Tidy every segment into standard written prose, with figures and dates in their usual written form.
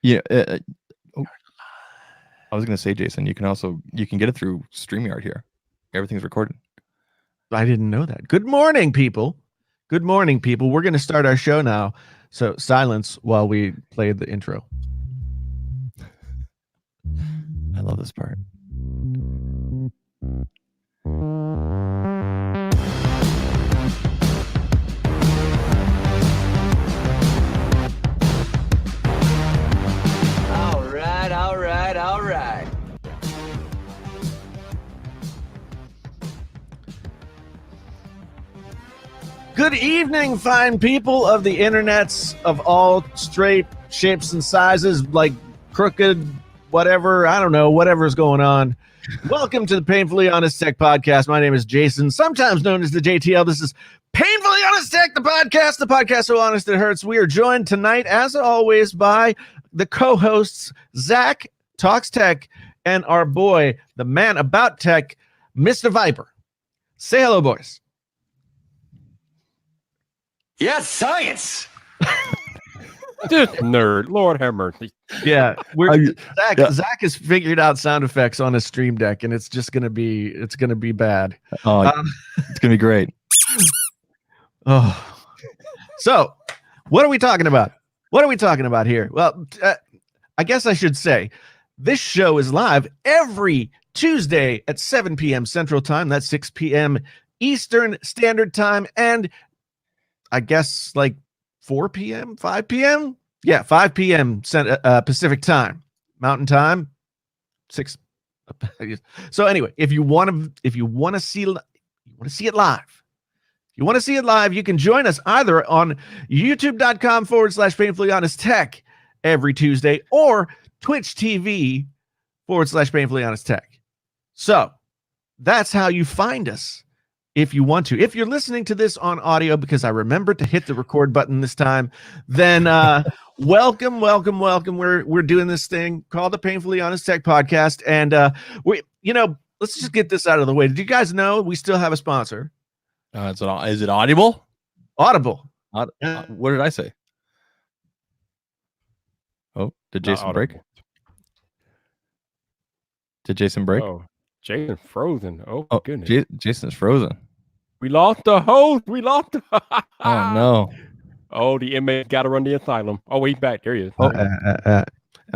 Yeah. Oh, I was gonna say, Jason, you can get it through StreamYard here. Everything's recorded. I didn't know that. Good morning, people. Good morning, people. We're going to start our show now. So silence while we play the intro. I love this part. All right. Good evening, fine people of the internets of all straight shapes and sizes, like crooked, whatever. I don't know, whatever's going on. Welcome to the Painfully Honest Tech Podcast. My name is Jason, sometimes known as the JTL. This is Painfully Honest Tech, the podcast so honest it hurts. We are joined tonight, as always, by the co-hosts, Zach Talks Tech, and our boy, the man about tech, Mr. Viper. Say hello, boys. Yes, science. This nerd, Lord have mercy. Yeah, Zach has figured out sound effects on his Stream Deck, and it's gonna be bad. Oh, it's gonna be great. Oh, so what are we talking about? What are we talking about here? Well, I guess I should say this show is live every Tuesday at 7 p.m. Central Time. That's 6 p.m. Eastern Standard Time, and I guess like 4 p.m., 5 p.m. Yeah, 5 p.m. Pacific Time, Mountain Time, 6. So anyway, if you want to see it live. You want to see it live, you can join us either on youtube.com/painfully honest tech every Tuesday or Twitch TV/painfully honest tech. So that's how you find us if you want to. If you're listening to this on audio, because I remembered to hit the record button this time, then welcome. We're doing this thing called the Painfully Honest Tech Podcast. And let's just get this out of the way. Did you guys know we still have a sponsor? Is it Audible? Audible. What did I say? Oh, did Jason break? Did Jason break? Oh, Jason frozen. Oh goodness. Jason's frozen. We lost the host. Oh no. Oh, the inmate got to run the asylum. Oh, he's back. There he is. Am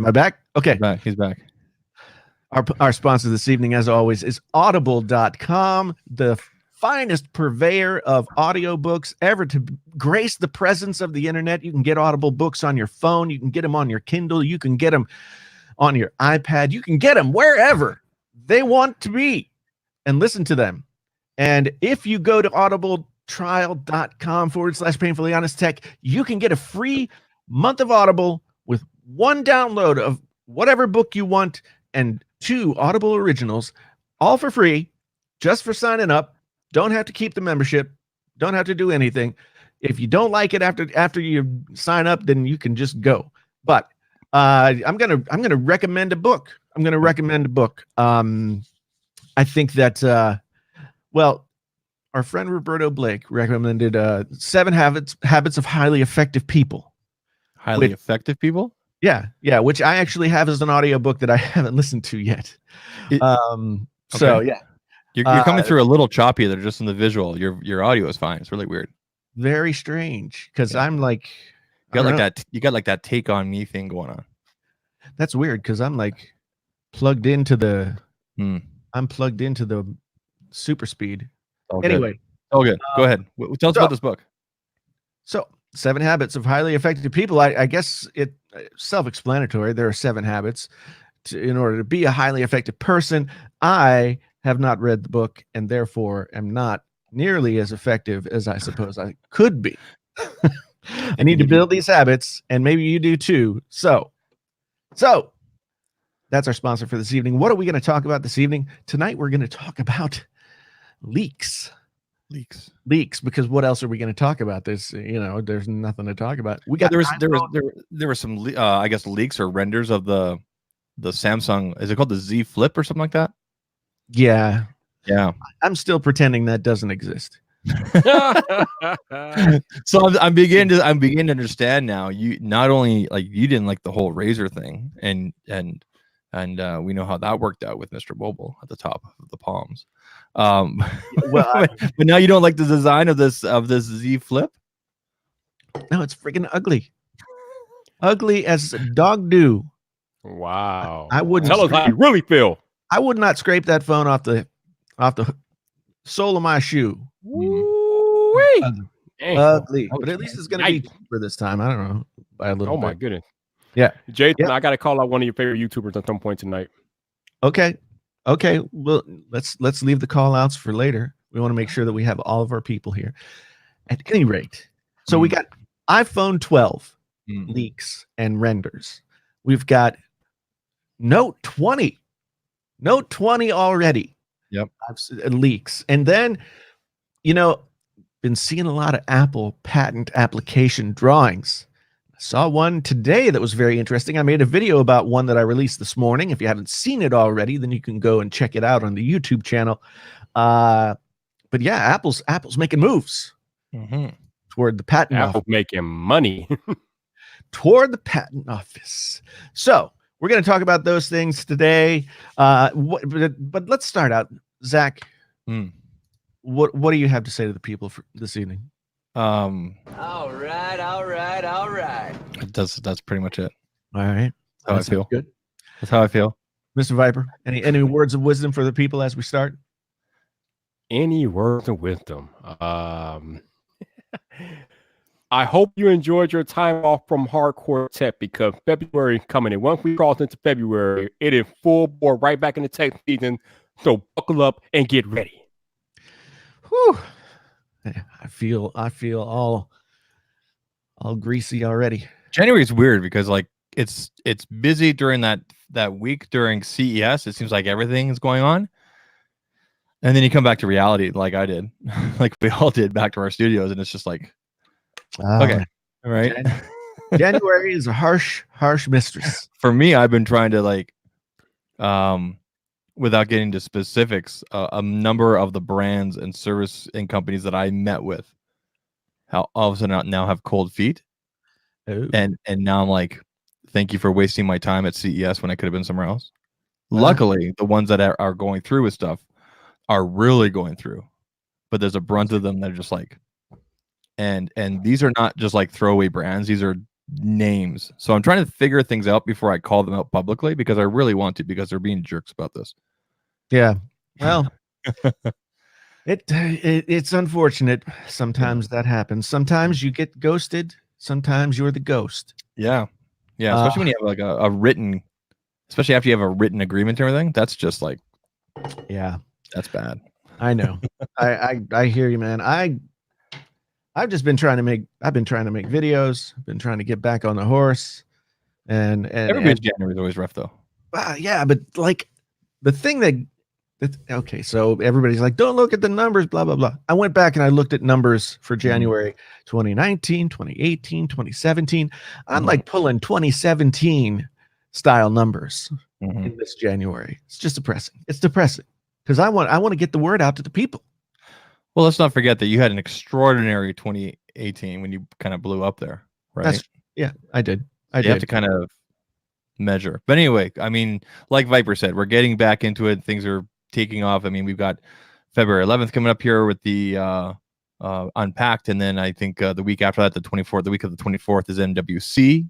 I back? Okay. He's back. Our sponsor this evening, as always, is audible.com, the finest purveyor of audiobooks ever to grace the presence of the internet. You can get Audible books on your phone. You can get them on your Kindle. You can get them on your iPad. You can get them wherever they want to be and listen to them. And if you go to audibletrial.com/painfully honest tech, you can get a free month of Audible with one download of whatever book you want and 2 Audible originals, all for free, just for signing up. Don't have to keep the membership. Don't have to do anything. If you don't like it after you sign up, then you can just go. But I'm gonna recommend a book. I think that our friend Roberto Blake recommended 7 Habits of Highly Effective People. Effective people? Yeah, which I actually have as an audiobook that I haven't listened to yet. So yeah. You're coming through a little choppy there just in the visual. Your audio is fine. It's really weird. Very strange, because I'm like, you got that take on me thing going on. That's weird, because I'm like plugged into the super speed. Anyway. Good. Go ahead. Tell us about this book. So 7 Habits of Highly Effective People. I guess it's self-explanatory. There are 7 habits in order to be a highly effective person. I have not read the book and therefore am not nearly as effective as I suppose I could be. I need to build these habits, and maybe you do too. So that's our sponsor for this evening. What are we going to talk about this evening? Tonight we're going to talk about leaks, because what else are we going to talk about? There's nothing to talk about. There were some I guess leaks or renders of the Samsung. Is it called the Z Flip or something like that? Yeah. I'm still pretending that doesn't exist. So I'm beginning to understand now. You not only like you didn't like the whole razor thing, and we know how that worked out with Mr. Mobile at the top of the palms. Well, but now you don't like the design of this Z Flip. no, it's freaking ugly. Ugly as dog do. Wow. I wouldn't Tell us how you really feel. I would not scrape that phone off the sole of my shoe. Woo-wee. Ugly. Dang. Ugly. But at least it's gonna be Yikes. cheaper this time. I don't know. By a little Oh my bit. goodness. Yeah. Jason, Yeah. I gotta call out one of your favorite YouTubers at some point tonight. Okay. Well, let's leave the call outs for later. We want to make sure that we have all of our people here. At any rate, so we got iPhone 12 leaks and renders. We've got Note 20 already. Yep. Leaks. And then, been seeing a lot of Apple patent application drawings. I saw one today that was very interesting. I made a video about one that I released this morning. If you haven't seen it already, then you can go and check it out on the YouTube channel. But yeah, Apple's making moves toward the patent Apple office. making money. Toward the patent office. So we're going to talk about those things today. But let's start out. Zach, what do you have to say to the people for this evening? All right. That's pretty much it. All right. That's how I That sounds feel. good. That's how I feel. Mr. Viper, any words of wisdom for the people as we start? Any words of wisdom? I hope you enjoyed your time off from hardcore tech, because February coming in. Once we cross into February, it is full bore right back in the tech season. So buckle up and get ready. Whew. I feel all greasy already. January is weird because like it's busy during that week during CES. It seems like everything is going on. And then you come back to reality like I did, like we all did, back to our studios, and it's just like, okay, all right. January is a harsh mistress. For me, I've been trying to like, without getting into specifics, a number of the brands and service and companies that I met with, how all of a sudden now have cold feet, and now I'm like, thank you for wasting my time at CES when I could have been somewhere else. Luckily, the ones that are going through with stuff are really going through, but there's a brunt of them that are just like, and these are not just like throwaway brands, these are names. So I'm trying to figure things out before I call them out publicly, because I really want to, because they're being jerks about this. Yeah. Well, it's unfortunate. Sometimes that happens. Sometimes you get ghosted. Sometimes you're the ghost. Yeah. Especially when you have like a written, especially after you have a written agreement and everything. That's just like, yeah, that's bad. I know. I hear you, man. I've just been trying to make videos. I've been trying to get back on the horse. And everybody's January is always rough though. Yeah, but like the thing that okay, so everybody's like, don't look at the numbers, blah blah blah. I went back and I looked at numbers for January 2019, 2018, 2017. I'm like pulling 2017 style numbers in this January. It's just depressing. It's depressing because I want to get the word out to the people. Well, let's not forget that you had an extraordinary 2018 when you kind of blew up there, right? Yeah, I did. You have to kind of measure. But anyway, I mean, like Viper said, we're getting back into it. Things are taking off. I mean, we've got February 11th coming up here with the Unpacked, and then I think the week after that, the week of the 24th is MWC.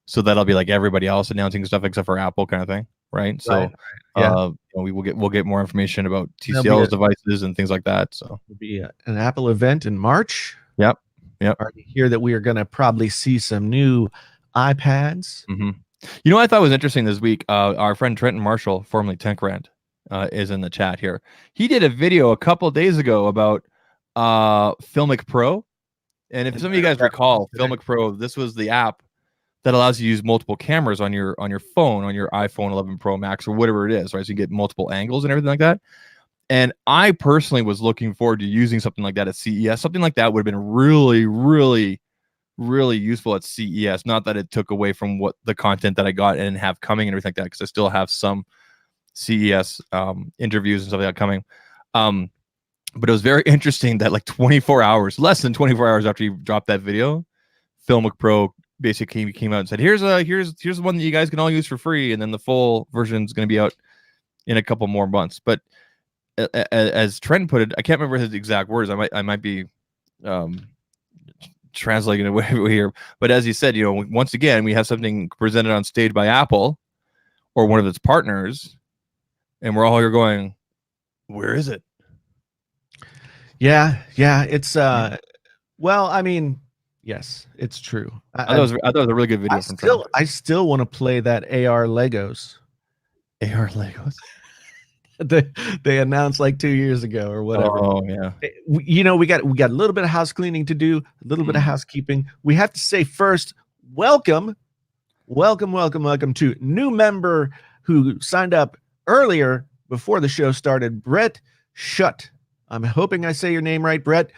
So that'll be like everybody else announcing stuff except for Apple, kind of thing, right? So yeah, we'll get more information about TCL's devices and things like that. So it'll be an Apple event in March. Yep. Already hear that we are going to probably see some new iPads. You know what I thought was interesting this week? Our friend Trenton Marshall, formerly Tankrant, is in the chat here. He did a video a couple of days ago about Filmic Pro. And if some of you guys recall, Filmic Pro, this was the app that allows you to use multiple cameras on your phone, on your iPhone 11 Pro Max or whatever it is, right? So you get multiple angles and everything like that. And I personally was looking forward to using something like that at CES. Something like that would have been really, really, really useful at CES. Not that it took away from what the content that I got and have coming and everything like that, because I still have some CES interviews and stuff like that coming. But it was very interesting that like 24 hours, less than 24 hours after you dropped that video, Filmic Pro basically came out and said, here's the one that you guys can all use for free, and then the full version is going to be out in a couple more months. But as Trent put it, I can't remember his exact words. I might be translating it away here, but as he said, once again, we have something presented on stage by Apple or one of its partners, and we're all here going, where is it? Yeah, it's well, I mean, yes, it's true. I thought it was a really good video from Trent. I still want to play that AR Legos. AR Legos. They announced like 2 years ago or whatever. Oh yeah. We got a little bit of house cleaning to do, a little bit of housekeeping. We have to say first, welcome to new member who signed up earlier before the show started, Brett Schutt. I'm hoping I say your name right, Brett.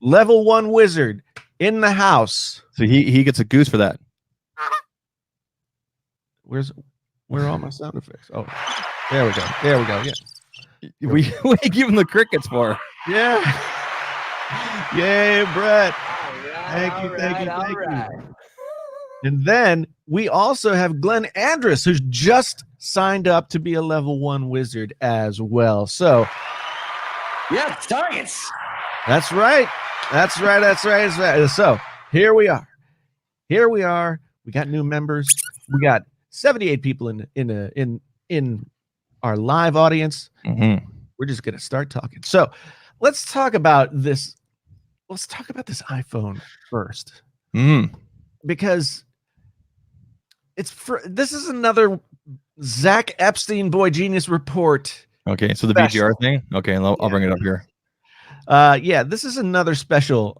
Level 1 wizard in the house. So he gets a goose for that. Where are all my sound effects? Oh, there we go. Yeah. We give him the crickets for. Yeah. Yay, Brett. Thank you. And then we also have Glenn Andrus, who's just signed up to be a level 1 wizard as well. So Yeah, science. that's right. So here we are. We got new members. We got 78 people in our live audience. Mm-hmm. We're just gonna start talking. So let's talk about this. Let's talk about this iPhone first, because this is another Zach Epstein Boy Genius report. Okay, so the Special. BGR thing. Okay, I'll bring it up here. Yeah, this is another special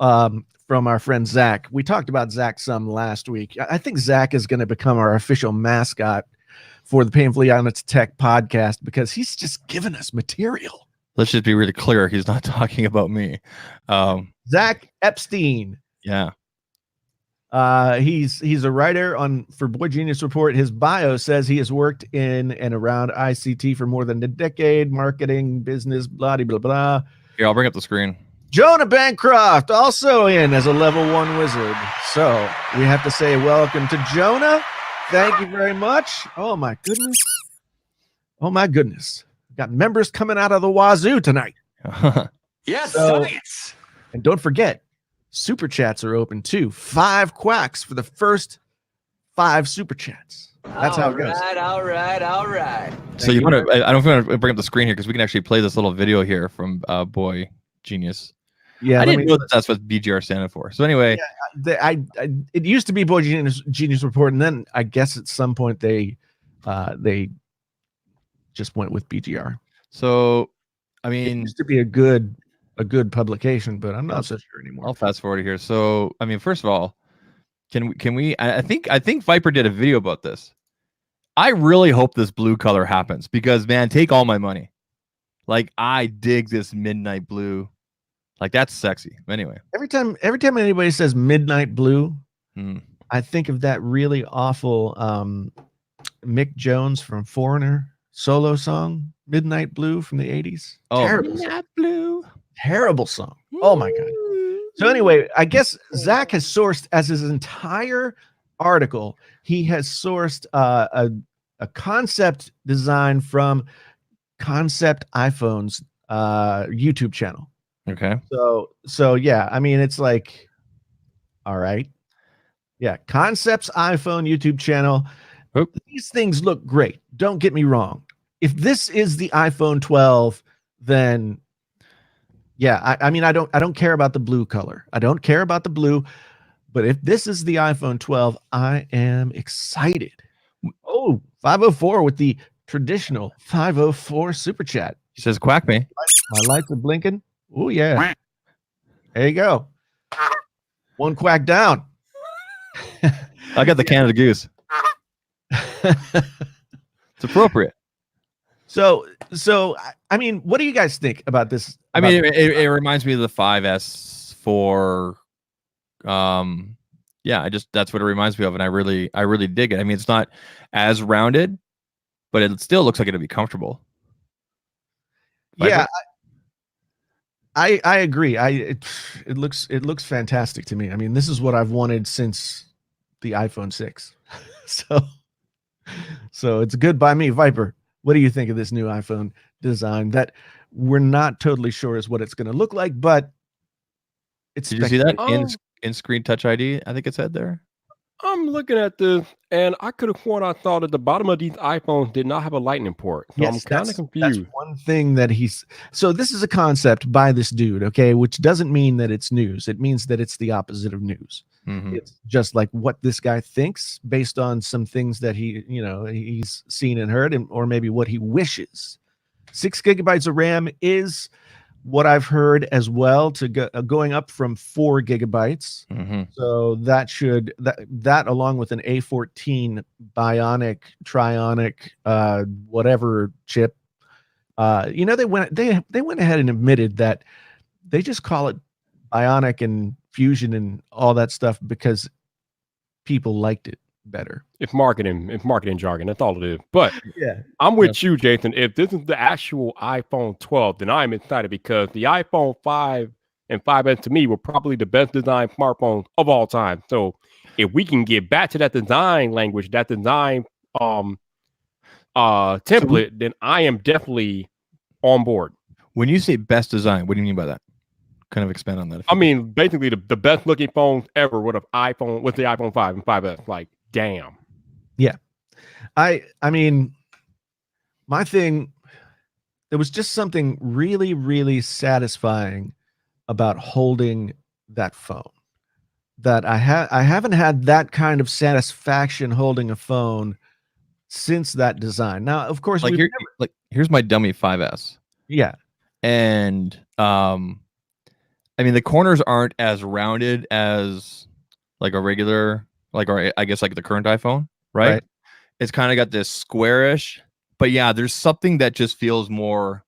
from our friend Zach. We talked about Zach some last week. I think Zach is going to become our official mascot for the Painfully Honest Tech podcast because he's just given us material. Let's just be really clear. He's not talking about me. Zach Epstein. Yeah. He's a writer for Boy Genius Report. His bio says he has worked in and around ICT for more than a decade, marketing, business, blah, blah, blah. Here, I'll bring up the screen. Jonah Bancroft also in as a level 1 wizard. So we have to say welcome to Jonah. Thank you very much. Oh my goodness. Got members coming out of the wazoo tonight. Yes, So- science. And don't forget, super chats are open too. 5 quacks for the first 5 super chats. That's how it goes. All right. So you want to? I don't want to bring up the screen here because we can actually play this little video here from Boy Genius. Yeah, I didn't know that's what BGR standing for. So anyway, it used to be Boy Genius Report, and then I guess at some point they just went with BGR. so I It mean, used to be a good publication, but I'm not so sure anymore. I'll fast forward here. So I mean, first of all, can we? I think Viper did a video about this. I really hope this blue color happens because man, take all my money. Like I dig this midnight blue. Like that's sexy. Anyway, Every time anybody says midnight blue, Hmm. I think of that really awful Mick Jones from Foreigner solo song, Midnight Blue from the 80s. Oh, Terrible song. midnight blue. Terrible song. Oh my God. So anyway, I guess Zach has sourced as his entire article, he has sourced a concept design from Concept iPhone's YouTube channel. Okay. So yeah, I mean, it's like, all right. Yeah, Concepts iPhone YouTube channel. Oop. These things look great. Don't get me wrong. If this is the iPhone 12, then yeah, I mean, I don't care about the blue color. I don't care about the blue, but if this is the iPhone 12, I am excited. Oh, 504 with the traditional 504 super chat. He says, "Quack me." My lights are blinking. Oh yeah. There you go. One quack down. I got the Canada Goose. It's appropriate. So I mean, what do you guys think about this? I mean, it reminds me of the 5S for, yeah, that's what it reminds me of, and I really dig it. I mean, it's not as rounded, but it still looks like it'll be comfortable. yeah, I agree. It looks fantastic to me. I mean, this is what I've wanted since the iPhone 6. So it's good by me. Viper, what do you think of this new iPhone design that we're not totally sure is what it's going to look like, but it's Did you see that Oh. in screen Touch ID? I think it said there. I'm looking at this, and I could have sworn I thought at the bottom of these iPhones did not have a lightning port. So I'm Yes, kind of that's confused. one thing that so this is a concept by this dude, okay, which doesn't mean that it's news. It means that it's the opposite of news. Mhm. It's just like what this guy thinks based on some things that he's seen and heard, or maybe what he wishes. 6 gigabytes of RAM is what I've heard as well, to going up from 4 gigabytes. Mhm. So that along with an A14 Bionic, Trionic, whatever chip, they went ahead and admitted that they just call it Bionic and Fusion and all that stuff because people liked it better. It's marketing jargon. That's all it is. But Yeah. I'm with you, Jason. If this is the actual iPhone 12, then I'm excited because the iPhone 5 and 5S to me were probably the best designed smartphones of all time. So if we can get back to that design language, that design template, then I am definitely on board. When you say best design, what do you mean by that? Kind of expand on that. I mean, basically the best looking phones ever with the iPhone 5 and 5S. Like, damn. Yeah. I mean, my thing, there was just something really, really satisfying about holding that phone that I haven't had that kind of satisfaction holding a phone since that design. Now, of course, like here's my dummy 5S. Yeah. And I mean, the corners aren't as rounded as like a regular, or I guess like the current iPhone, right? It's kind of got this squarish, but yeah, there's something that just feels more.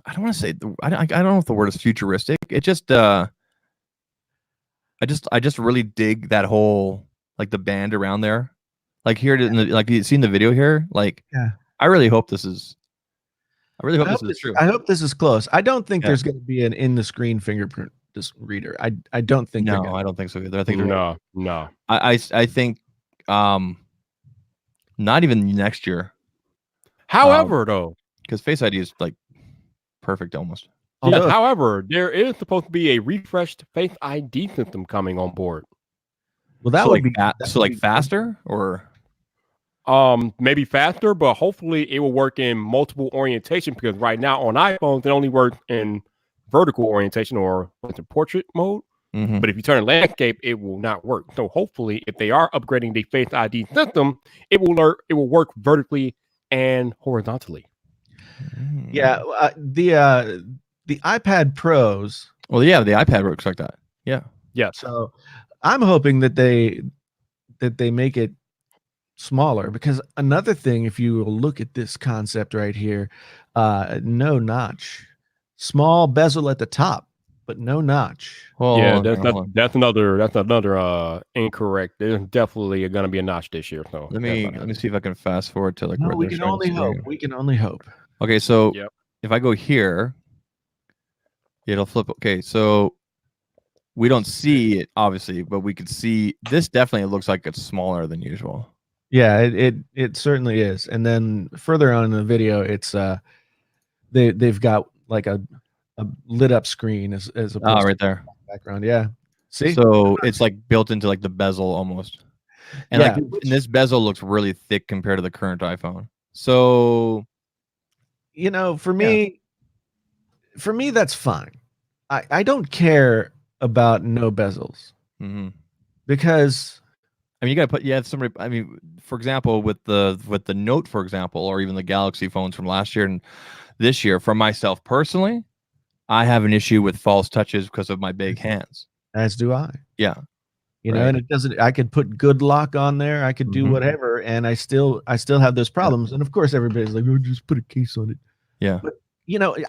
I don't want to say I don't know if the word is futuristic. It just I just really dig that whole, like, the band around there. Like here in the, like, you seen the video here? Like, yeah. I really hope this is this is true. I hope this is close. I don't think there's going to be an in the screen fingerprint reader. I don't think. No, I don't think so either. I think no. I think not even next year. However, though, because Face ID is like perfect almost. Yes, however, there is supposed to be a refreshed Face ID system coming on board. Well, that so would like be faster, or maybe faster, but hopefully it will work in multiple orientation, because right now on iPhones it only works in vertical orientation or portrait mode. Mm-hmm. But if you turn landscape, it will not work. So hopefully, if they are upgrading the Face ID system, it will work vertically and horizontally. Yeah, the iPad Pros. Well, yeah, the iPad works like that. Yeah. Yeah. So I'm hoping that they make it smaller, because another thing, if you look at this concept right here, no notch, small bezel at the top, but no notch. Well, yeah, that's another incorrect. There's definitely going to be a notch this year. So let me see if I can fast forward to like. No, where we they're can showing only the hope. screen. We can only hope. Okay, so Yep. if I go here, it'll flip. Okay, so we don't see it obviously, but we could see this. Definitely, it looks like it's smaller than usual. Yeah, it certainly is. And then further on in the video, it's they've got like a lit up screen as opposed right there background. Yeah. See? So it's like built into like the bezel almost. And Yeah, like and this bezel looks really thick compared to the current iPhone. So for me that's fine. I don't care about no bezels, because I mean, you got to put somebody. I mean, for example, with the Note, for example, or even the Galaxy phones from last year and this year. For myself personally, I have an issue with false touches because of my big hands. as do I. Yeah, and it doesn't. I could put Good Lock on there. I could do whatever, and I still have those problems. And of course, everybody's like, "Oh, just put a case on it." Yeah, but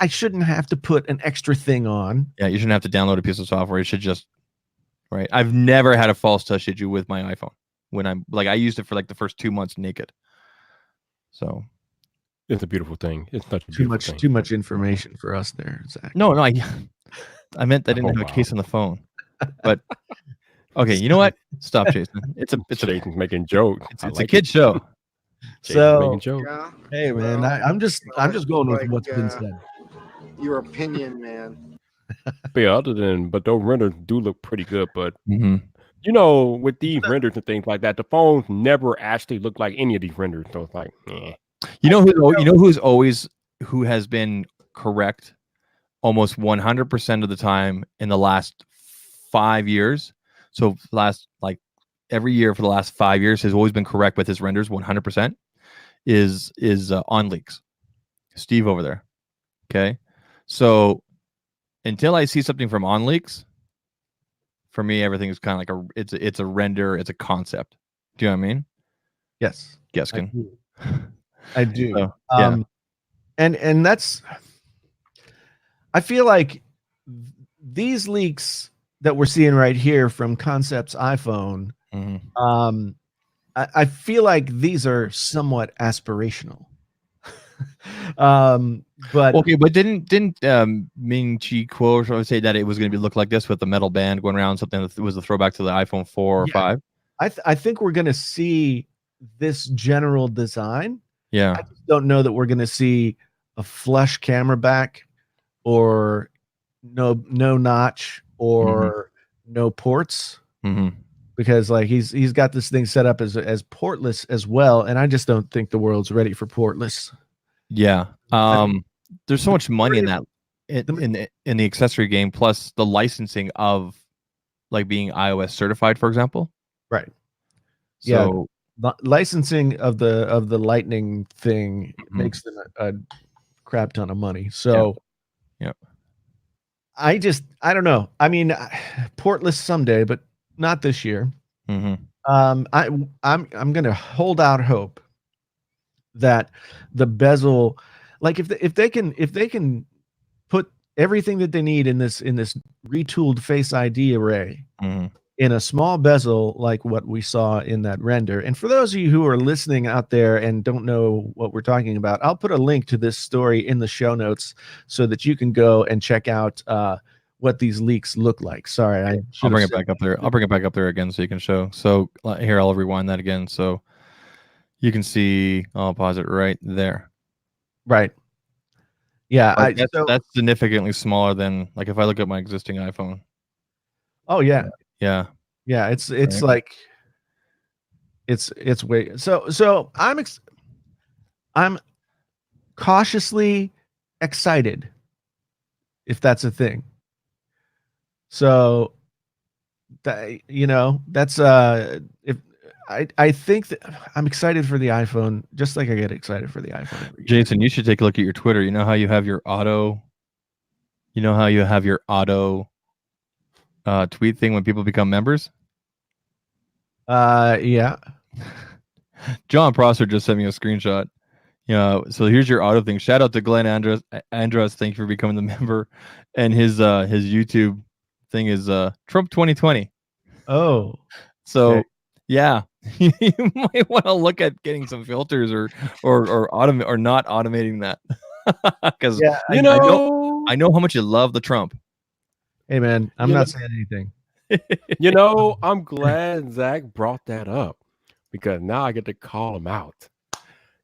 I shouldn't have to put an extra thing on. Yeah, you shouldn't have to download a piece of software. You should just I've never had a false touch issue with my iPhone when I'm like I used it for like the first 2 months naked. So It's a beautiful thing. It's such a beautiful thing. Too much information for us there, Zach. No, I meant I didn't have a case on the phone. But okay, you know what? Stop, Jason. It's Jason's making jokes. It's a kid show. So making jokes. Yeah. hey, man, Well, I'm just going with like, what's been said. Your opinion, man. But yeah, but those renders do look pretty good. But Mhm. you know, with these renders and things like that, the phones never actually look like any of these renders. So it's like, You know who has been correct almost 100% of the time in the last 5 years. So every year for the last 5 years has always been correct with his renders 100% is OnLeaks. Steve over there. Okay. So until I see something from OnLeaks, for me everything is kind of like it's a render, it's a concept. Do you know what I mean? Yes, Geskin. I do. So, yeah. And that's, I feel like these leaks that we're seeing right here from Concept's iPhone, Mhm. I feel like these are somewhat aspirational. But Okay, but didn't Ming Chi Kuo say that it was going to look like this with the metal band going around, something that was a throwback to the iPhone 4 or 5? I think we're going to see this general design. Yeah. I just don't know that we're going to see a flush camera back or no notch or no ports, because like he's got this thing set up as portless as well, and I just don't think the world's ready for portless. Yeah. There's so much money in that in the accessory game, plus the licensing of like being iOS certified, for example. Right. So licensing of the Lightning thing makes them a crap ton of money. So yeah. I don't know. I mean, portless someday, but not this year. I'm gonna hold out hope that the bezel, like if they can put everything that they need in this retooled Face ID array in a small bezel like what we saw in that render. And for those of you who are listening out there and don't know what we're talking about, I'll put a link to this story in the show notes so that you can go and check out what these leaks look like. Sorry, I'll bring it back up there. I'll bring it back up there again so you can show. So here, I'll rewind that again so you can see. I'll pause it right there. Right. Yeah, that's significantly smaller than like if I look at my existing iPhone. Oh yeah. Yeah. Yeah, it's like it's way so I'm cautiously excited, if that's a thing. So that, you know, that's if I think that I'm excited for the iPhone just like I get excited for the iPhone every year. Jason, you should take a look at your Twitter. You know how you have your auto tweet thing when people become members? Yeah. John Prosser just sent me a screenshot. So here's your auto thing. Shout out to Glenn Andros. Thank you for becoming the member. And his YouTube thing is Trump 2020. Oh. So okay. Yeah. You might want to look at getting some filters or not automating that. Because I know how much you love the Trump. Hey man, I'm not saying anything. I'm glad Zach brought that up because now I get to call him out.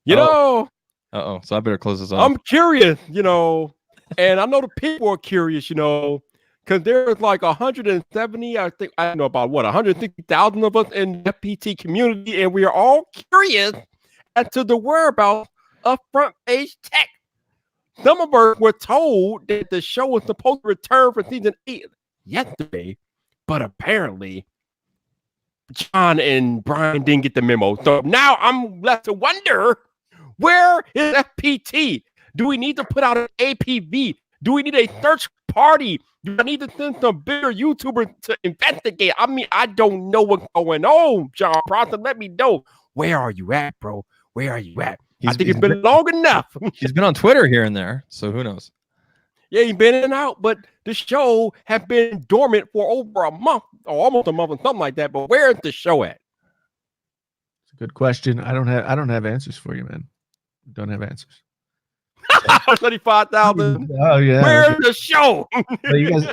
So I better close this off. I'm curious, and I know the people are curious, because there's like 170, I think, I don't know about 160,000 of us in the FPT community, and we are all curious as to the whereabouts of Front Page Tech. Some of us were told that the show was supposed to return for season 8 yesterday, but apparently John and Brian didn't get the memo. So now I'm left to wonder, where is FPT? Do we need to put out an APV? Do we need a search party? Do I need to send some bigger YouTubers to investigate? I mean, I don't know what's going on, John Prosser. Let me know. Where are you at, bro? Where are you at? I think it's been long enough. He's been on Twitter here and there, so who knows? Yeah, he's been in and out, but the show has been dormant for over a month or almost a month or something like that. But where is the show at? It's a good question. I don't have answers for you, man. Don't have answers. $35,000. Oh yeah. Where's the show? But you guys,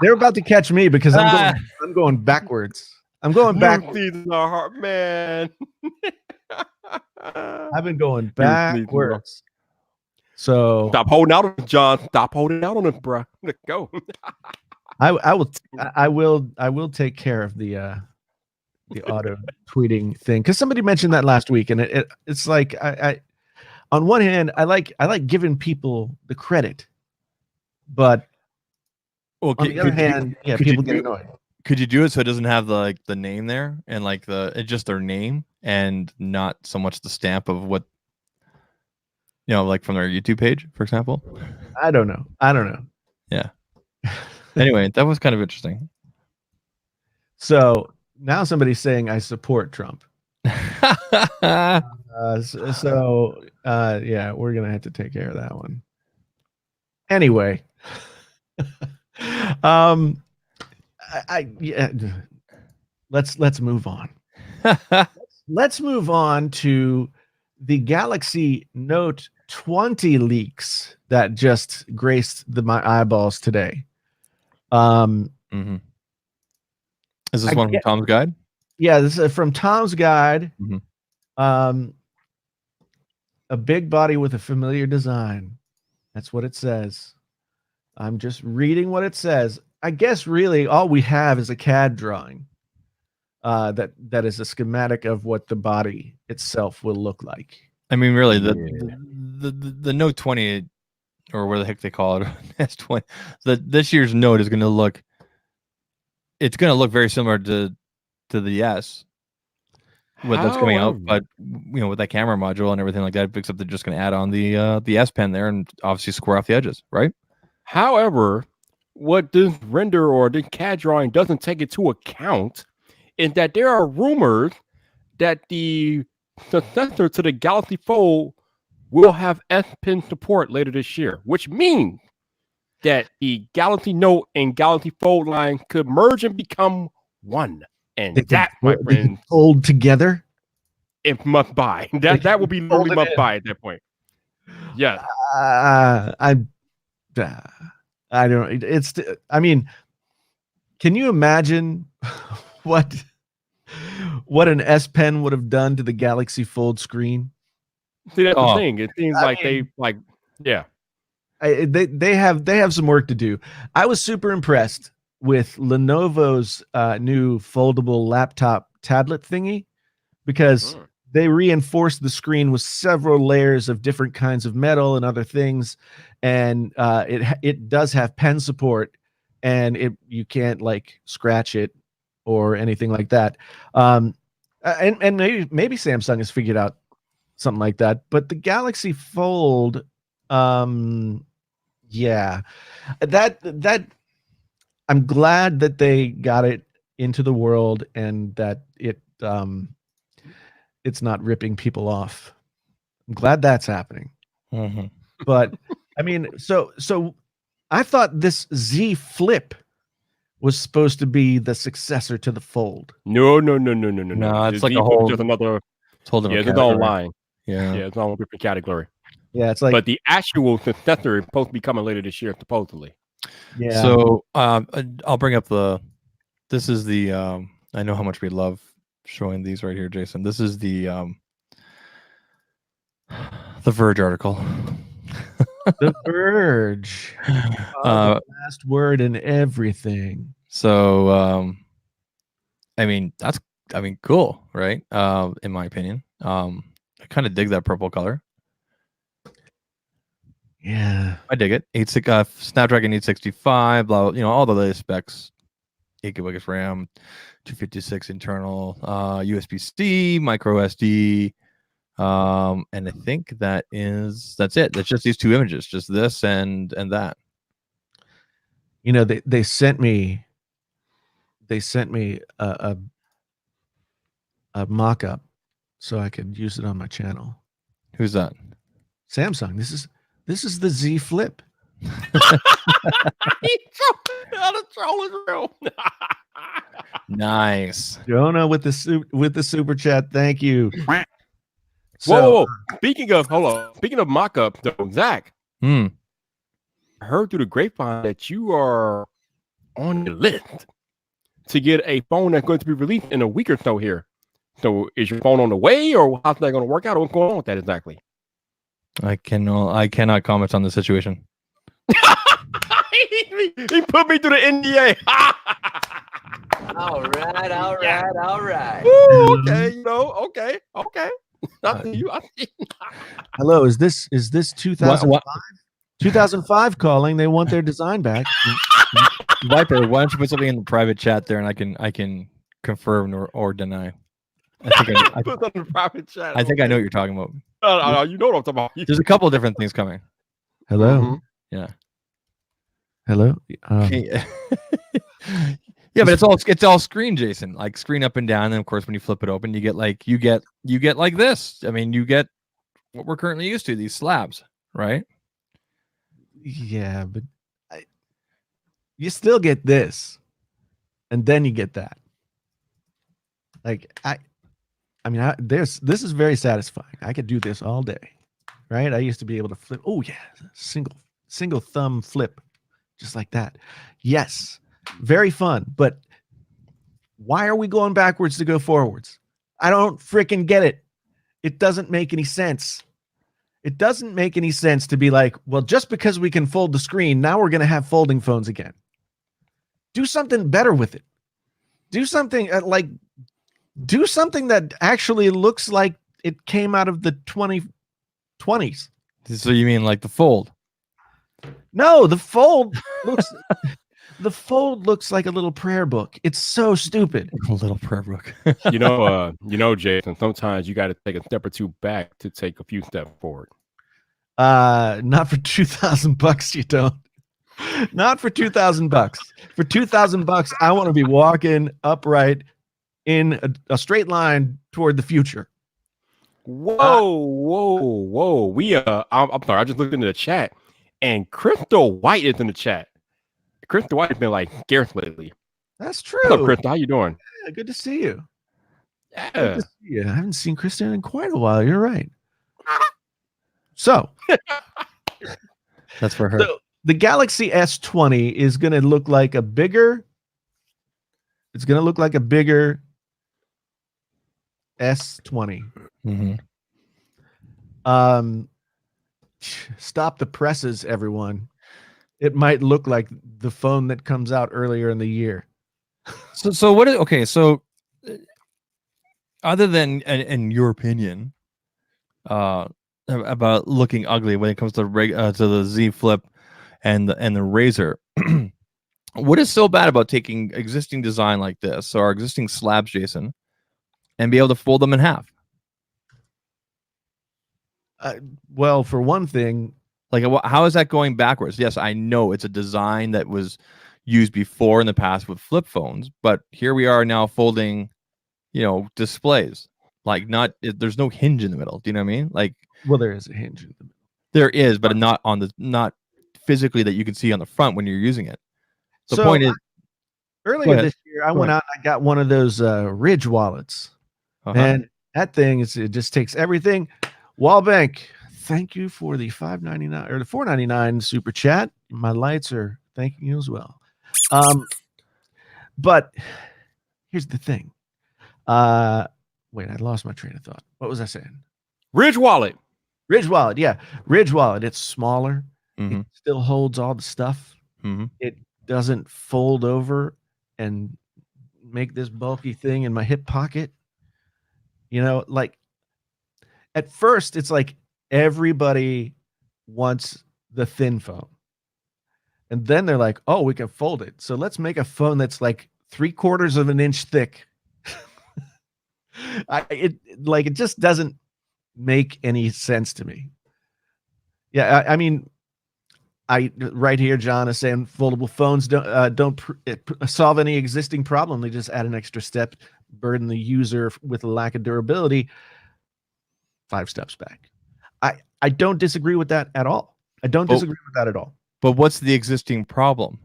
they're about to catch me because I'm going backwards. I'm going New backwards. seasons are hard, man. I've been going New seasons are- backwards. So Stop holding out on us, John. Stop holding out on us, bro. Let's go. I will take care of the auto tweeting thing because somebody mentioned that last week, and it's like I on one hand I like giving people the credit, but Well, on the other hand, people get annoyed. Could you do it so it doesn't have the name there and it's just their name and not so much the stamp of what like from their YouTube page, for example? I don't know. Yeah. Anyway, that was kind of interesting. So now somebody's saying I support Trump. Yeah, we're gonna have to take care of that one. Anyway, let's move on. Let's move on to the Galaxy Note 20 leaks that just graced my eyeballs today. Mhm. Is this one from Tom's Guide? Yeah, this is from Tom's Guide. Mhm. A big body with a familiar design. That's what it says. I'm just reading what it says. I guess really all we have is a CAD drawing. That is a schematic of what the body itself will look like. I mean, really, the Note 20, or where the heck they call it, S20. This year's Note is going to look. It's going to look very similar to the S, that's coming out, but with that camera module and everything like that, except they're just going to add on the S Pen there and obviously square off the edges, right? However, what this render or the CAD drawing doesn't take into account is that there are rumors that the successor to the Galaxy Fold will have S Pen support later this year, which means that the Galaxy Note and Galaxy Fold line could merge and become one. And my friend, fold together. It must buy. That will be literally must buy at that point. Yes. I don't. I mean, can you imagine what an S Pen would have done to the Galaxy Fold screen? See, that's the thing. It seems they have some work to do. I was super impressed with Lenovo's new foldable laptop tablet thingy because they reinforced the screen with several layers of different kinds of metal and other things, and it does have pen support, and you can't like scratch it or anything like that. And maybe Samsung has figured out something like that, but the Galaxy Fold, that I'm glad that they got it into the world and that it's not ripping people off. I'm glad that's happening. Mm-hmm. But I mean, so I thought this Z Flip was supposed to be the successor to the Fold. No. It's like a whole just another. It's whole different It's its own line. Yeah, it's all different category. Yeah, it's like. But the actual successor is supposed to be coming later this year, supposedly. Yeah. So I'll bring up this is the I know how much we love showing these right here, Jason. This is the Verge article. The Verge. The last word in everything. So I mean cool, right? In my opinion. I kind of dig that purple color. Yeah, I dig it. Snapdragon 865, blah, all the latest specs. 8 GB RAM, 256 internal, USB-C, micro SD, and I think that's it. That's just these two images, just this and that. They sent me a mock-up so I could use it on my channel. Who's that? Samsung. This is the Z Flip. Nice. Jonah with the super chat. Thank you. Whoa. Speaking of mock-up, though, Zach, Hmm. I heard through the grapevine that you are on the list to get a phone that's going to be released in a week or so here. So is your phone on the way, or how's that going to work out? What's going on with that exactly? I cannot comment on the situation. He put me through the NDA. All right, all right, all right. Ooh, okay, okay. I see you. Hello, is this 2005? What? 2005 calling. They want their design back. Viper, why don't you put something in the private chat there, and I can confirm or deny. I think I Put on the private chat. I think I know what you're talking about. No, you know what I'm talking about. There's a couple of different things coming. Hello. Mhm. Yeah. Hello. Yeah, but it's all screen, Jason. Like screen up and down, and then of course when you flip it open, you get like this. I mean, you get what we're currently used to, these slabs, right? Yeah, but you still get this, and then you get that. Like this is very satisfying. I could do this all day, right? I used to be able to flip. Oh yeah, single thumb flip, just like that. Yes, very fun. But why are we going backwards to go forwards? I don't freaking get it. It doesn't make any sense. It doesn't make any sense to be like, well, just because we can fold the screen, now we're going to have folding phones again. Do something better with it. Do something do something that actually looks like it came out of the 2020s. So you mean like the fold? No, the fold looks like a little prayer book. It's so stupid. A little prayer book. You know, Jason, sometimes you got to take a step or two back to take a few steps forward. Not for $2,000, you don't. Not for $2,000. For $2,000, I want to be walking upright in a straight line toward the future. Whoa. I'm sorry, I just looked into the chat, and Crystal White is in the chat. Crystal White has been like scarce lately. That's true. What's up, Crystal? How you doing? Yeah, good to see you. Yeah. Good to see you. I haven't seen Kristen in quite a while. You're right. So That's for her. So the Galaxy S20 is going to look like a bigger. It's going to look like a bigger S20. Mm-hmm. Stop the presses, everyone. It might look like the phone that comes out earlier in the year. So what is okay? So other than in your opinion, about looking ugly when it comes to the Z Flip and the Razr, what is so bad about taking existing design like this, or existing slabs, Jason, and be able to fold them in half? Well, for one thing, like how is that going backwards? Yes, I know it's a design that was used before in the past with flip phones, but here we are now folding, displays. Like there's no hinge in the middle. Do you know what I mean? Like, well, there is a hinge in the middle. There is, but not physically that you can see on the front when you're using it. The point is, earlier this year, I went out and I got one of those Ridge wallets, and that thing it just takes everything. Wallbank, thank you for the $5.99 or the $4.99 super chat. My lights are thanking you as well. But here's the thing. Wait, I lost my train of thought. What was I saying? Ridge Wallet, yeah. Ridge Wallet. It's smaller. Mm-hmm. It still holds all the stuff. Mm-hmm. It doesn't fold over and make this bulky thing in my hip pocket. Like at first it's like everybody wants the thin phone. And then they're like, oh, we can fold it. So let's make a phone that's like 3/4 of an inch thick. It just doesn't make any sense to me. Yeah, I mean, right here, John is saying foldable phones don't solve any existing problem. They just add an extra step, burden the user with a lack of durability. 5 steps back. I don't disagree with that at all. But what's the existing problem?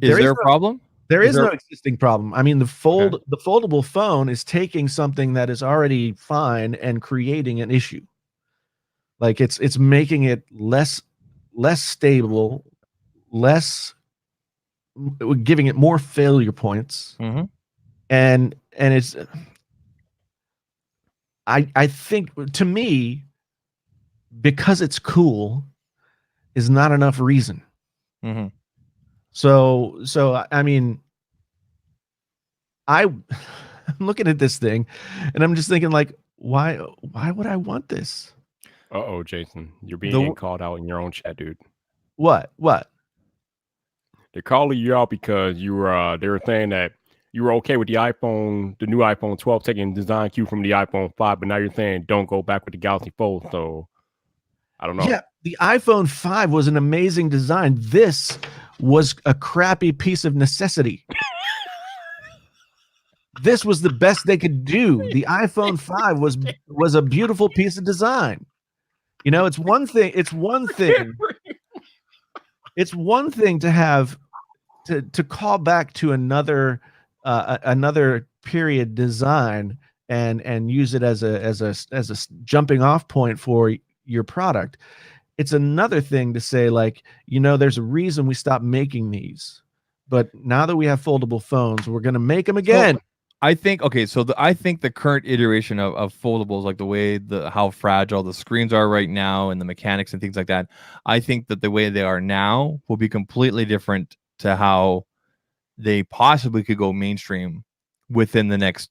Is there a problem? There is no existing problem. I mean, the foldable phone is taking something that is already fine and creating an issue. Like it's making it less stable, giving it more failure points. Mhm. And it's I think, to me, because it's cool is not enough reason. Mhm. So I mean, I'm looking at this thing and I'm just thinking, like, why would I want this? Uh-oh, Jason. You're The being w- called out in your own chat, dude. What? They're calling you out because you were they were saying that you were okay with the new iPhone 12 taking design cue from the iPhone 5, but now you're saying don't go back with the Galaxy Fold. So I don't know. Yeah, the iPhone 5 was an amazing design. This was a crappy piece of necessity. This was the best they could do. The iPhone 5 was a beautiful piece of design. You know, it's one thing to have to call back to another period design and use it as a jumping off point for your product. It's another thing to say, like, there's a reason we stopped making these, but now that we have foldable phones, we're going to make them again. So, I think I think the current iteration of foldables, like the way how fragile the screens are right now and the mechanics and things like that, I think that the way they are now will be completely different to how they possibly could go mainstream within the next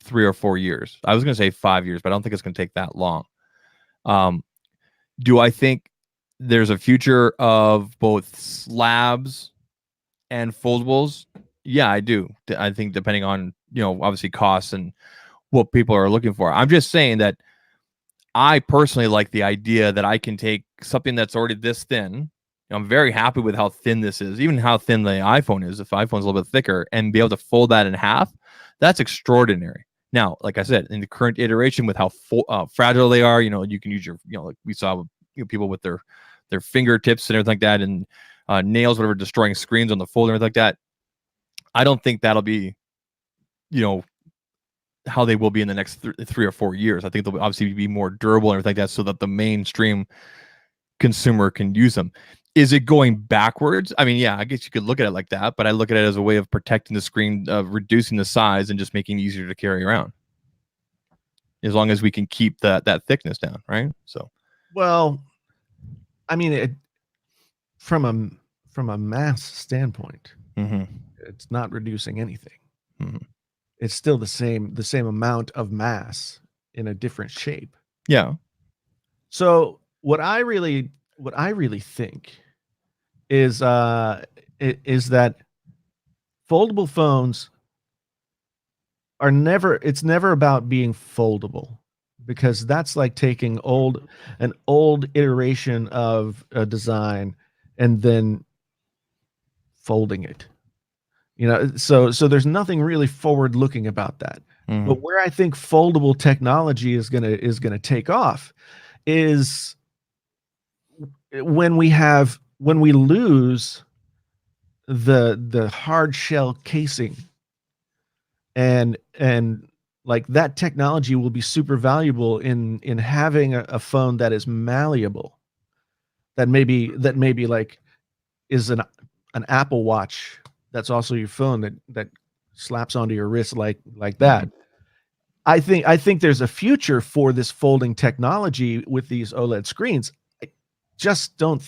3 or 4 years. I was going to say 5 years, but I don't think it's going to take that long. Do I think there's a future of both slabs and foldables? Yeah, I do. I think depending on, obviously costs and what people are looking for. I'm just saying that I personally like the idea that I can take something that's already this thin. I'm very happy with how thin this is, even how thin the iPhone is. If the iPhone's a little bit thicker, and be able to fold that in half, that's extraordinary. Now, like I said, in the current iteration with how fragile they are, you can use your, like we saw people with their fingertips and everything like that, and nails, whatever, destroying screens on the fold and everything like that. I don't think that'll be, how they will be in the next 3 or 4 years. I think they'll obviously be more durable and everything like that, so that the mainstream consumer can use them. Is it going backwards? I mean, yeah, I guess you could look at it like that, but I look at it as a way of protecting the screen, of reducing the size and just making it easier to carry around. As long as we can keep that thickness down, right? So, well, I mean, from a mass standpoint, it's not reducing anything. It's still the same amount of mass in a different shape. Yeah. So what I really think is that foldable phones are it's never about being foldable, because that's like taking an old iteration of a design and then folding it. So there's nothing really forward looking about that. But where I think foldable technology is gonna take off is when we lose the hard shell casing, and like that technology will be super valuable in having a phone that is malleable, that maybe like is an Apple Watch that's also your phone that slaps onto your wrist like that. I think there's a future for this folding technology with these OLED screens. I just don't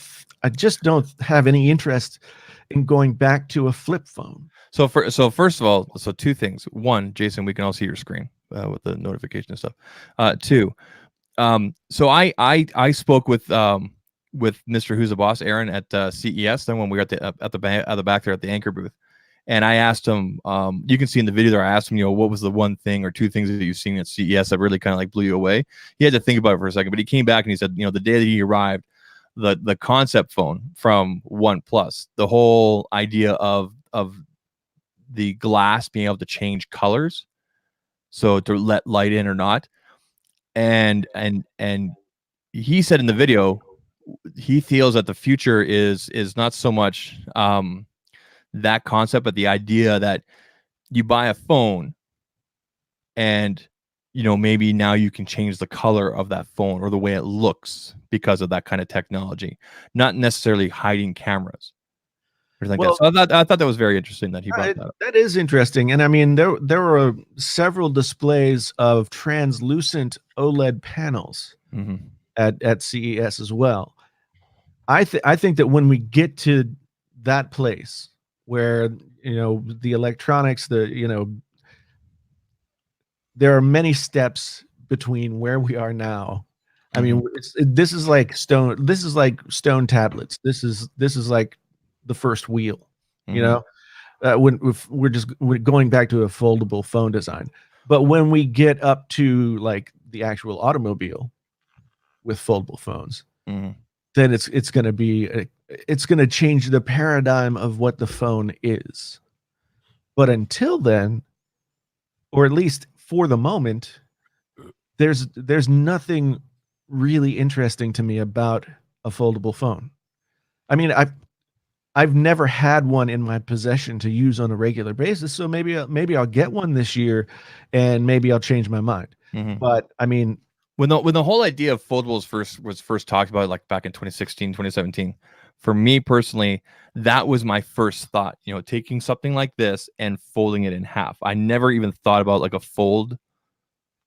have any interest in going back to a flip phone. So first of all, two things. One, Jason, we can all see your screen with the notification and stuff. Two, so I spoke with Mr. Who's the Boss, Aaron, at CES. Then when we were at the back there at the Anchor booth, and I asked him, you can see in the video there, I asked him, what was the one thing or two things that you've seen at CES that really kind of like blew you away? He had to think about it for a second, but he came back and he said, the day that he arrived, the concept phone from OnePlus, the whole idea of the glass being able to change colors, so to let light in or not, and he said in the video he feels that the future is not so much that concept, but the idea that you buy a phone and maybe now you can change the color of that phone or the way it looks because of that kind of technology, not necessarily hiding cameras. Like Well, that. So I thought that was very interesting that he brought that up. That is interesting, and I mean there were several displays of translucent OLED panels at CES as well. I think that when we get to that place where the electronics, there are many steps between where we are now. I mean, this is like stone. This is like stone tablets. This is like the first wheel. When we're going back to a foldable phone design. But when we get up to like the actual automobile with foldable phones, then it's going to be it's going to change the paradigm of what the phone is. But until then, or at least for the moment, there's nothing really interesting to me about a foldable phone. I mean, I've never had one in my possession to use on a regular basis, so maybe I'll get one this year, and maybe I'll change my mind. But I mean, when the whole idea of foldables was first talked about, like back in 2016, 2017, for me personally, that was my first thought. Taking something like this and folding it in half. I never even thought about like a fold,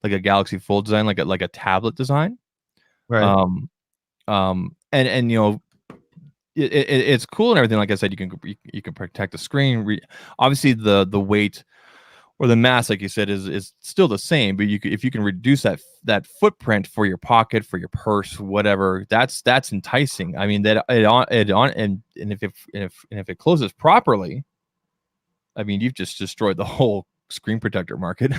like a Galaxy Fold design, like a tablet design. Right. And it's cool and everything. Like I said, you can protect the screen. Obviously, the weight or the mass, like you said, is still the same. But if you can reduce that footprint for your pocket, for your purse, whatever, that's enticing. I mean, and if it closes properly, I mean, you've just destroyed the whole screen protector market,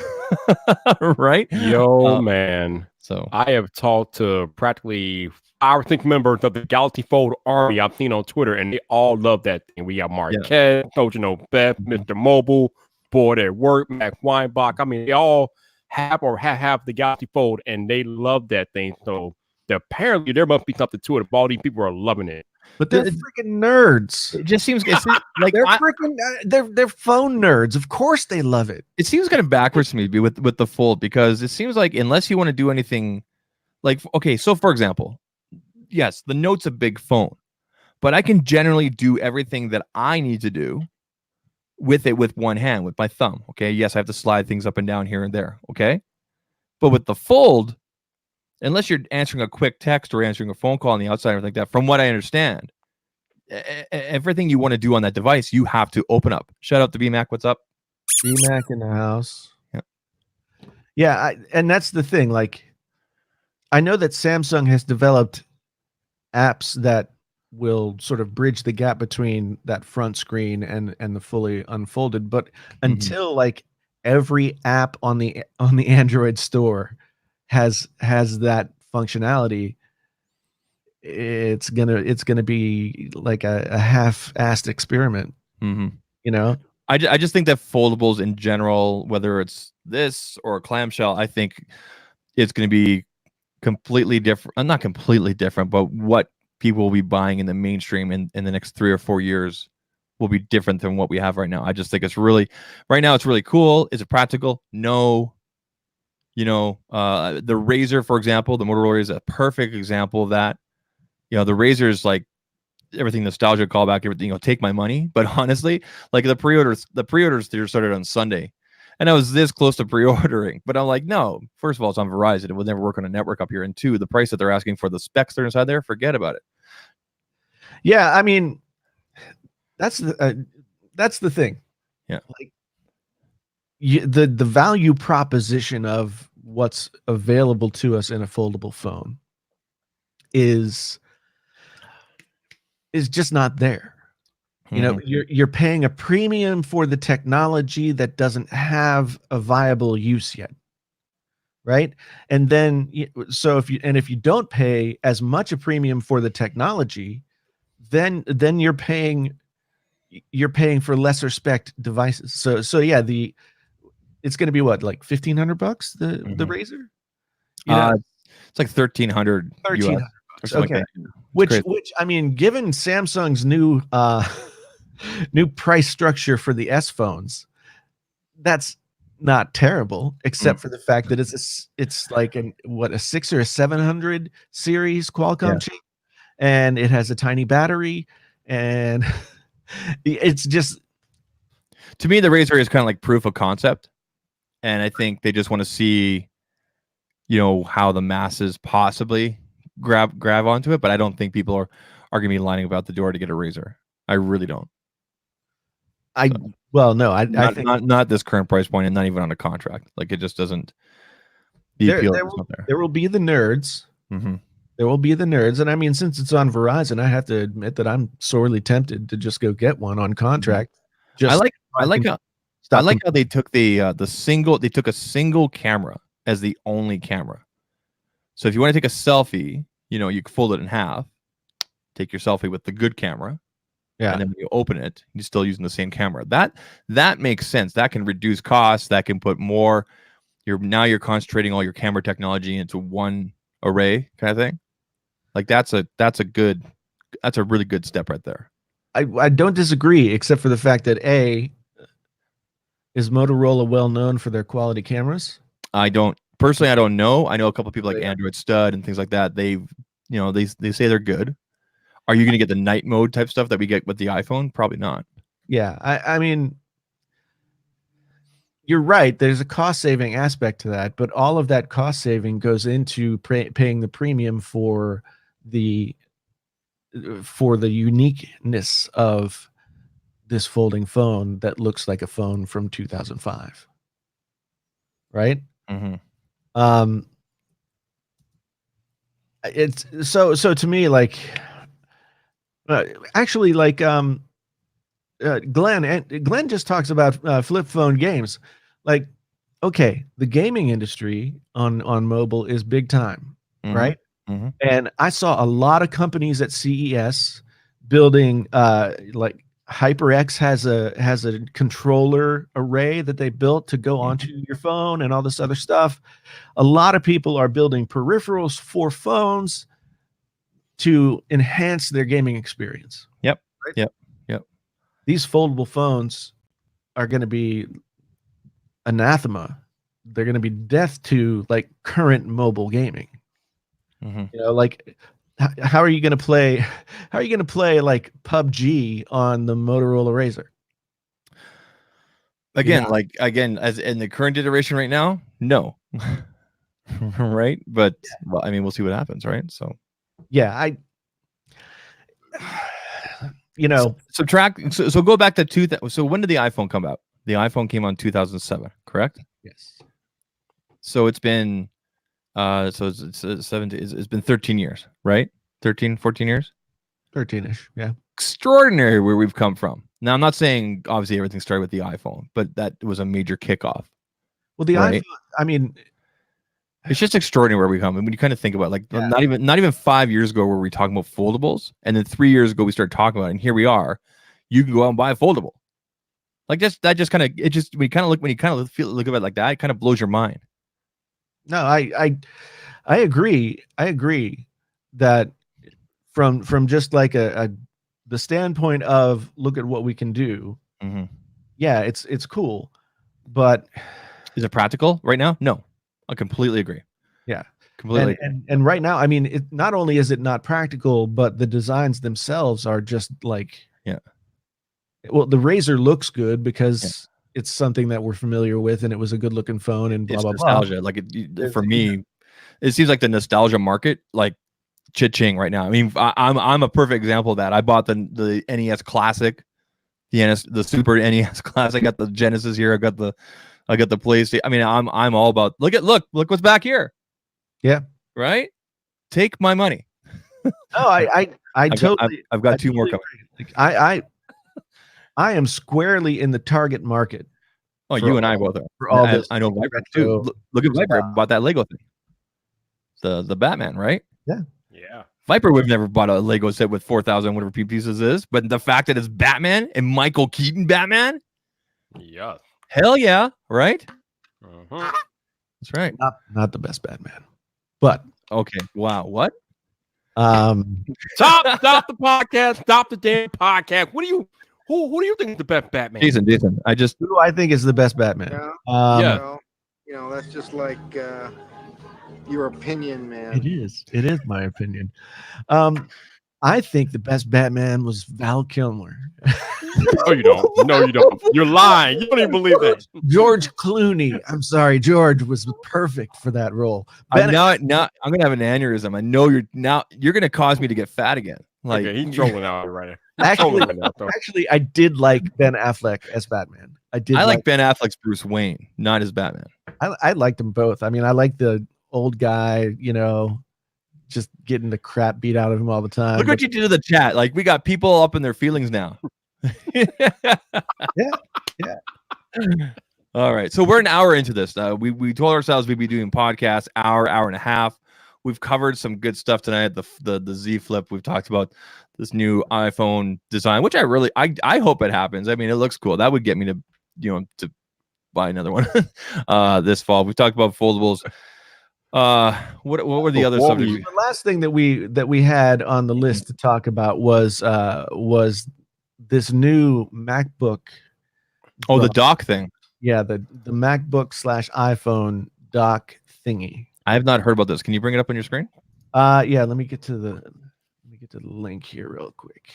right? Man. So I have talked to practically I think members of the Galaxy Fold army I've seen on Twitter, and they all love that thing. We got Marquette, Coach, Beth, Mr. Mobile, Board at Work, Mac Weinbach. I mean, they all have the Galaxy Fold, and they love that thing. So apparently there must be something to it. All these people are loving it. But they're freaking nerds. It just seems like they're freaking they're phone nerds. Of course they love it. It seems kind of backwards to me with the Fold, because it seems like unless you want to do anything, like, okay, so for example, yes, the Note's a big phone, but I can generally do everything that I need to do with it with one hand, with my thumb. Okay, yes, I have to slide things up and down here and there. Okay, but with the Fold, unless you're answering a quick text or answering a phone call on the outside or anything like that, from what I understand, everything you want to do on that device, you have to open up. Shout out to BMac. What's up? BMac in the house. Yeah, and that's the thing. Like, I know that Samsung has developed apps that will sort of bridge the gap between that front screen and the fully unfolded, but until like every app on the Android store has that functionality, it's gonna be like a half-assed experiment. I just think that foldables in general, whether it's this or a clamshell, I think it's going to be completely different. Not completely different, but what people will be buying in the mainstream in the next 3 or 4 years will be different than what we have right now. I just think it's really cool. Is it practical? No. The Razr, for example, the Motorola is a perfect example of that. The Razr is like everything nostalgia callback, everything, take my money. But honestly, like the pre-orders there started on Sunday, and I was this close to pre-ordering, but I'm like, no, first of all, it's on Verizon. It will never work on a network up here. And two, the price that they're asking for the specs that are inside there, forget about it. Yeah, I mean, that's the thing. Yeah, like the value proposition of what's available to us in a foldable phone is just not there. You're paying a premium for the technology that doesn't have a viable use yet, right? And then if you don't pay as much a premium for the technology, then you're paying for lesser spec devices. So yeah, it's going to be what, like $1,500 the Razr? It's like $1,300. Okay. Which I mean, given Samsung's new price structure for the S phones, that's not terrible, except for the fact that it's like a 600 or 700 series Qualcomm chip, and it has a tiny battery, and it's just, to me, the Razr is kind of like proof of concept, and I think they just want to see, how the masses possibly grab onto it. But I don't think people are going to be lining about the door to get a Razr. I really don't. I think not at this current price point, and not even on a contract. Like, it just doesn't. The appeal is not there. There will be the nerds. Mm-hmm. There will be the nerds, and I mean, since it's on Verizon, I have to admit that I'm sorely tempted to just go get one on contract. I like how they took a single camera as the only camera. So if you want to take a selfie, you can fold it in half, take your selfie with the good camera. Yeah. And then when you open it, you're still using the same camera. That makes sense. That can reduce costs. That can put more. You're concentrating all your camera technology into one array kind of thing. Like that's a really good step right there. I don't disagree, except for the fact that is Motorola well known for their quality cameras? I don't know. I know a couple of people like Android Stud and things like that. They say they're good. Are you going to get the night mode type stuff that we get with the iPhone? Probably not. Yeah, I mean, you're right. There's a cost saving aspect to that, but all of that cost saving goes into paying the premium for the uniqueness of this folding phone that looks like a phone from 2005. Right? Mm-hmm. It's so to me, like, actually, like, Glenn just talks about flip phone games. Like, okay, the gaming industry on mobile is big time, right? Mm-hmm. And I saw a lot of companies at CES building, like HyperX has a controller array that they built to go onto your phone and all this other stuff. A lot of people are building peripherals for phones to enhance their gaming experience. Yep. Right? Yep. These foldable phones are going to be anathema. They're going to be death to like current mobile gaming. Mm-hmm. Like, how are you going to play? How are you going to play like PUBG on the Motorola Razr? Again, as in the current iteration right now, no. Right, but well, I mean, we'll see what happens, right? So, yeah, subtract. So go back to So when did the iPhone come out? The iPhone came on 2007, correct? Yes. So it's been, it's 17. It's been 13 years, right? 13, 14 years. 13ish, yeah. Extraordinary where we've come from. Now, I'm not saying obviously everything started with the iPhone, but that was a major kickoff. Well, the iPhone, I mean, it's just extraordinary where we come. And when you kind of think about it, like not even 5 years ago were we talking about foldables, and then 3 years ago we started talking about it, and here we are. You can go out and buy a foldable. Like that just kind of when you kind of look at it like that, it kind of blows your mind. No, I agree. I agree that from just like the standpoint of look at what we can do. Mm-hmm. Yeah, it's cool, but is it practical right now? No, I completely agree. Yeah, completely. And right now, I mean, it not only is it not practical, but the designs themselves are just like, well, the Razr looks good because it's something that we're familiar with, and it was a good looking phone, and blah it's blah nostalgia. blah. Like for me, it seems like the nostalgia market, like cha-ching right now. I mean, I'm a perfect example of that. I bought the NES Classic, the Super NES Classic. I got the Genesis here. I got the PlayStation. I mean, I'm all about look what's back here. Yeah. Right. Take my money. No, I've got two more coming. Like, I am squarely in the target market. Oh, you and I both are. For all this, I know Viper too. Look at Viper. Bought that Lego thing. The Batman, right? Yeah. Viper would have never bought a Lego set with 4,000 whatever pieces is, but the fact that it's Batman and Michael Keaton Batman, yeah, hell yeah, right? Uh-huh. That's right. Not the best Batman, but okay. Wow, what? Stop the podcast. Stop the damn podcast. What Who do you think is the best Batman? Jason. I just Who do I think is the best Batman? Yeah. Yeah. Well, that's just like your opinion, man. It is. It is my opinion. I think the best Batman was Val Kilmer. No, you don't. No, you don't. You're lying. You don't even believe that. George Clooney. I'm sorry, George was perfect for that role. now I'm gonna have an aneurysm. I know you're gonna cause me to get fat again. Like Okay, he's trolling out right Actually, I did like Ben Affleck as Batman. I like Ben Affleck's Bruce Wayne, not his Batman. I liked them both. I mean, I like the old guy, just getting the crap beat out of him all the time. Look what you did to the chat. Like we got people up in their feelings now. Yeah. All right. So we're an hour into this. We told ourselves we'd be doing podcasts hour and a half. We've covered some good stuff tonight. The Z Flip. We've talked about this new iPhone design, which I hope it happens. I mean, it looks cool. That would get me to buy another one this fall. We've talked about foldables. What were the other subjects? The last thing that we had on the list to talk about was this new MacBook. Oh, the dock thing. Yeah, the MacBook / iPhone dock thingy. I have not heard about this. Can you bring it up on your screen? Yeah, let me get to the link here real quick.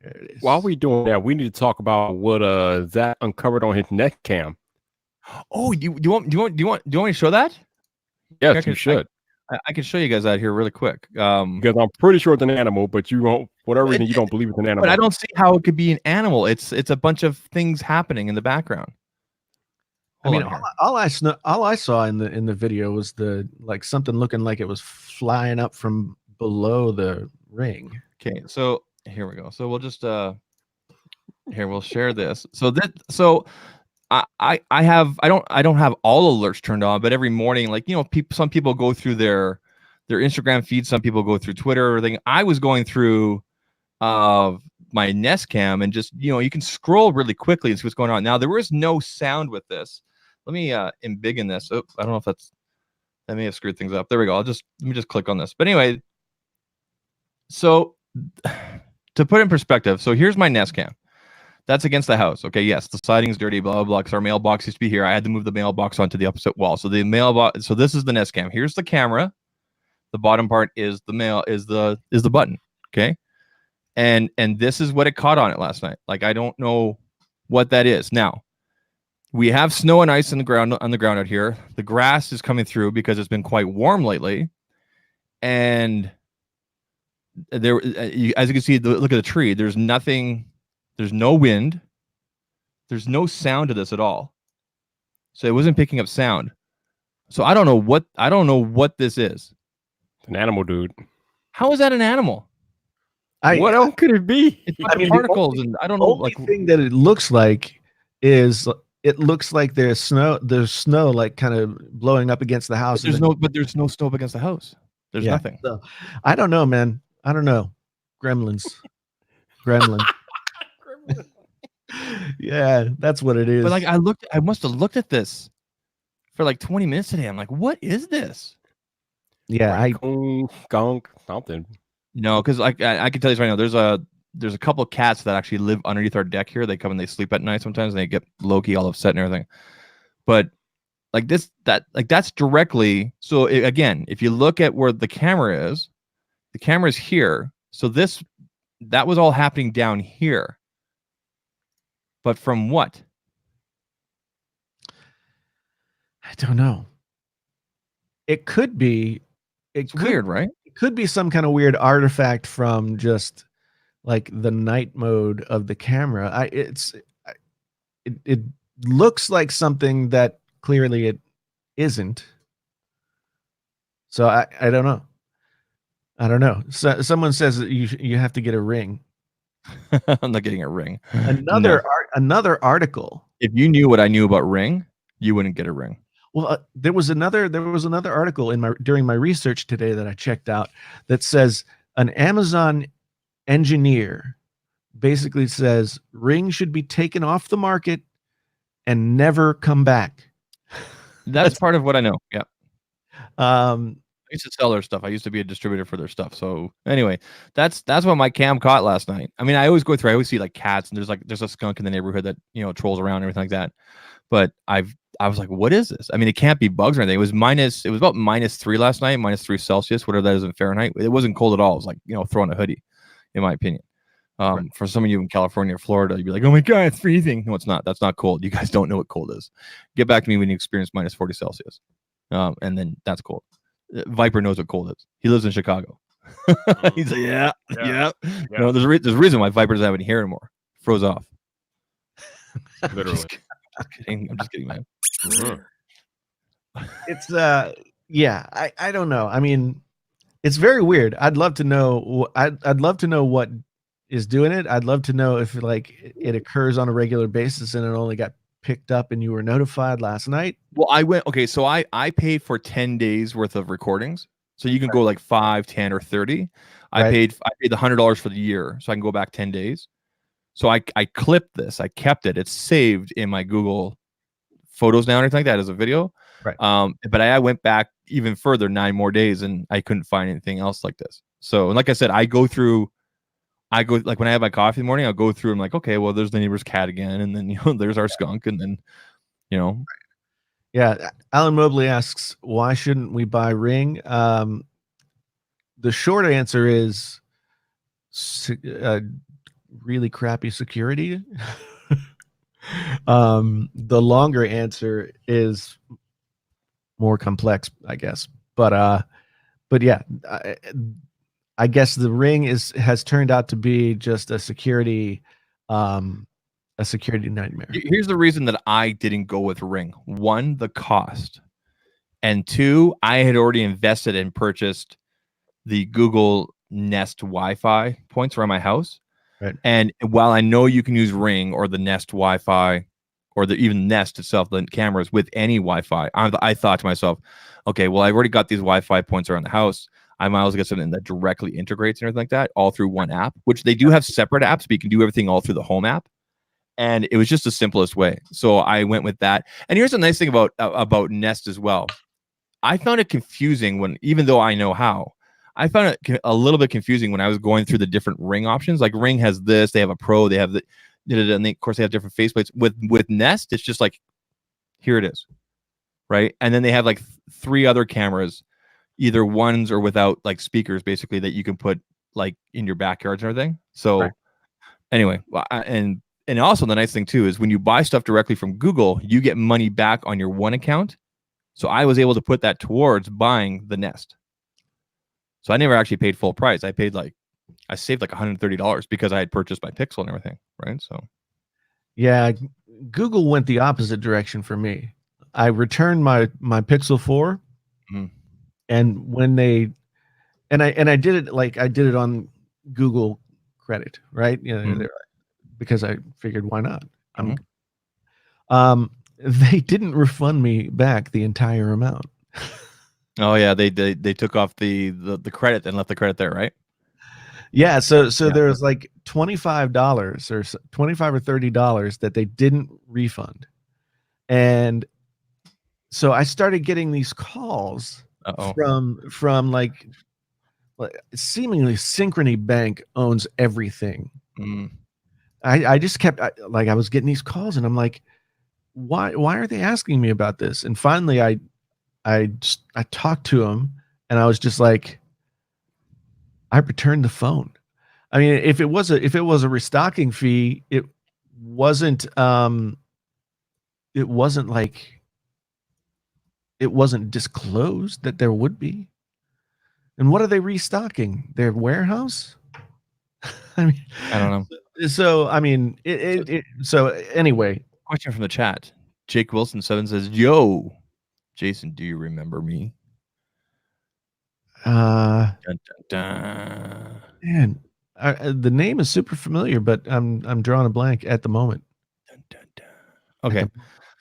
There it is. While we doing that, we need to talk about what Zach uncovered on his neck cam. Oh, do you want me to show that? Yes, you should. I can show you guys that here really quick. Because I'm pretty sure it's an animal, but you don't, for whatever reason, you don't believe it's an animal. But I don't see how it could be an animal. It's a bunch of things happening in the background. All I saw in the video was something looking like it was flying up from below the ring. Okay, so here we go. So we'll just we'll share this. So I don't have all alerts turned on, but every morning, some people go through their Instagram feed, some people go through Twitter or everything. I was going through my Nest Cam and just you can scroll really quickly and see what's going on. Now there is no sound with this. Let me embiggen this. Oh, I don't know if that may have screwed things up. There we go. Let me just click on this. But anyway, so to put in perspective, so here's my Nest Cam. That's against the house. Okay, yes, the siding's dirty, blah, blah, blah, because our mailbox used to be here. I had to move the mailbox onto the opposite wall. So so this is the Nest Cam. Here's the camera. The bottom part is the button. Okay. And this is what it caught on it last night. Like, I don't know what that is. Now, we have snow and ice on the ground out here. The grass is coming through because it's been quite warm lately. And there, as you can see, look at the tree. There's nothing. There's no wind. There's no sound to this at all. So it wasn't picking up sound. So I don't know what this is. It's an animal, dude. How is that an animal? What else could it be? It's particles, and I don't know. The only thing that it looks like is there's snow like kind of blowing up against the house. There's no snow up against the house. There's nothing. So, I don't know, man. I don't know. Gremlins. Yeah, that's what it is. But I must have looked at this for like 20 minutes today. I'm like, what is this? Yeah, skunk, something. No, because I can tell you right now, there's a couple of cats that actually live underneath our deck here. They come and they sleep at night sometimes, and they get Loki all upset and everything. But that's directly. So again, if you look at where the camera is here. So that was all happening down here. But from what? I don't know. It could be. It's weird, right? It could be some kind of weird artifact from just like the night mode of the camera. It looks like something that clearly it isn't. So I don't know. I don't know. So, someone says that you have to get a ring. I'm not getting a ring. Another article. If you knew what I knew about Ring, you wouldn't get a ring. Well, there was another article during my research today that I checked out that says an Amazon engineer basically says Ring should be taken off the market and never come back. That's part of what I know. Yeah. I used to sell their stuff. I used to be a distributor for their stuff. So anyway, that's what my cam caught last night. I mean, I always go through. I always see like cats, and there's a skunk in the neighborhood that trolls around and everything like that. But I was like, what is this? I mean, it can't be bugs or anything. It was about -3 last night, -3 Celsius, whatever that is in Fahrenheit. It wasn't cold at all. It was like throwing a hoodie, in my opinion. For some of you in California or Florida, you'd be like, oh my God, it's freezing. No, it's not. That's not cold. You guys don't know what cold is. Get back to me when you experience -40 Celsius. And then that's cold. Viper knows what cold is. He lives in Chicago. He's like, yeah. No, there's a reason why Viper doesn't have any hair anymore. Froze off. Literally. I'm just kidding, man. It's I don't know. I mean, it's very weird. I'd love to know. I'd love to know what is doing it. I'd love to know if like it occurs on a regular basis and it only got picked up and you were notified last night. Well, so I paid for 10 days worth of recordings. So you can go like 5, 10, or 30. I paid the $100 for the year, so I can go back 10 days. So I clipped this. I kept it. It's saved in my Google Photos now and everything like that as a video. Right. But I went back even further 9 more days and I couldn't find anything else like this. So, and like I said, I go like when I have my coffee in the morning, I'll go through and like, okay, well, there's the neighbor's cat again, and then there's our skunk, and then Yeah, Alan Mobley asks, why shouldn't we buy Ring? The short answer is really crappy security. The longer answer is more complex, I guess. But yeah, I guess the Ring has turned out to be just a security nightmare. Here's the reason that I didn't go with Ring. 1, the cost, and 2, I had already invested and purchased the Google Nest Wi-Fi points around my house. Right. And while I know you can use Ring or the Nest Wi-Fi or even Nest itself, the cameras with any Wi-Fi, I thought to myself, okay, well, I've already got these Wi-Fi points around the house. I might as well get something that directly integrates and everything like that all through one app, which they do have separate apps, but you can do everything all through the home app. And it was just the simplest way. So I went with that. And here's the nice thing about Nest as well. I found it confusing even though I know how, I found it a little bit confusing when I was going through the different Ring options. Like Ring has this, they have a Pro, they have and of course they have different faceplates. With Nest, it's just like, here it is, right? And then they have like 3 other cameras, either ones or without like speakers, basically, that you can put like in your backyards and everything. So anyway, and also the nice thing too is when you buy stuff directly from Google, you get money back on your one account. So I was able to put that towards buying the Nest. So I never actually paid full price. I saved like $130 because I had purchased my Pixel and everything, right? So yeah, Google went the opposite direction for me. I returned my Pixel 4. And when I did it I did it on Google credit, right? Because I figured, why not? They didn't refund me back the entire amount. Oh yeah, they took off the credit and left the credit there, right? Yeah, so there was like $25 or $25 or $30 that they didn't refund, and so I started getting these calls from like seemingly Synchrony Bank owns everything. I just kept I was getting these calls and I'm like, why are they asking me about this? And finally I talked to him and I was just like, I returned the phone. I mean, if it was a restocking fee, it wasn't disclosed that there would be. And what are they restocking? Their warehouse? I mean, I don't know. So I mean, so anyway. Question from the chat. Jake Wilson 7 says, "Yo, Jason, do you remember me?" Dun, dun, dun. Man, the name is super familiar, but I'm drawing a blank at the moment. Dun, dun, dun. Okay,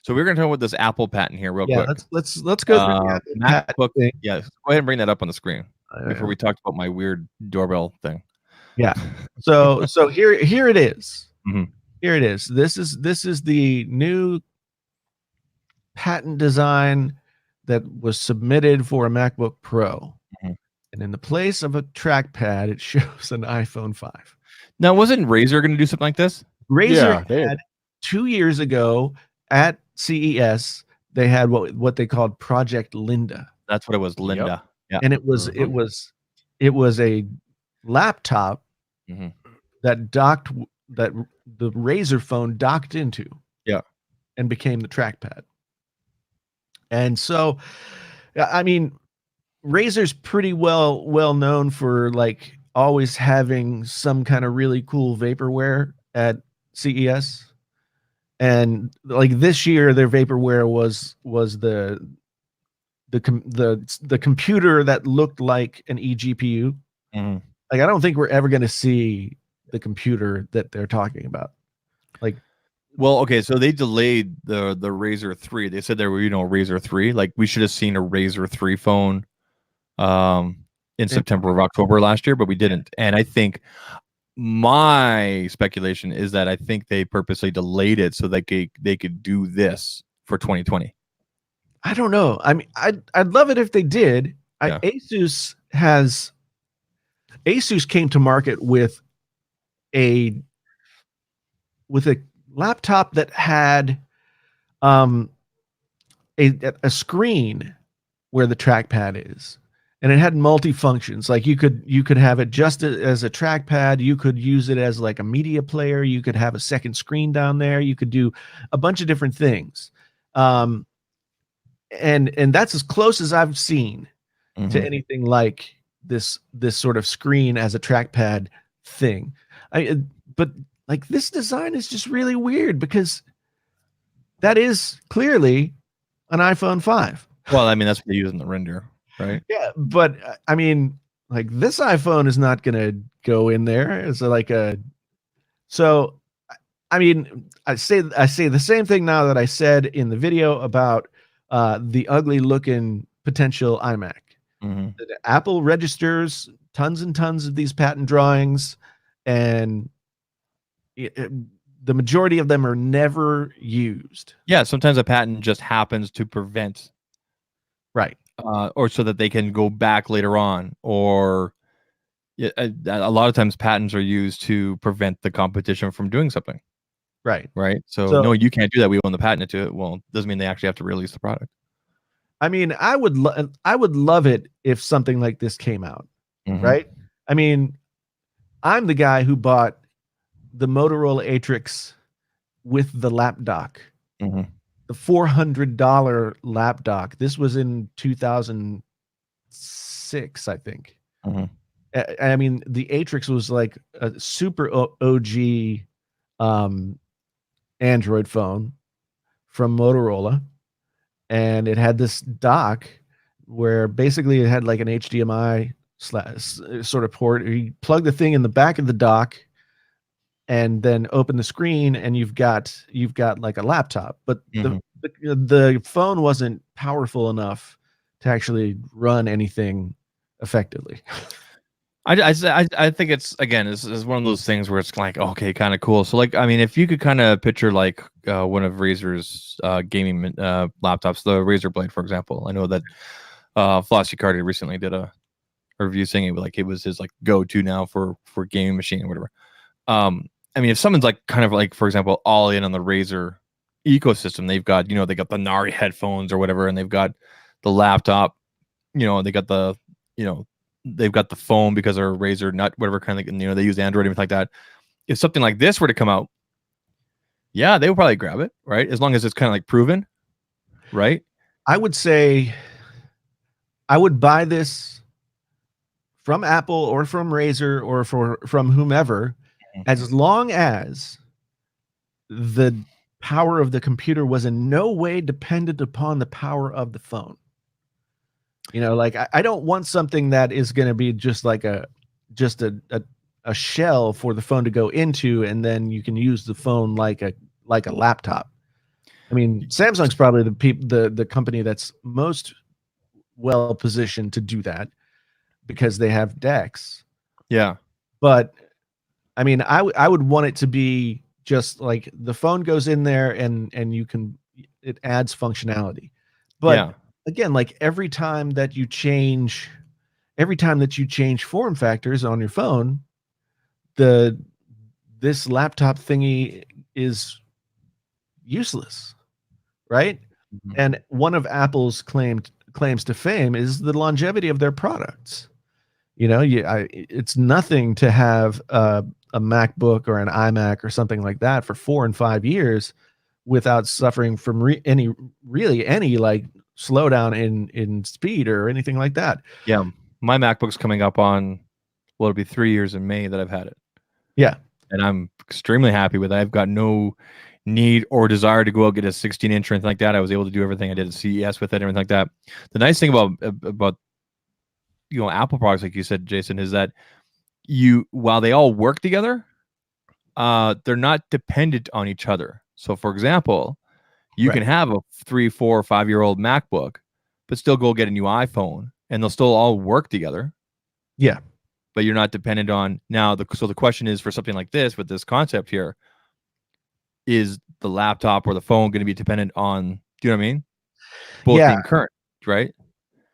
so we're gonna talk about this Apple patent here real quick. Let's go through the MacBook. Yeah, go ahead and bring that up on the screen before we talked about my weird doorbell thing. Yeah. So here it is. Mm-hmm. Here it is. This is the new patent design that was submitted for a MacBook Pro. Mhm. And in the place of a trackpad, it shows an iPhone 5. Now, wasn't Razer going to do something like this? Razer they- had 2 years ago at CES, they had what they called Project Linda. That's what it was, Linda. Yeah. And it was a laptop Mhm. that the Razer phone docked into. Yeah. And became the trackpad. And so, I mean, Razer's pretty well known for like always having some kind of really cool vaporware at CES. And like this year, their vaporware was the computer that looked like an eGPU. Mhm. Like, I don't think we're ever going to see the computer that they're talking about. Like, Well, okay, so they delayed the Razer 3. They said there were, Razer 3. Like, we should have seen a Razer 3 phone in September or October last year, but we didn't. And I think my speculation is that I think they purposely delayed it so that they could do this for 2020. I don't know. I mean, I'd love it if they did. Yeah. Asus came to market with a laptop that had a screen where the trackpad is, and it had multi-functions. Like you could have it just as a trackpad, you could use it as like a media player, you could have a second screen down there, you could do a bunch of different things. And that's as close as I've seen to anything like this sort of screen as a trackpad thing. But like, this design is just really weird because that is clearly an iPhone 5. Well, I mean, that's what they use in the render, right? Yeah, but I mean, like, this iPhone is not going to go in there as so I mean, I say the same thing now that I said in the video about the ugly looking potential iMac. Mm-hmm. Apple registers tons and tons of these patent drawings, and the majority of them are never used. Yeah, sometimes a patent just happens to prevent, Right. or so that they can go back later on, or a lot of times patents are used to prevent the competition from doing something. Right. So no, you can't do that. We own the patent to it. Well, doesn't mean they actually have to release the product. I mean, I would love it if something like this came out. Mhm. Right. I mean, I'm the guy who bought the Motorola Atrix with the lap dock, Mhm. the $400 lap dock. This was in 2006, I think. Mhm. I mean, the Atrix was like a super OG Android phone from Motorola, and it had this dock where basically it had like an HDMI sort of port. You plug the thing in the back of the dock and then open the screen, and you've got like a laptop, but the phone wasn't powerful enough to actually run anything effectively. I think it's one of those things where it's like, okay, kind of cool. So like, I mean, if you could kind of picture like one of Razer's gaming laptops, the Razer Blade, for example. I know that Flossie Carter recently did a review saying it was his like go-to now for gaming machine or whatever. I mean, if someone's like kind of like, for example, all in on the Razer ecosystem, they've got, they got the Nari headphones or whatever, and they've got the laptop, they got the, they've got the phone because they're Razer nut, whatever kind of, they use Android, anything like that. If something like this were to come out, yeah, they would probably grab it, right? As long as it's kind of like proven, right? I would say I would buy this from Apple or from Razer or from whomever, as long as the power of the computer was in no way dependent upon the power of the phone. Like, I don't want something that is going to be just like a shell for the phone to go into, and then you can use the phone like a laptop. I mean, Samsung's probably the company that's most well positioned to do that because they have DeX. Yeah. But I mean, I would want it to be just like the phone goes in there and it adds functionality. But again, like every time that you change form factors on your phone, this laptop thingy is useless, right? Mhm. And one of Apple's claims to fame is the longevity of their products. You know, it's nothing to have a MacBook or an iMac or something like that for 4 and 5 years without suffering from any like slowdown in speed or anything like that. Yeah, my MacBook's coming up on, well, it'll be 3 years in May that I've had it. Yeah. And I'm extremely happy with it. I've got no need or desire to go out and get a 16-inch or anything like that. I was able to do everything I did at CES with it and everything like that. The nice thing about Apple products, like you said, Jason, is that while they all work together, they're not dependent on each other. So, for example, you can have a 3, 4, 5-year-old MacBook, but still go get a new iPhone, and they'll still all work together. Yeah. But you're not dependent on now. So the question is, for something like this, with this concept here, is the laptop or the phone going to be dependent on? Do you know what I mean? Both being current, right?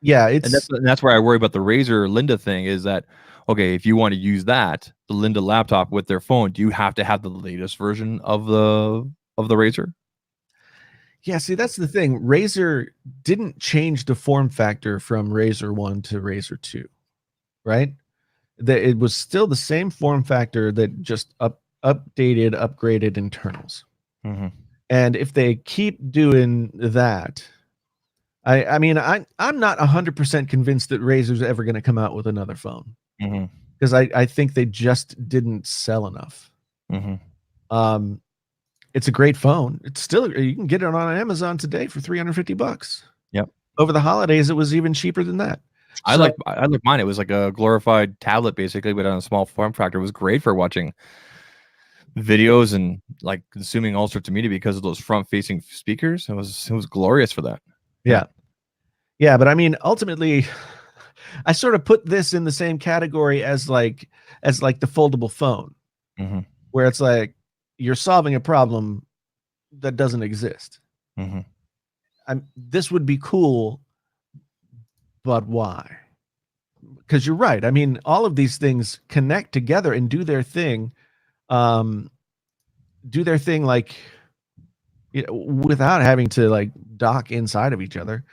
Yeah, and that's where I worry about the Razer Lynda thing. Is that okay? If you want to use the Lynda laptop with their phone, do you have to have the latest version of the Razer? Yeah, see, that's the thing. Razer didn't change the form factor from Razer 1 to Razer 2, right? It was still the same form factor that just updated, upgraded internals. Mm-hmm. And if they keep doing that, I mean, I'm not 100% convinced that Razer's ever going to come out with another phone, because I think they just didn't sell enough. Mm-hmm. It's a great phone. It's still, you can get it on Amazon today for $350. Yep. Over the holidays, it was even cheaper than that. I like mine. It was like a glorified tablet, basically, but on a small form factor. It was great for watching videos and like consuming all sorts of media because of those front-facing speakers. It was glorious for that. Yeah, but I mean, ultimately, I sort of put this in the same category as like the foldable phone, where it's like you're solving a problem that doesn't exist. This would be cool, but why? Because you're right. I mean, all of these things connect together and do their thing. Like, without having to like dock inside of each other.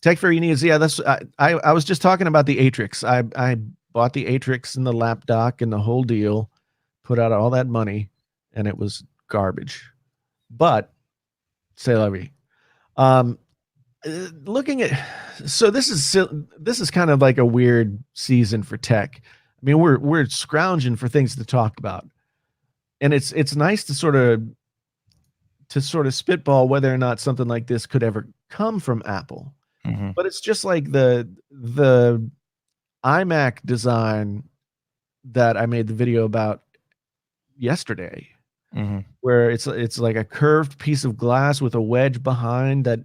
Tech Fair you need. Yeah, that's I was just talking about the Atrix. I bought the Atrix and the lap dock and the whole deal, put out all that money, and it was garbage. But c'est la vie. Looking at, so this is kind of like a weird season for tech. I mean, we're scrounging for things to talk about, and it's nice to sort of spitball whether or not something like this could ever come from Apple. But it's just like the iMac design that I made the video about yesterday, where it's like a curved piece of glass with a wedge behind that.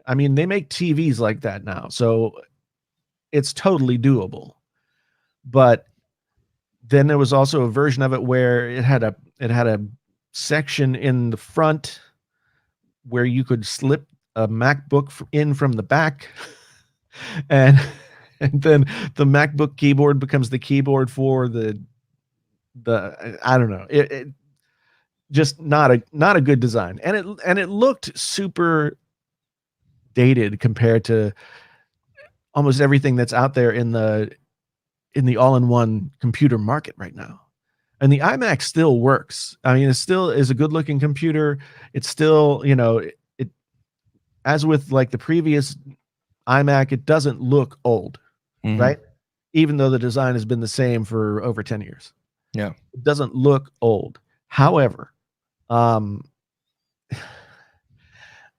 I mean, they make TVs like that now, so it's totally doable. But then there was also a version of it where it had a section in the front where you could slip a MacBook in from the back, and then the MacBook keyboard becomes the keyboard for the I don't know. It just not a good design, and it looked super dated compared to almost everything that's out there in the all-in-one computer market right now. And the iMac still works. I mean, it still is a good-looking computer. It's still, as with like the previous iMac, it doesn't look old, right? Even though the design has been the same for over 10 years. Yeah. It doesn't look old. However,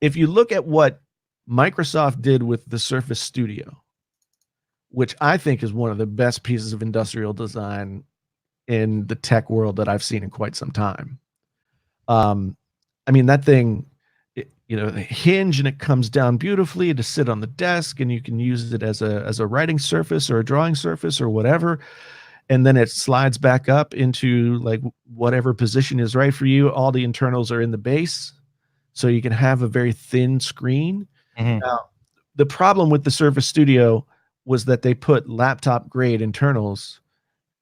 if you look at what Microsoft did with the Surface Studio, which I think is one of the best pieces of industrial design in the tech world that I've seen in quite some time. I mean, that thing, the hinge, and it comes down beautifully to sit on the desk, and you can use it as a writing surface or a drawing surface or whatever. And then it slides back up into like whatever position is right for you. All the internals are in the base, so you can have a very thin screen. Now, the problem with the Surface Studio was that they put laptop grade internals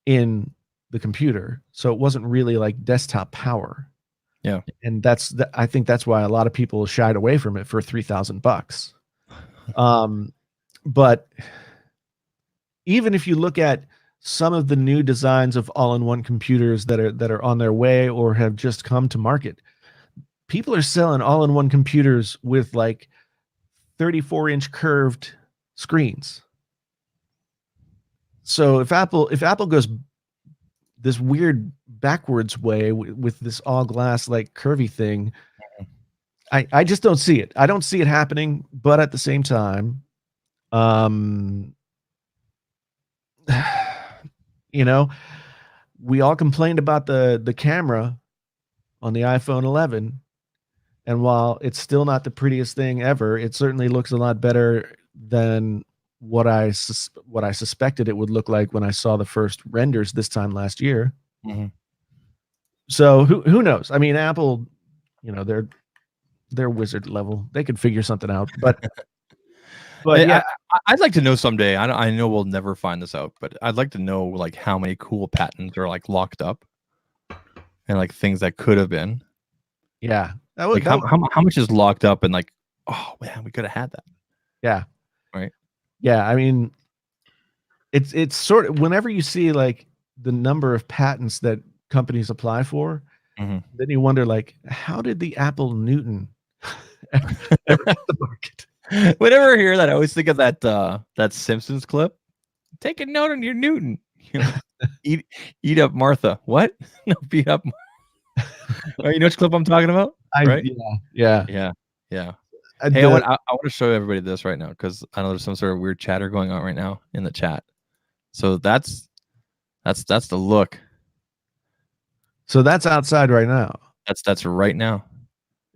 in the computer, so it wasn't really like desktop power. Yeah. And I think that's why a lot of people shied away from it for $3,000. But even if you look at some of the new designs of all-in-one computers that are on their way or have just come to market, people are selling all-in-one computers with like 34-inch curved screens. So if Apple goes this weird backwards way with this all glass like curvy thing, I just don't see it. I don't see it happening. But at the same time, you know, we all complained about the camera on the iPhone 11, and while it's still not the prettiest thing ever, it certainly looks a lot better than what I suspected it would look like when I saw the first renders this time last year. Mm-hmm. So who knows? I mean, Apple, you know, they're wizard level. They could figure something out. But yeah, I'd like to know someday. I know we'll never find this out, but I'd like to know like how many cool patents are like locked up, and like things that could have been. Yeah, Like how much is locked up, and like, oh man, we could have had that. Yeah. Right. Yeah, I mean, it's sort of, whenever you see like the number of patents that companies apply for, then you wonder like, how did the Apple Newton ever hit the market? Whenever I hear that, I always think of that Simpsons clip. Take a note on your Newton. You know, eat up Martha. What? No, beat up. Oh, you know which clip I'm talking about? Right? Yeah. Hey, I want to show everybody this right now because I know there's some sort of weird chatter going on right now in the chat. So that's the look. So that's outside right now. That's right now.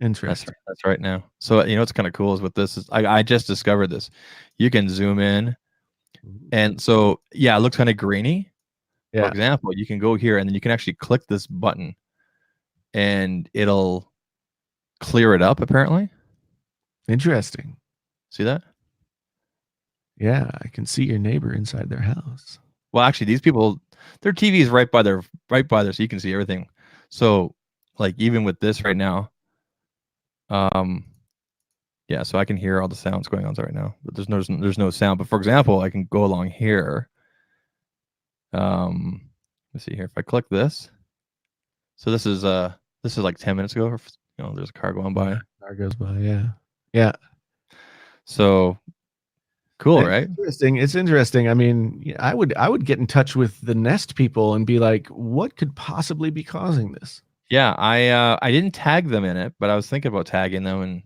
Interesting. That's right now. So you know what's kind of cool is with this is I just discovered this. You can zoom in, and so yeah, it looks kind of grainy. Yeah. For example, you can go here and then you can actually click this button, and it'll clear it up. Apparently. Interesting. See that? Yeah, I can see your neighbor inside their house. Well, actually, these people, their TV is right by there, so you can see everything. So, like, even with this right now, yeah, so I can hear all the sounds going on right now, but there's no sound. But for example, I can go along here. Let's see here. If I click this, so this is like 10 minutes ago. You know, there's a car going by. Car goes by. Yeah. Yeah. So cool, It's right? Interesting. It's interesting. I mean, I would get in touch with the Nest people and be like, what could possibly be causing this? Yeah, I didn't tag them in it, but I was thinking about tagging them, and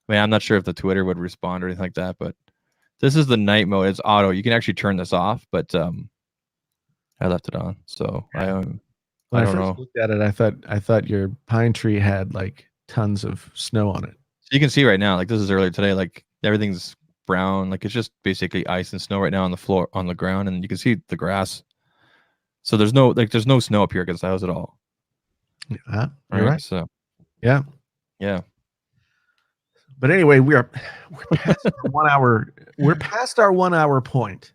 I mean, I'm not sure if the Twitter would respond or anything like that. But this is the night mode. It's auto. You can actually turn this off, but I left it on. So I don't know. Looked at it, I thought your pine tree had like tons of snow on it. So you can see right now, like this is earlier today, like everything's brown, like it's just basically ice and snow right now on the floor, on the ground, and you can see the grass. So there's no snow up here against the house at all. Yeah, you're right. So yeah. But anyway, we're past our 1 hour. We're past our 1 hour point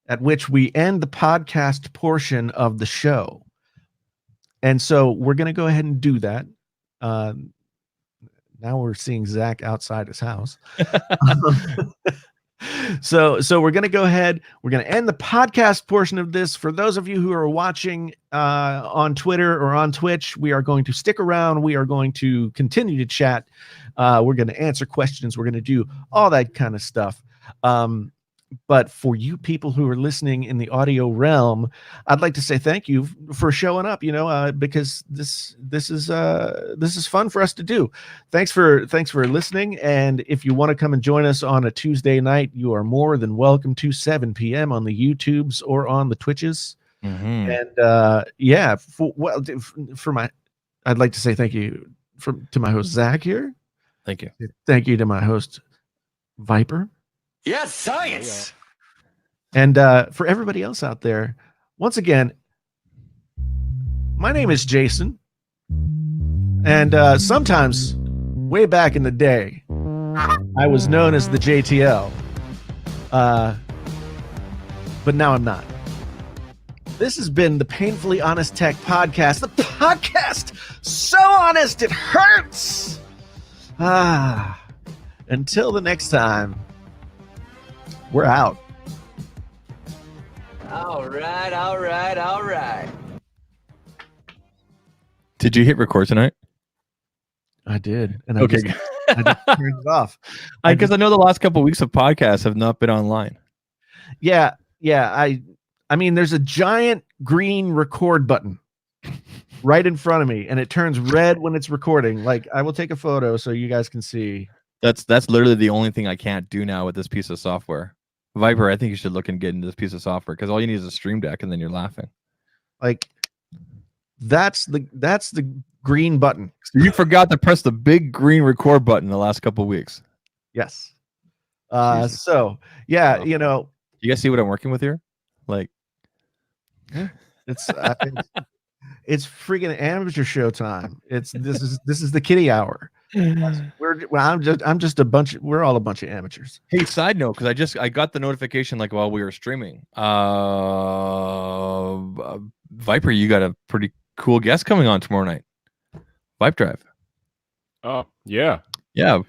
at which we end the podcast portion of the show, and so we're going to go ahead and do that. Now we're seeing Zach outside his house. So we're going to go ahead. We're going to end the podcast portion of this. For those of you who are watching on Twitter or on Twitch, we are going to stick around. We are going to continue to chat. We're going to answer questions. We're going to do all that kind of stuff. But for you people who are listening in the audio realm, I'd like to say thank you for showing up, because this is fun for us to do. Thanks for listening. And if you want to come and join us on a Tuesday night, you are more than welcome to 7 p.m. on the YouTubes or on the Twitches. Mm-hmm. And I'd like to say thank you to my host, Zach here. Thank you. Thank you to my host, Viper. Yes, science. And for everybody else out there, once again, my name is Jason. And sometimes, way back in the day, I was known as the JTL. But now I'm not. This has been the Painfully Honest Tech Podcast. The podcast so honest it hurts. Until the next time, we're out. All right, all right, all right. Did you hit record tonight? I did. And Okay. I just turned it off. Because I know the last couple of weeks of podcasts have not been online. Yeah. I mean, there's a giant green record button right in front of me, and it turns red when it's recording. Like, I will take a photo so you guys can see. That's literally the only thing I can't do now with this piece of software. Viper, I think you should look and get into this piece of software because all you need is a Stream Deck, and then you're laughing. Like, that's the green button. So you forgot to press the big green record button the last couple of weeks. Yes. Jesus. So yeah, Oh. you know, You guys see what I'm working with here? Like, it's it's freaking amateur show time. This is the kitty hour. I'm just a bunch. We're all a bunch of amateurs. hey, side note, because I got the notification like while we were streaming. Viper, you got a pretty cool guest coming on tomorrow night. Vibe Drive. Oh, yeah. Yeah,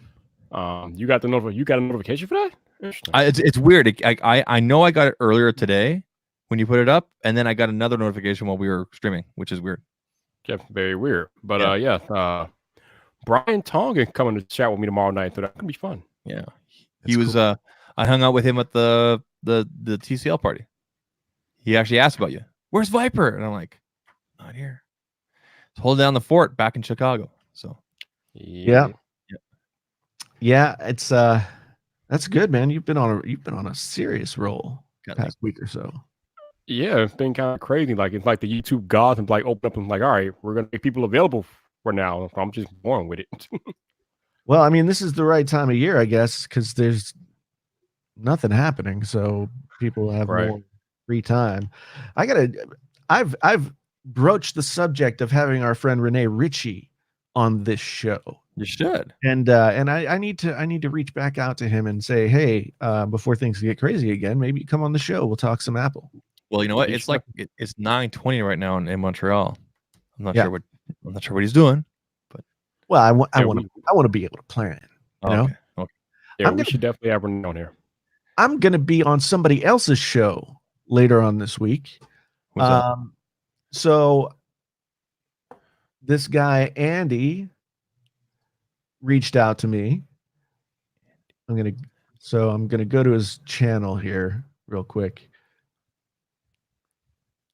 You got a notification for that? Interesting. it's weird. I know I got it earlier today when you put it up, and then I got another notification while we were streaming, which is weird. Yeah, very weird. But Yeah. Brian Tong is coming to chat with me tomorrow night, so that's gonna be fun. Yeah, That's he was. cool. I hung out with him at the TCL party. He actually asked about you. Where's Viper? And I'm like, not here. He's holding down the fort back in Chicago. So Yeah. Yeah, it's that's good, man. You've been on a serious roll the got me. past week or so. Yeah, it's been kind of crazy. Like it's like the YouTube gods and like open up and like, all right, we're gonna make people available for now. I'm just born with it. Well, I mean, this is the right time of year, I guess, because there's nothing happening, so people have Right. more free time. I've broached the subject of having our friend Renee Ritchie on this show, you should. and I need to reach back out to him and say, hey, before things get crazy again, maybe come on the show. We'll talk some Apple. Well, you know what? You It's should. like it's 9:20 right now in Montreal. I'm not Yeah. sure what he's doing. Well, I want Yeah, to be able to plan it. You know? Okay. Yeah, I'm we gonna- should definitely have Renee on here. I'm going to be on somebody else's show later on this week. Who's that? So this guy Andy reached out to me. I'm gonna go to his channel here real quick.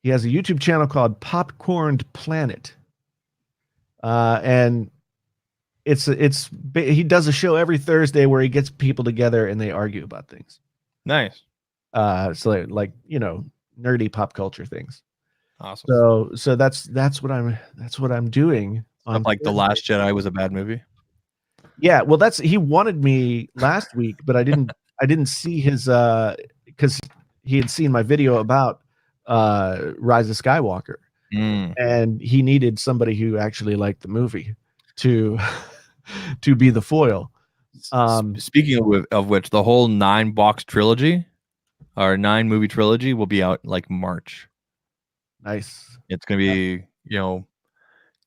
He has a YouTube channel called Popcorned Planet, and he does a show every Thursday where he gets people together and they argue about things. Nice. So like nerdy pop culture things. Awesome. So that's what I'm doing. On Like The Thursday. Last Jedi was a bad movie. Yeah, well, he wanted me last week, but I didn't see his because he had seen my video about Rise of Skywalker, and he needed somebody who actually liked the movie to be the foil. Speaking of which, the whole 9-box trilogy or 9-movie trilogy will be out like March. Nice. It's gonna be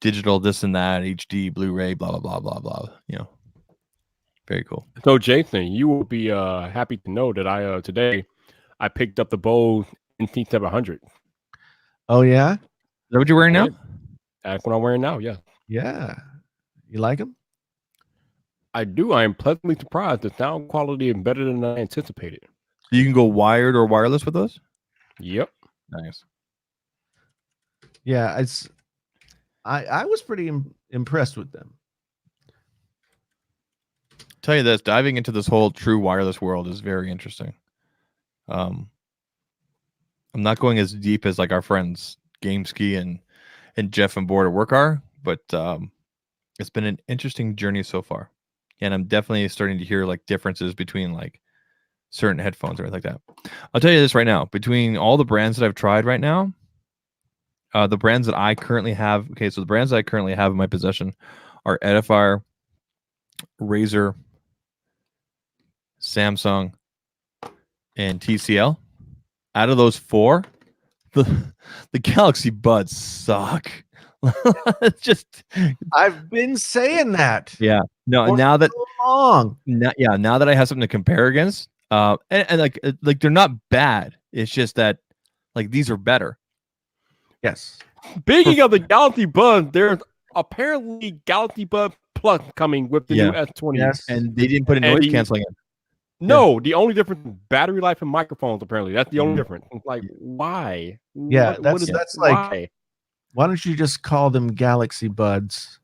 digital, this and that, HD, Blu-ray, blah blah blah blah blah. Very cool. So Jason, you will be happy to know that I today I picked up the Bose NT700. Oh yeah, Is that what you're wearing now? Yeah. That's what I'm wearing now. Yeah, yeah. You like him? I do. I am pleasantly surprised. The sound quality is better than I anticipated. You can go wired or wireless with those. Yep. Nice. Yeah, I was pretty impressed with them. Tell you this, diving into this whole true wireless world is very interesting. I'm not going as deep as like our friends GameSki and Jeff and Board at Work are, but it's been an interesting journey so far, and I'm definitely starting to hear like differences between like certain headphones or anything like that. I'll tell you this right now: between all the brands that I've tried right now, the brands that I currently have. Okay, so the brands that I currently have in my possession are Edifier, Razer, Samsung, and TCL. Out of those 4, the Galaxy Buds suck. It's just I've been saying that. yeah. No, for now that so long. now that I have something to compare against, and like they're not bad. It's just that like these are better. Yes. Speaking of the Galaxy Bud, there's apparently Galaxy Bud Plus coming with the new S20. Yes. And they didn't put a noise canceling in. No, the only difference is battery life and microphones. Apparently, that's the only difference. It's like, why? Yeah, that's like, why? why don't you just call them Galaxy Buds,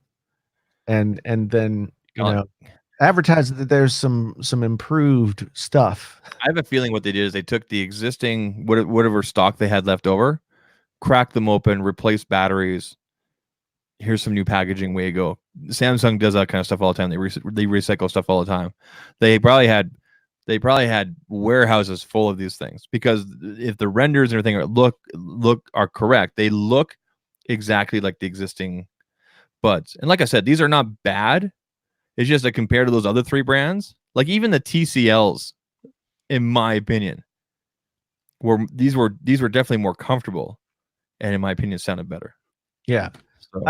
and then advertise that there's some improved stuff. I have a feeling what they did is they took the existing whatever stock they had left over, cracked them open, replaced batteries. Here's some new packaging. Way to go. Samsung does that kind of stuff all the time. They recycle stuff all the time. They probably had warehouses full of these things, because if the renders and everything are correct, they look exactly like the existing buds. And like I said, these are not bad. It's just that compared to those other 3 brands, like even the TCLs, in my opinion, were definitely more comfortable, and in my opinion, sounded better. Yeah. So.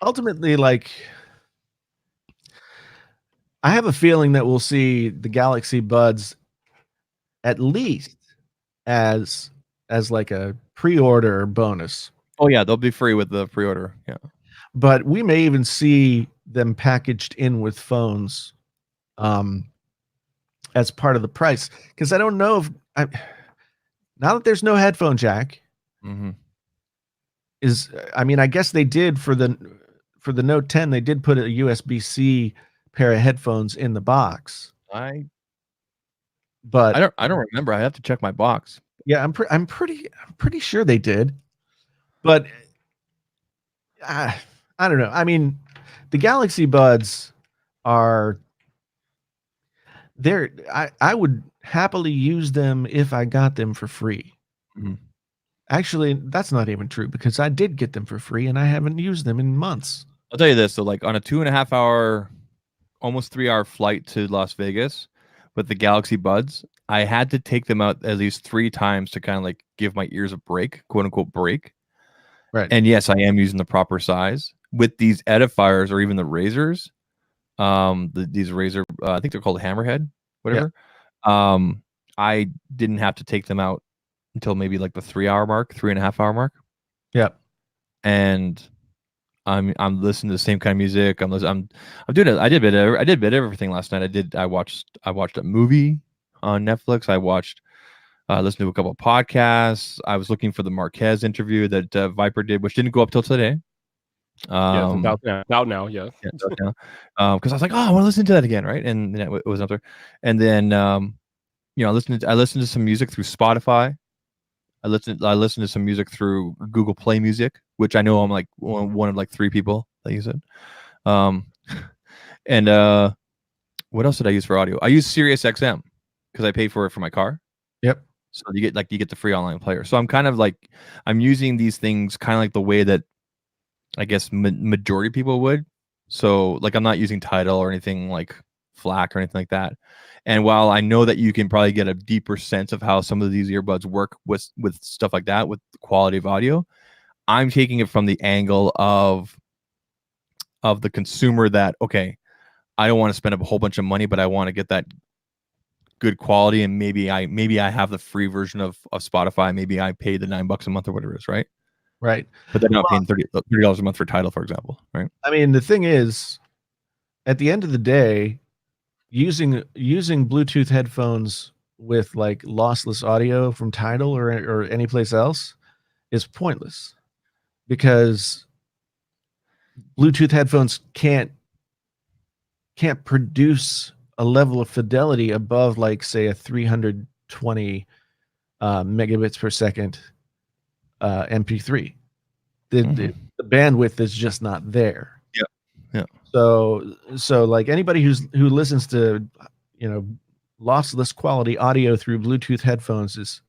Ultimately, like, I have a feeling that we'll see the Galaxy Buds at least as like a pre-order bonus. Oh yeah, they'll be free with the pre-order. Yeah. But we may even see them packaged in with phones as part of the price, because I don't know if now that there's no headphone jack. Mm-hmm. I guess they did for the Note 10, they did put a USB-C pair of headphones in the box. But I don't remember. I have to check my box. Yeah, I'm pretty sure they did. But I don't know. I mean, the Galaxy Buds are there. I would happily use them if I got them for free. Mm-hmm. Actually, that's not even true, because I did get them for free and I haven't used them in months. I'll tell you this. So like on a 2.5 hour, almost 3 hour flight to Las Vegas with the Galaxy Buds, I had to take them out at least 3 times to kind of like give my ears a break, quote unquote break. Right. And yes, I am using the proper size with these edifiers or even the razors. These razor, I think they're called Hammerhead, whatever. Yeah. I didn't have to take them out until maybe like the 3 hour mark, 3.5 hour mark. Yep. And I'm listening to the same kind of music. I'm doing it. I did a bit of everything last night. I watched a movie on Netflix. I listened to a couple of podcasts. I was looking for the Marquez interview that Viper did, which didn't go up till today. Yes, out now. Yes. Yeah, because I was like, oh, I want to listen to that again, right? And it was up there. And then I listened to some music through Spotify. I listened to some music through Google Play Music, which I know I'm like one of like 3 people that use it. And what else did I use for audio? I use SiriusXM because I pay for it for my car. Yep. So you get the free online player. So I'm kind of like, I'm using these things kind of like the way that I guess majority of people would. So like I'm not using Tidal or anything like FLAC or anything like that. And while I know that you can probably get a deeper sense of how some of these earbuds work with stuff like that, with the quality of audio, I'm taking it from the angle of the consumer that, okay, I don't want to spend a whole bunch of money, but I want to get that good quality, and maybe I have the free version of Spotify. Maybe I pay the $9 a month or whatever it is, right? Right. But they're not paying $30 a month for Tidal, for example, right? I mean, the thing is, at the end of the day, using Bluetooth headphones with like lossless audio from Tidal or any place else is pointless, because Bluetooth headphones can't produce a level of fidelity above, like, say, a 320 megabits per second MP3. The bandwidth is just not there. Yeah. So like anybody who listens to lossless quality audio through Bluetooth headphones is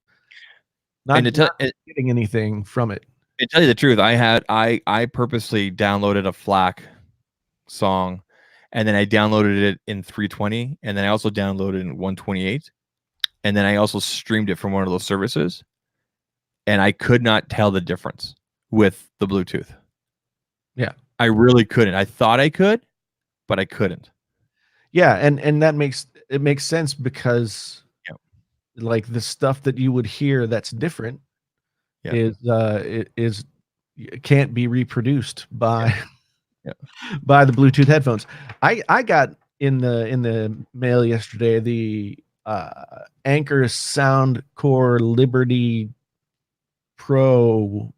not getting anything from it. To tell you the truth, I purposely downloaded a FLAC song, and then I downloaded it in 320, and then I also downloaded it in 128. and then I also streamed it from one of those services, and I could not tell the difference with the Bluetooth. Yeah. I really couldn't. I thought I could, but I couldn't. Yeah, and that makes sense because Yep. like the stuff that you would hear that's different Yeah. is can't be reproduced by Yeah. by the Bluetooth headphones. I got in the mail yesterday the Anchor Soundcore Liberty Pro.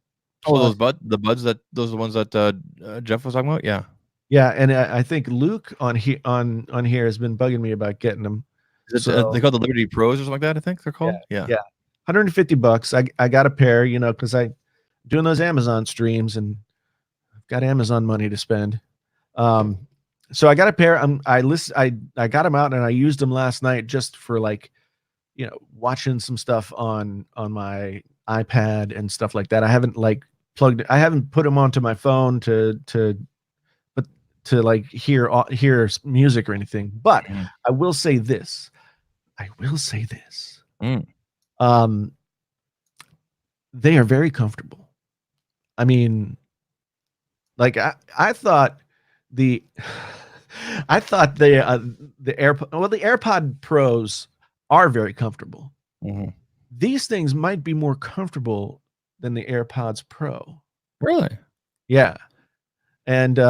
Oh, the buds those are the ones that Jeff was talking about. Yeah. Yeah, and I think Luke on here has been bugging me about getting them. Is it, they call the Liberty Pros or something like that, I think they're called. Yeah. $150. I got a pair, because I doing those Amazon streams and I've got Amazon money to spend. So I got a pair. I got them out and I used them last night just for watching some stuff on my iPad and stuff like that. I haven't I haven't put them onto my phone to hear music or anything. But I will say this. They are very comfortable. I mean, I thought the AirPod Pros are very comfortable. Mm-hmm. These things might be more comfortable than the AirPods Pro. Really? Yeah. And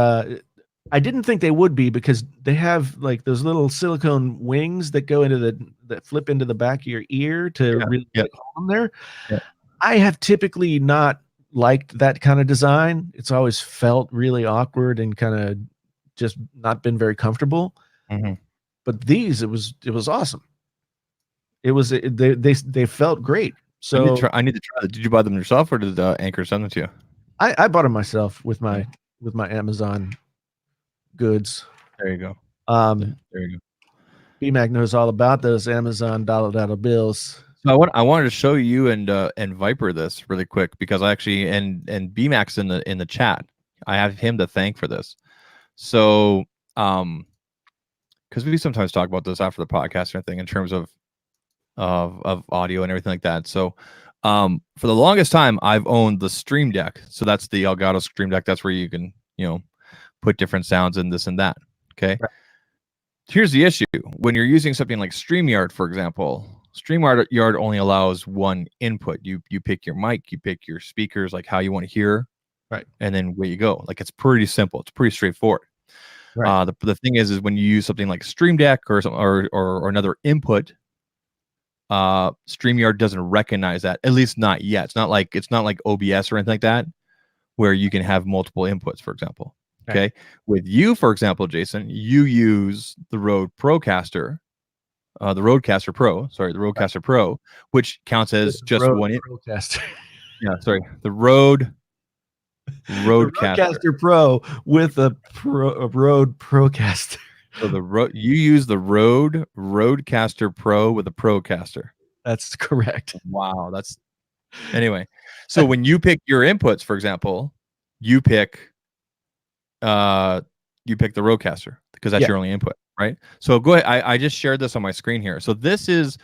I didn't think they would be because they have those little silicone wings that go that flip into the back of your ear to really hold them there. Yeah. I have typically not liked that kind of design. It's always felt really awkward and kind of just not been very comfortable. Mm-hmm. But these, it was awesome. They felt great. So I need to try that. Did you buy them yourself or did Anchor send them to you? I bought them myself with my Amazon goods. There you go. There you go. BMAC knows all about those Amazon dollar bills. So I wanted to show you and Viper this really quick because I actually and BMAC's in the chat. I have him to thank for this. So because we sometimes talk about this after the podcast and everything in terms of audio and everything like that. So for the longest time I've owned the Stream Deck. So that's the Elgato Stream Deck. That's where you can put different sounds in this and that. Okay. Right. Here's the issue. When you're using something like StreamYard, for example, StreamYard only allows one input. You pick your mic, you pick your speakers, like how you want to hear. Right. And then where you go. Like it's pretty simple. It's pretty straightforward. Right. The thing is when you use something like Stream Deck or another input, StreamYard doesn't recognize that, at least not yet. It's not like OBS or anything like that, where you can have multiple inputs, for example. Okay. Right. With you, for example, Jason, you use the Rode Procaster, the Rodecaster Pro, which counts as just one Procaster. Yeah, sorry. The Rodecaster Pro with a Rode Procaster. So you use the Rodecaster Pro with a Procaster. That's correct. Wow, anyway. So when you pick your inputs, for example, you pick the Rodecaster because that's your only input, right? So go ahead. I just shared this on my screen here. So this is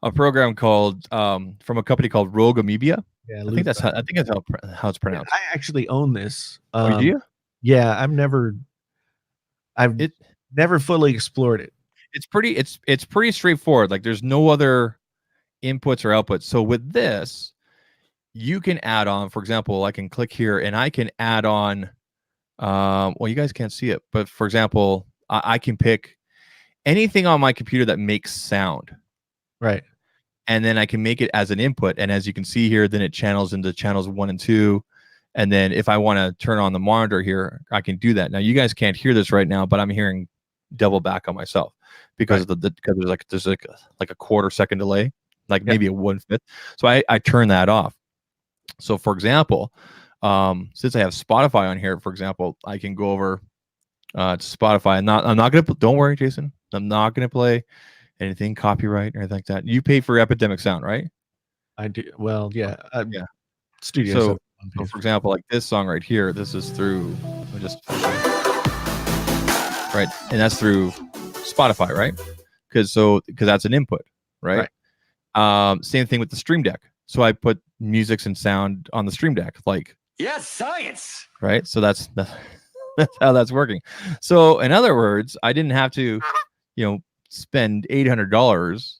a program called from a company called Rogue Amoeba. Yeah, I think that's how it's pronounced. I actually own this. Do you? Yeah, I've never fully explored it. It's pretty straightforward. Like there's no other inputs or outputs. So with this, you can add on, for example, I can click here and I can add on well, you guys can't see it, but for example, I can pick anything on my computer that makes sound. Right. And then I can make it as an input. And as you can see here, then it channels into channels 1 and 2. And then if I want to turn on the monitor here, I can do that. Now you guys can't hear this right now, but I'm hearing double back on myself because because there's like a quarter second delay, maybe a 1/5. So I turn that off. So for example, since I have Spotify on here, for example, I can go over to Spotify. I'm not gonna. Don't worry, Jason. I'm not gonna play anything copyright or anything like that. You pay for Epidemic Sound, right? I do. Well, yeah. Yeah. Studio. So for example, like this song right here, this is through and that's through Spotify, right? Because that's an input, right? Same thing with the Stream Deck. So I put music and sound on the Stream Deck, like Yes, science. right. So that's how that's working. So in other words, I didn't have to, spend $800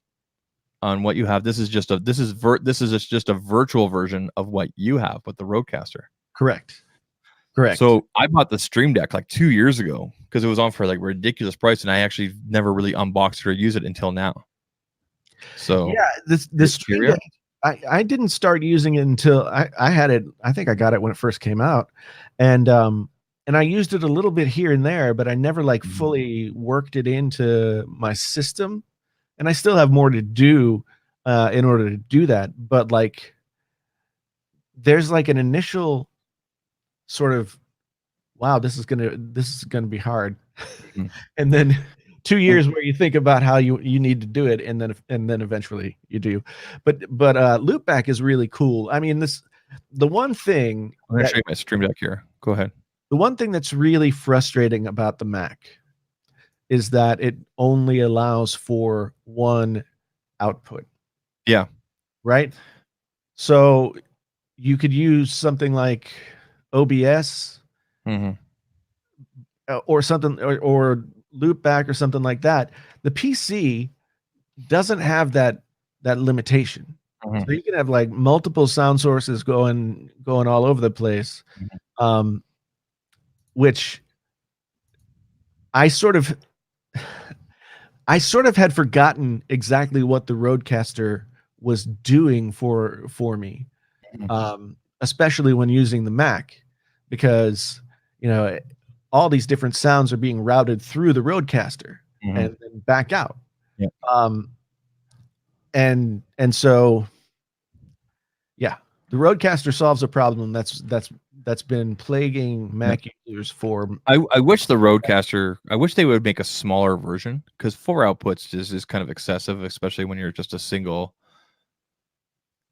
on what you have. This is just a virtual version of what you have with the Rodecaster. Correct. So I bought the Stream Deck like 2 years ago because it was on for like ridiculous price, and I actually never really unboxed it or used it until now. So yeah, this Stream Deck, I didn't start using it until I had it. I think I got it when it first came out, and I used it a little bit here and there, but I never like fully worked it into my system, and I still have more to do in order to do that. But like, there's like an initial sort of, wow, this is gonna be hard, and then 2 years where you think about how you need to do it, and then eventually you do. But Loopback is really cool. I mean, the one thing I'm gonna show you my Stream Deck here. Go ahead. The one thing that's really frustrating about the Mac is that it only allows for one output. Yeah. Right. So you could use something like OBS or something, or Loopback or something like that. The PC doesn't have that limitation. So you can have like multiple sound sources going all over the place, which I sort of had forgotten exactly what the Rodecaster was doing for me, especially when using the Mac, because all these different sounds are being routed through the Rodecaster and then back out. Yeah. And so, yeah, the Rodecaster solves a problem that's been plaguing Mac users for. I wish the Rodecaster. I wish they would make a smaller version, because 4 outputs is kind of excessive, especially when you're just a single.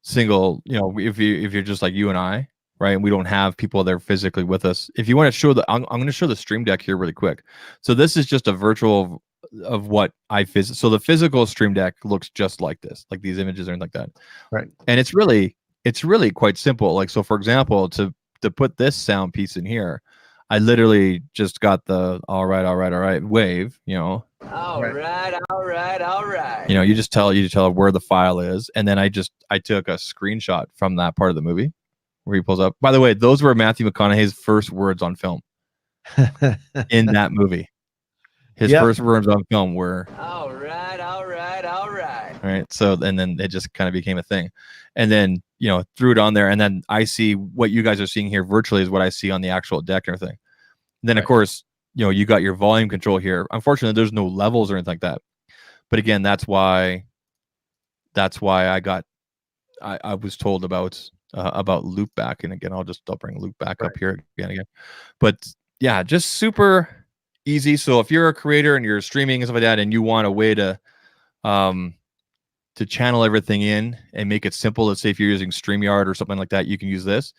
If you're just like you and I, right, and we don't have people there physically with us. If you want to show I'm going to show the Stream Deck here really quick. So this is just a virtual of what so the physical Stream Deck looks just like this, like these images and like that, right? And it's really quite simple. Like, so for example, to put this sound piece in here, I literally just got the all right wave, All right. You just tell it where the file is, and then I took a screenshot from that part of the movie where he pulls up. By the way, those were Matthew McConaughey's first words on film in that movie. His first words on film were all right. Right. So, and then it just kind of became a thing, and then threw it on there, and then I see what you guys are seeing here virtually is what I see on the actual deck and everything. And then of course, you got your volume control here. Unfortunately, there's no levels or anything like that. But again, that's why I was told about Loopback, and again, I'll bring Loopback up here again. But yeah, just super easy. So if you're a creator and you're streaming and stuff like that, and you want a way to channel everything in and make it simple, let's say if you're using StreamYard or something like that, you can use this.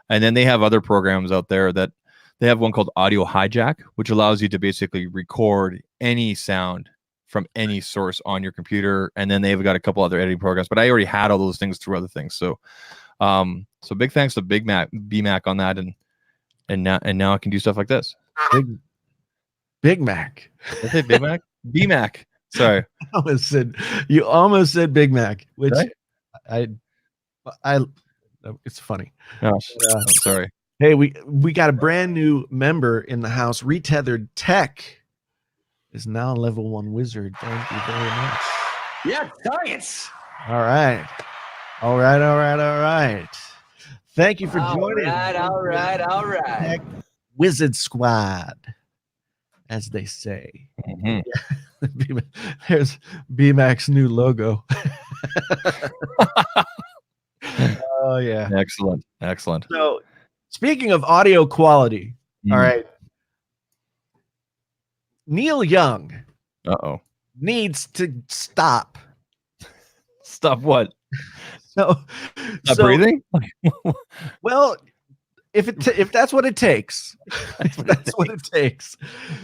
And then they have other programs out there that they have one called Audio Hijack, which allows you to basically record any sound from any source on your computer. And then they've got a couple other editing programs, but I already had all those things through other things. So, so big thanks to BMac on that. And now I can do stuff like this. Big Mac. Did I say Big Mac? BMac. Sorry. You almost said Big Mac, which right? it's funny. Gosh, I'm sorry. Hey, we got a brand new member in the house. Retethered Tech is now a level 1 wizard. Thank you very much. Yeah, science. All right. Thank you for joining. All right. Tech Wizard Squad, as they say. There's BMac's new logo. Oh yeah. Excellent. So speaking of audio quality, all right. Neil Young needs to stop. Stop what? Stop breathing? Well, if that's what it takes,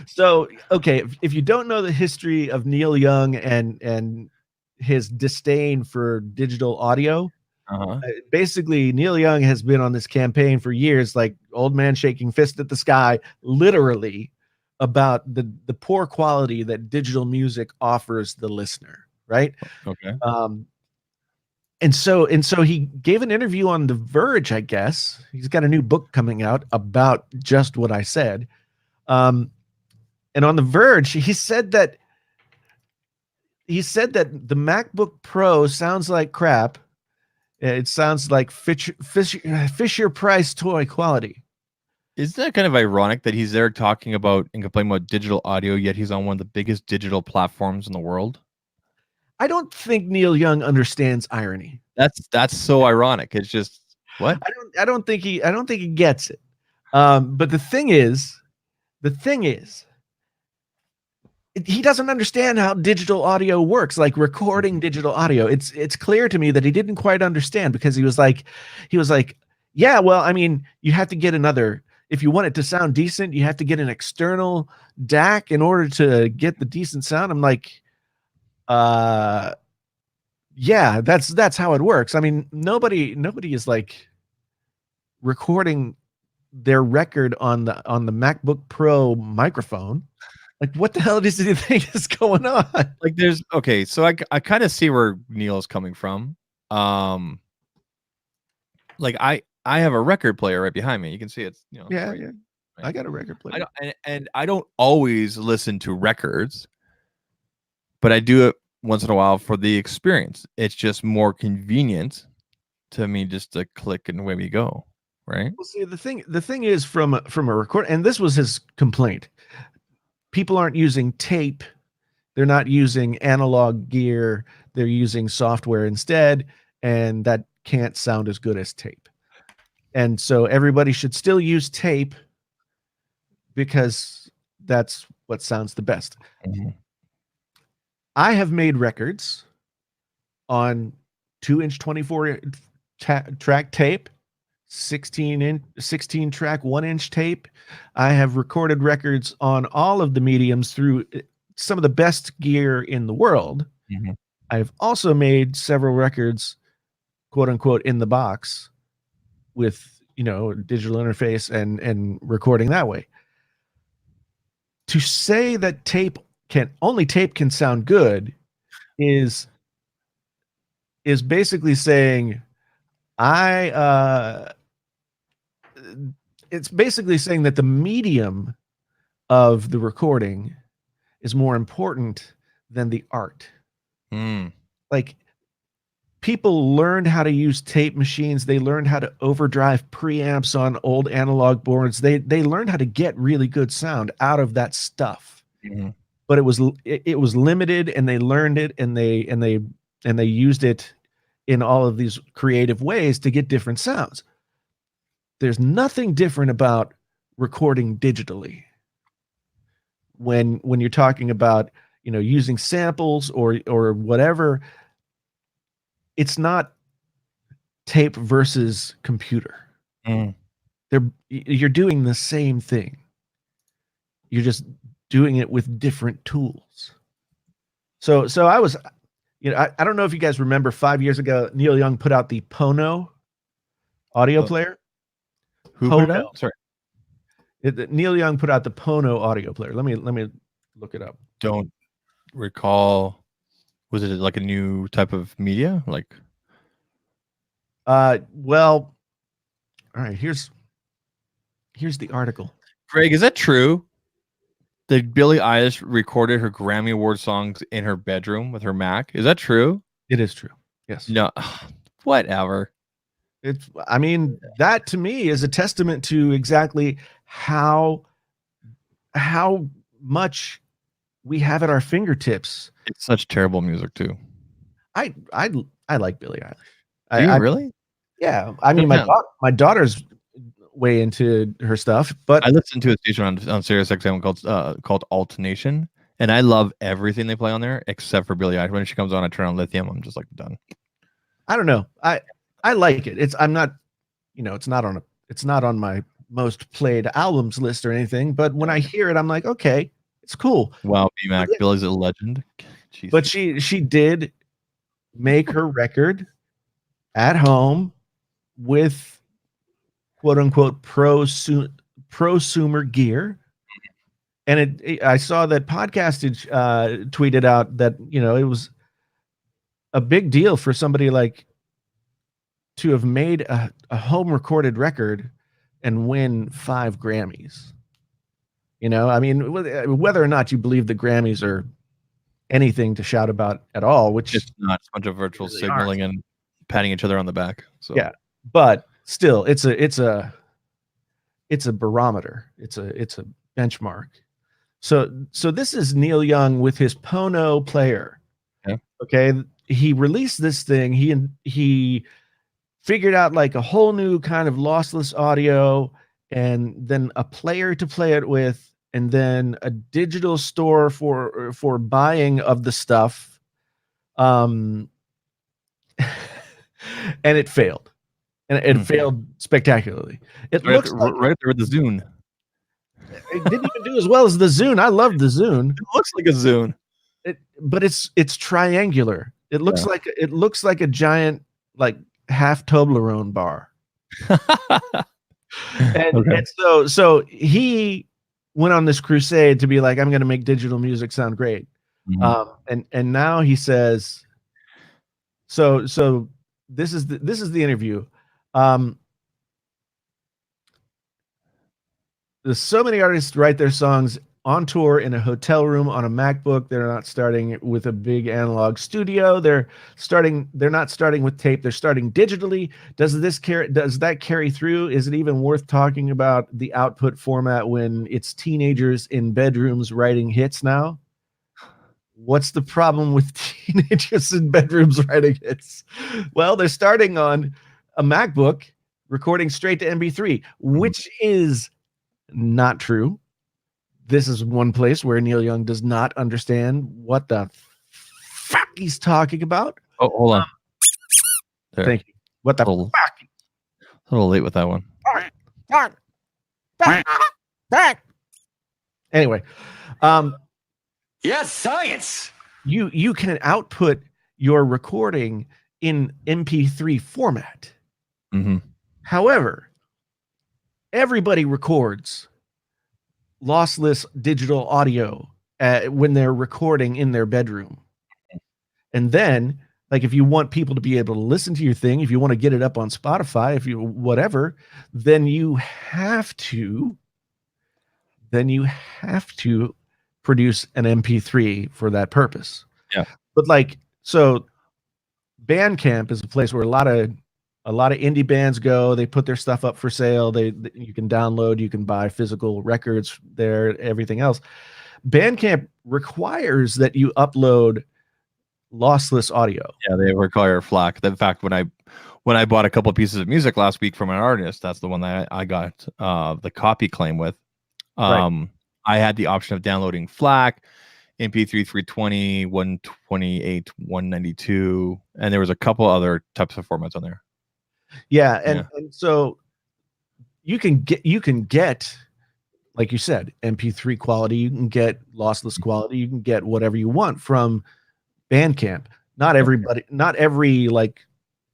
So, okay, if you don't know the history of Neil Young and his disdain for digital audio. Uh-huh. Basically, Neil Young has been on this campaign for years, like old man shaking fist at the sky, literally, about the poor quality that digital music offers the listener, right? Okay. And so he gave an interview on The Verge, I guess. He's got a new book coming out about just what I said. And on The Verge, he said that the MacBook Pro sounds like crap. It sounds like Fisher Price toy quality. Isn't that kind of ironic that he's there talking about and complaining about digital audio, yet he's on one of the biggest digital platforms in the world? I don't think Neil Young understands irony. That's so ironic. It's just what? I don't think he gets it. But the thing is, he doesn't understand how digital audio works, like recording digital audio. It's clear to me that he didn't quite understand, because he was like, yeah, well, I mean, you have to get another, if you want it to sound decent, you have to get an external DAC in order to get the decent sound. I'm like, yeah, that's how it works. I mean, nobody is like recording their record on the MacBook Pro microphone. Like, what the hell does he think is going on? Like, there's okay, so I kind of see where Neil's coming from. Like I have a record player right behind me. You can see it's Yeah, right, yeah. right. I got a record player. And I don't always listen to records, but I do it once in a while for the experience. It's just more convenient to me just to click and away we go, right? Well, see, the thing is, from a record, and this was his complaint. People aren't using tape. They're not using analog gear. They're using software instead, and that can't sound as good as tape. And so everybody should still use tape, because that's what sounds the best. Mm-hmm. I have made records on 2-inch 24 track tape, 16 track 1-inch tape. I have recorded records on all of the mediums through some of the best gear in the world. Mm-hmm. I've also made several records, quote unquote, in the box with, digital interface and recording that way. To say that tape can sound good is basically saying it's basically saying that the medium of the recording is more important than the art. Like, people learned how to use tape machines. They learned how to overdrive preamps on old analog boards. They learned how to get really good sound out of that stuff. Mm-hmm. But it was limited, and they learned it, and they used it in all of these creative ways to get different sounds. There's nothing different about recording digitally. When you're talking about, using samples or whatever, it's not tape versus computer. You're doing the same thing. You're just doing it with different tools. So I was, I don't know if you guys remember, 5 years ago, Neil Young put out the Pono audio player. Who put it out? Sorry. Neil Young put out the Pono audio player. Let me look it up. Don't recall. Was it like a new type of media? Like, well, all right. Here's the article. Greg, is that true? That Billie Eilish recorded her Grammy Award songs in her bedroom with her Mac? Is that true? It is true. Yes. No, whatever. I mean, that to me is a testament to exactly how much we have at our fingertips. It's such terrible music too. I like Billie Eilish. Do you really? Yeah. I mean, my daughter's way into her stuff, but I listened to a station on Sirius XM called Alt Nation, and I love everything they play on there except for Billie Eilish. When she comes on, I turn on Lithium. I'm just like done. I don't know. I like it. It's not on my most played albums list or anything, but when I hear it, I'm like, okay, it's cool. Wow, BMAC, Billie's a legend. Jesus. But she did make her record at home with quote unquote prosumer gear. And I saw that Podcastage tweeted out that, it was a big deal for somebody like to have made a home recorded record and win 5 Grammys. I mean, whether or not you believe the Grammys are anything to shout about at all, which It's not. It's a bunch of virtual really signaling and patting each other on the back. So yeah, but still, it's a barometer. It's a benchmark. So this is Neil Young with his Pono player. Yeah. Okay, he released this thing. He figured out like a whole new kind of lossless audio, and then a player to play it with, and then a digital store for buying of the stuff. And it failed. And it failed spectacularly. It right, looks like right there with the Zune. it didn't even do as well as the Zune. I love the Zune. It looks like a Zune. But it's triangular. It looks like a giant like half Toblerone bar. And so he went on this crusade to be like, I'm going to make digital music sound great. Mhm. And now he says, so this is the interview. There's so many artists write their songs on tour in a hotel room on a MacBook. They're not starting with a big analog studio. They're not starting with tape. They're starting digitally. Does that carry through? Is it even worth talking about the output format when it's teenagers in bedrooms writing hits now? What's the problem with teenagers in bedrooms writing hits? Well, they're starting on a MacBook, recording straight to MP3, which is not true. This is one place where Neil Young does not understand what the fuck he's talking about. Oh, hold on. There. Thank you. What the little, fuck? A little late with that one. Anyway, Yes, science. you can output your recording in MP3 format. Mm-hmm. However, everybody records lossless digital audio when they're recording in their bedroom. And then, like, if you want people to be able to listen to your thing, if you want to get it up on Spotify, if you whatever, then you have to produce an MP3 for that purpose. Yeah. But like, so Bandcamp is a place where a lot of indie bands go. They put their stuff up for sale. You can download, you can buy physical records there, everything else. Bandcamp requires that you upload lossless audio. Yeah, they require FLAC. In fact, when I bought a couple of pieces of music last week from an artist, that's the one that I got the copy claim with. Right. I had the option of downloading FLAC, MP3 320, 128, 192, and there was a couple other types of formats on there. Yeah, and so you can get, like you said, MP3 quality, you can get lossless quality, you can get whatever you want from Bandcamp. Not every like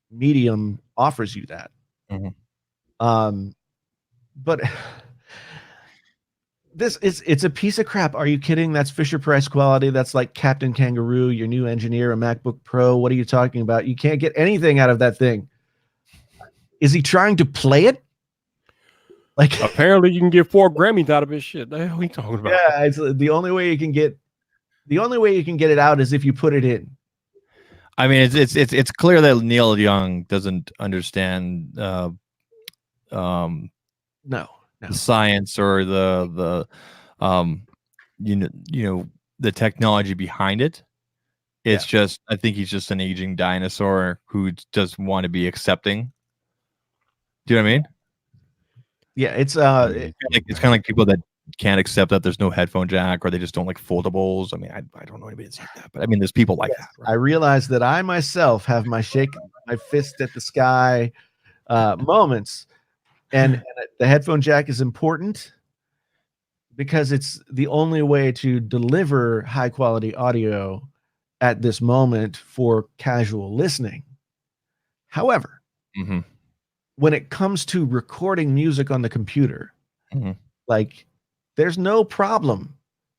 medium offers you that. Mm-hmm. But it's a piece of crap. Are you kidding? That's Fisher Price quality. That's like Captain Kangaroo, your new engineer, a MacBook Pro. What are you talking about? You can't get anything out of that thing. Is he trying to play it? Like, apparently you can get 4 Grammys out of his shit. The hell are you talking about? Yeah, it's the only way you can get it out is if you put it in. I mean, it's clear that Neil Young doesn't understand No. the science or the the technology behind it. It's just, I think he's just an aging dinosaur who just want to be accepting. Do you know what I mean? Yeah, it's kind of like people that can't accept that there's no headphone jack, or they just don't like foldables. I mean, I don't know anybody that's like that, but I mean, there's people like that. Right? I realize that I myself have my shake my fist at the sky moments, and the headphone jack is important because it's the only way to deliver high quality audio at this moment for casual listening. However, Mhm. when it comes to recording music on the computer, Mhm. like there's no problem.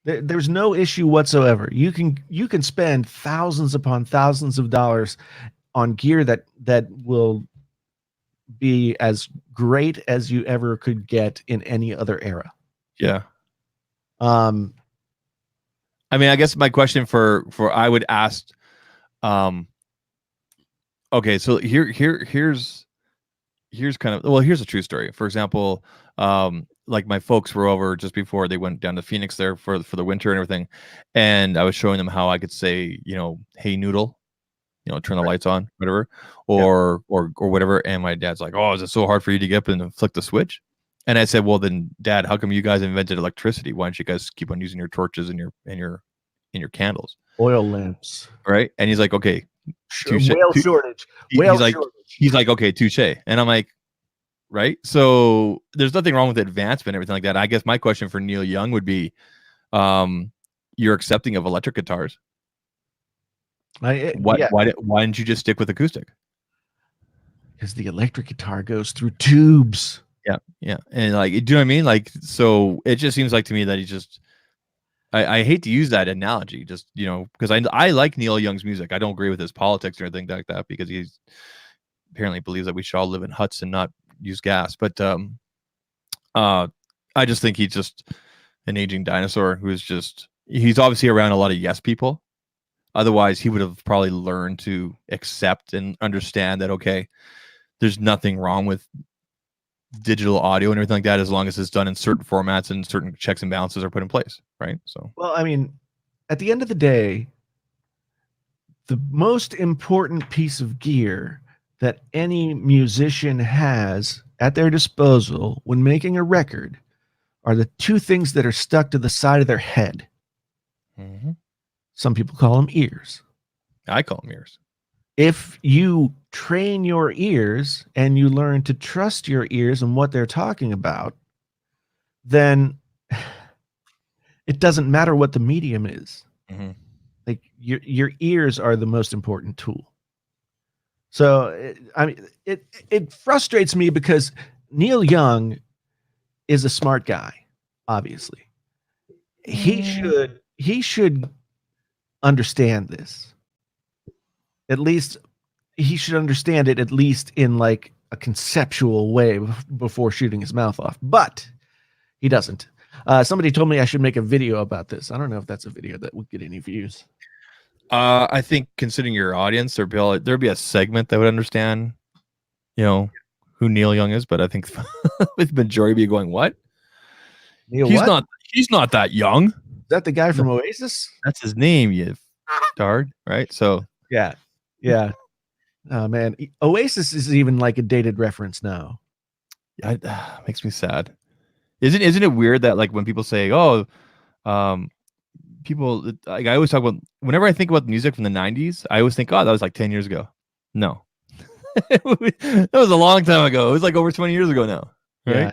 There's no issue whatsoever. You can spend thousands upon thousands of dollars on gear that will be as great as you ever could get in any other era. Yeah. Um, I mean, I guess my question for I would ask, okay, so here's kind of, well, here's a true story. For example, like my folks were over just before they went down to Phoenix there for the winter and everything, and I was showing them how I could say, hey noodle, turn the lights on, whatever, or whatever. And my dad's like, oh, is it so hard for you to get up and flick the switch? And I said, well, then, Dad, how come you guys invented electricity? Why don't you guys keep on using your torches and your candles, oil lamps, right? And he's like, okay, touche. whale shortage. He's like, okay, touche. And I'm like, right. So there's nothing wrong with advancement and everything like that. I guess my question for Neil Young would be, you're accepting of electric guitars. Why didn't you just stick with acoustic? Because the electric guitar goes through tubes. Yeah. And like, do you know what I mean? Like, so it just seems like to me that he just, I hate to use that analogy, just, because I like Neil Young's music. I don't agree with his politics or anything like that, because he's apparently believes that we should all live in huts and not use gas. But I just think he's just an aging dinosaur he's obviously around a lot of yes people. Otherwise, he would have probably learned to accept and understand that, okay, there's nothing wrong with digital audio and everything like that, as long as it's done in certain formats and certain checks and balances are put in place, right? So, well, I mean, at the end of the day, the most important piece of gear that any musician has at their disposal when making a record are the two things that are stuck to the side of their head. mm-hmm. Some people call them ears. I call them ears. If you train your ears and you learn to trust your ears and what they're talking about, then it doesn't matter what the medium is. Mm-hmm. Like your ears are the most important tool. So it frustrates me because Neil Young is a smart guy. Obviously, he should understand this. At least he should understand it, at least in like a conceptual way before shooting his mouth off. But he doesn't. Somebody told me I should make a video about this. I don't know if that's a video that would get any views. I think, considering your audience, there'd be a segment that would understand, who Neil Young is. But I think with majority be going, what? He's not that young. Is that the guy from Oasis? That's his name, you dard, right? So yeah. Oh man, Oasis is even like a dated reference now. Makes me sad. Isn't it weird that, like, when people say, oh, people, like, I always talk about, whenever I think about music from the 90s, I always think, oh, that was like 10 years ago. No. That was a long time ago. It was like over 20 years ago now. Right? Yeah,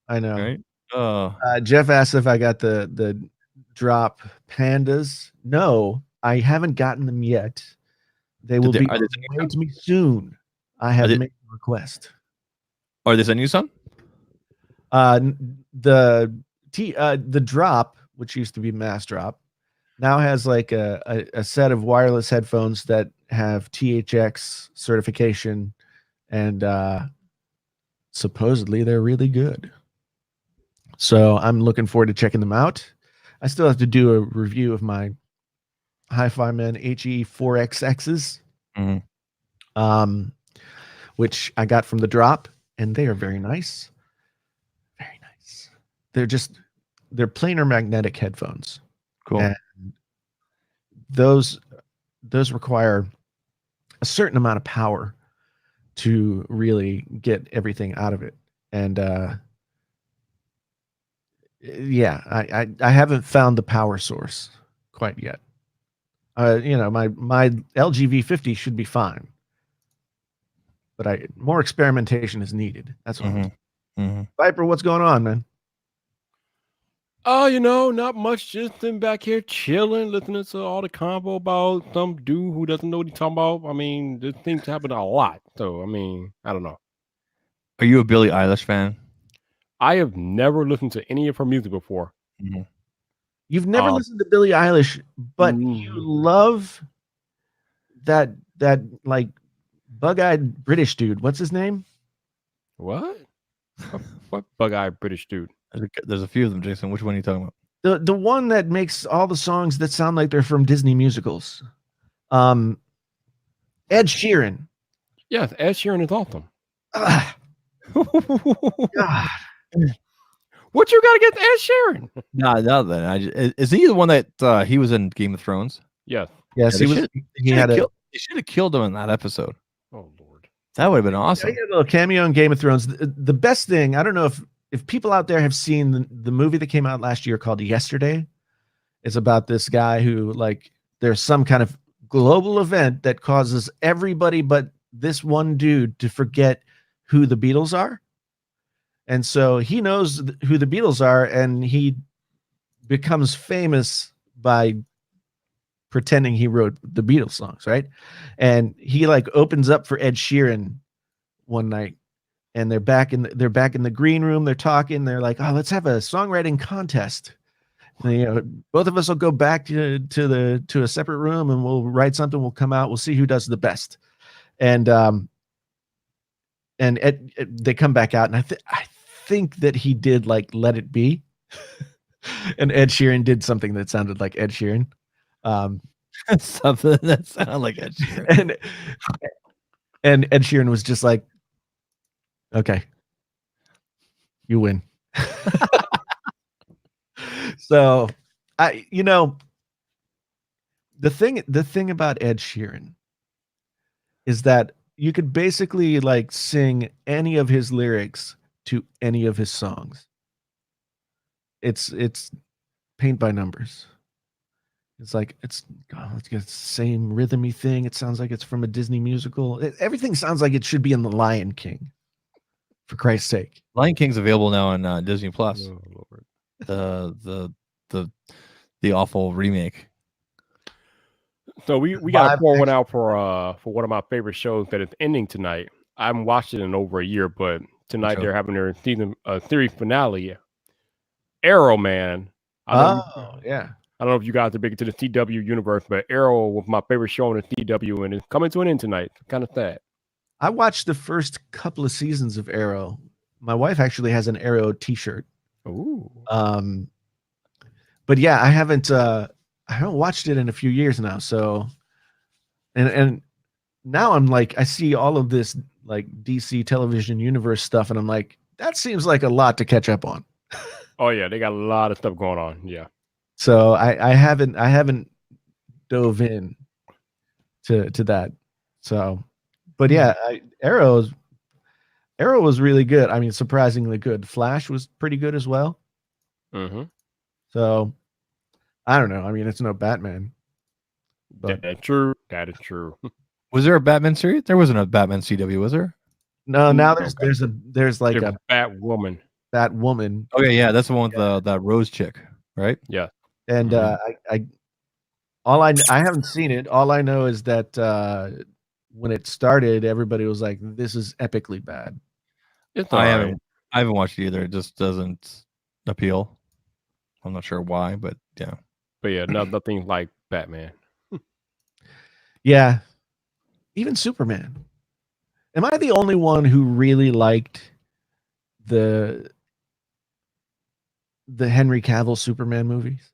I know. Right? Oh. Jeff asked if I got the drop pandas. No, I haven't gotten them yet. They will be made to me soon. I have made a request. Are they sending you some? The drop, which used to be Mass Drop, now has like a set of wireless headphones that have THX certification, and supposedly they're really good. So I'm looking forward to checking them out. I still have to do a review of my Hi-Fi-Man HE4XXs, which I got from the drop, and they are very nice. Very nice. They're planar magnetic headphones. Cool. And those require a certain amount of power to really get everything out of it. And I haven't found the power source quite yet. My LG V50 should be fine, but more experimentation is needed. That's what I'm saying. Viper, what's going on, man? Oh, not much. Just been back here chilling, listening to all the convo about some dude who doesn't know what he's talking about. I mean, this things happen a lot. So, I mean, I don't know. Are you a Billie Eilish fan? I have never listened to any of her music before. Mhm. You've never Um, listened to Billie Eilish, but you Mm. love that like bug-eyed British dude. What's his name? What? What bug-eyed British dude? There's a few of them, Jason. Which one are you talking about? The one that makes all the songs that sound like they're from Disney musicals. Ed Sheeran. Yes, Ed Sheeran is awesome. Ugh, God. What you got against Ed Sheeran? No, then is he the one that he was in Game of Thrones? Yes. Yes, he was. He had a They should have killed him in that episode. Oh Lord. That would have been Yeah, awesome. he had a little cameo in Game of Thrones. The best thing, I don't know if people out there have seen the movie that came out last year called Yesterday. It's about this guy who, like, there's some kind of global event that causes everybody but this one dude to forget who the Beatles are. And so he knows who the Beatles are, and he becomes famous by pretending he wrote the Beatles songs, right? And he like opens up for Ed Sheeran one night, and they're back in the green room. They're talking. They're like, "Oh, let's have a songwriting contest." And, both of us will go back to a separate room, and we'll write something. We'll come out. We'll see who does the best. And they come back out, and I think that he did like "Let It Be," and Ed Sheeran did something that sounded like Ed Sheeran. Something that sounded like Ed Sheeran. And Ed Sheeran was just like, "Okay, you win." So the thing about Ed Sheeran is that you could basically like sing any of his lyrics to any of his songs. It's paint by numbers. It's like it's got the same rhythmy thing. It sounds like it's from a Disney musical. Everything sounds like it should be in The Lion King. For Christ's sake, Lion King's available now on Disney Plus. Oh Lord. The awful remake. So we got to Live pour one action. out for one of my favorite shows that is ending tonight. I haven't watched it in over a year, but tonight show? they're having their series finale. Arrow, man. I don't know if you guys are big into the CW universe, but Arrow was my favorite show in the CW, and it's coming to an end tonight. Kind of sad. I watched the first couple of seasons of Arrow. My wife actually has an Arrow T-shirt. Ooh. But yeah, I haven't watched it in a few years now. So, and now I'm like, I see all of this like DC television universe stuff, and I'm like, that seems like a lot to catch up on. Oh yeah, they got a lot of stuff going on. Yeah. So I haven't dove in to that. So, but yeah, Arrow was really good. I mean, surprisingly good. Flash was pretty good as well. Mm-hmm. So I don't know. I mean, it's no Batman. But That's true. That is true. Was there a Batman series? There wasn't a Batman CW, was there? no, now Okay. there's like There's a Batwoman. Batwoman. Okay, yeah, that's the one with that Rose chick, right? Yeah. And Mhm. I haven't seen it. All I know is that when it started, everybody was like, "This is epically bad." It's I alright. haven't watched it either. It just doesn't appeal. I'm not sure why, but yeah. But yeah, nothing like Batman. Yeah, even Superman. Am I the only one who really liked the Henry Cavill Superman movies?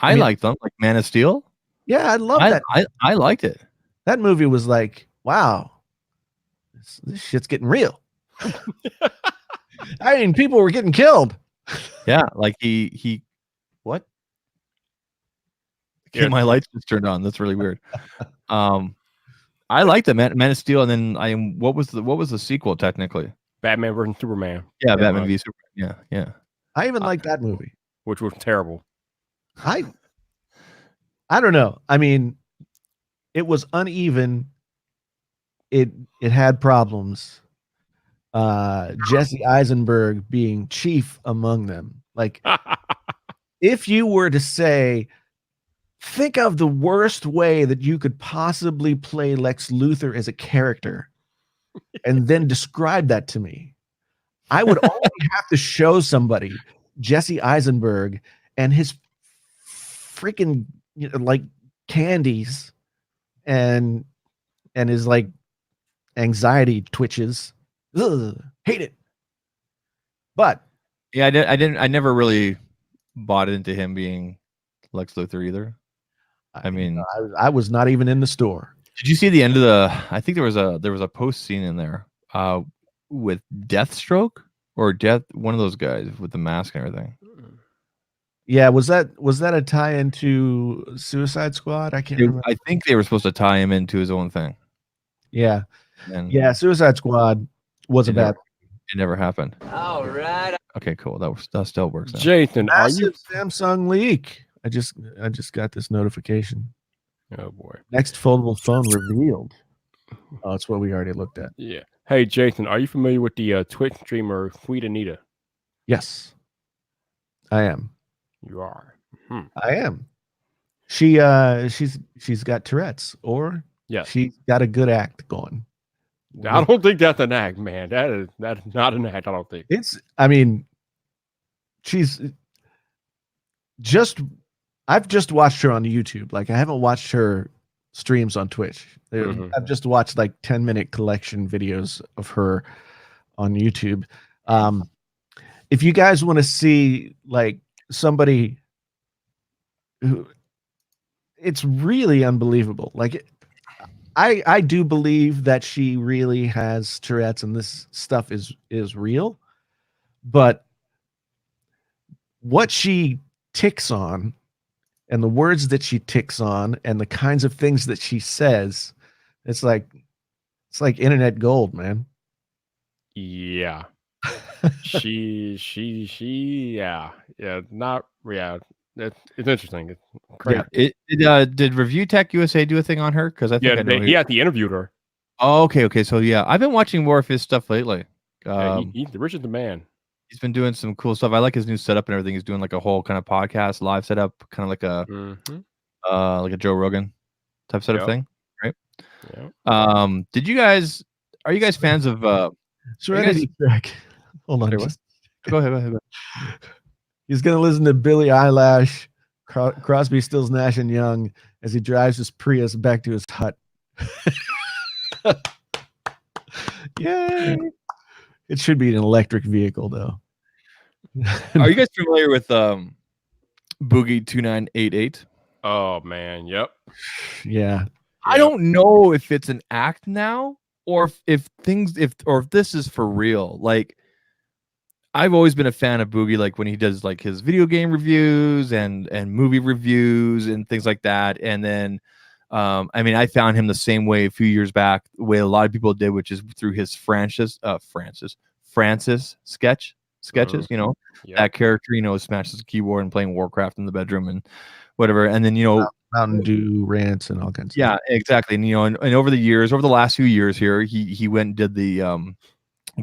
I mean- liked them, like Man of Steel. Yeah, I love I, that. I liked it. That movie was like, wow, this shit's getting real. I mean, people were getting killed. Yeah, like he what? Okay, Yeah. my lights just turned on. That's really weird. I liked it, Man of Steel, and then what was the sequel technically? Batman versus Superman, Yeah, Batman right. v Superman. Yeah. I even like that movie. which was terrible. I don't know. I mean, it was uneven. It had problems. Jesse Eisenberg being chief among them. Like if you were to say, think of the worst way that you could possibly play Lex Luthor as a character, and then describe that to me, I would only have to show somebody Jesse Eisenberg and his freaking like candies and his like anxiety twitches. Ugh, hate it. But Yeah, I never really bought into him being Lex Luthor either. I mean, I was not even in the store. did you see the end of the? I think there was a post scene in there with Deathstroke or one of those guys with the mask and everything. Yeah, was that a tie into Suicide Squad? I can't remember. I think they were supposed to tie him into his own thing. Yeah, And yeah. Suicide Squad was a bad. It never happened. All right. Okay, cool. That still works. Now. Jason, are you? Massive Samsung leak. I just got this notification. Oh boy. Next foldable phone revealed. Oh, it's what we already looked at. Yeah. Hey, Jason, are you familiar with the Twitch streamer Sweet Anita? Yes, I am. You are. I am. She's got Tourette's, or Yes. she's got a good act going. I don't think that's an act, man. That is not an act. I don't think. I mean, she's just. I've just watched her on YouTube. Like I haven't watched her streams on Twitch. I've just watched like 10-minute collection videos of her on YouTube. If you guys want to see like somebody who, it's really unbelievable. Like I do believe that she really has Tourette's and this stuff is real, but what she ticks on and the words that she ticks on and the kinds of things that she says, it's like internet gold, man. Yeah. she yeah it's interesting. It's crazy. Yeah. Did Review Tech USA do a thing on her? Because I think I know he interviewed her. Oh, okay. So yeah, I've been watching more of his stuff lately. He's Richard the man. He's been doing some cool stuff. I like his new setup and everything. He's doing like a whole kind of podcast live setup, kind of like a Joe Rogan type setup thing, right? Yeah. Did you guys? Are you guys fans of? Serenity track. Hold on. Go ahead. He's gonna listen to Billie Eilish, Crosby, Stills, Nash and Young as he drives his Prius back to his hut. Yay! It should be an electric vehicle, though. Are you guys familiar with Boogie 2988? Oh man, yep. Yeah. I don't know if it's an act now or if this is for real. Like, I've always been a fan of Boogie, like when he does like his video game reviews and movie reviews and things like that. And then I mean, I found him the same way a few years back, the way a lot of people did, which is through his Francis sketches, you know, that character, you know, smashes a keyboard and playing Warcraft in the bedroom and whatever. And then, you know, Mountain Dew rants and all kinds of stuff. Exactly. And, you know, and over the last few years here, he went and did the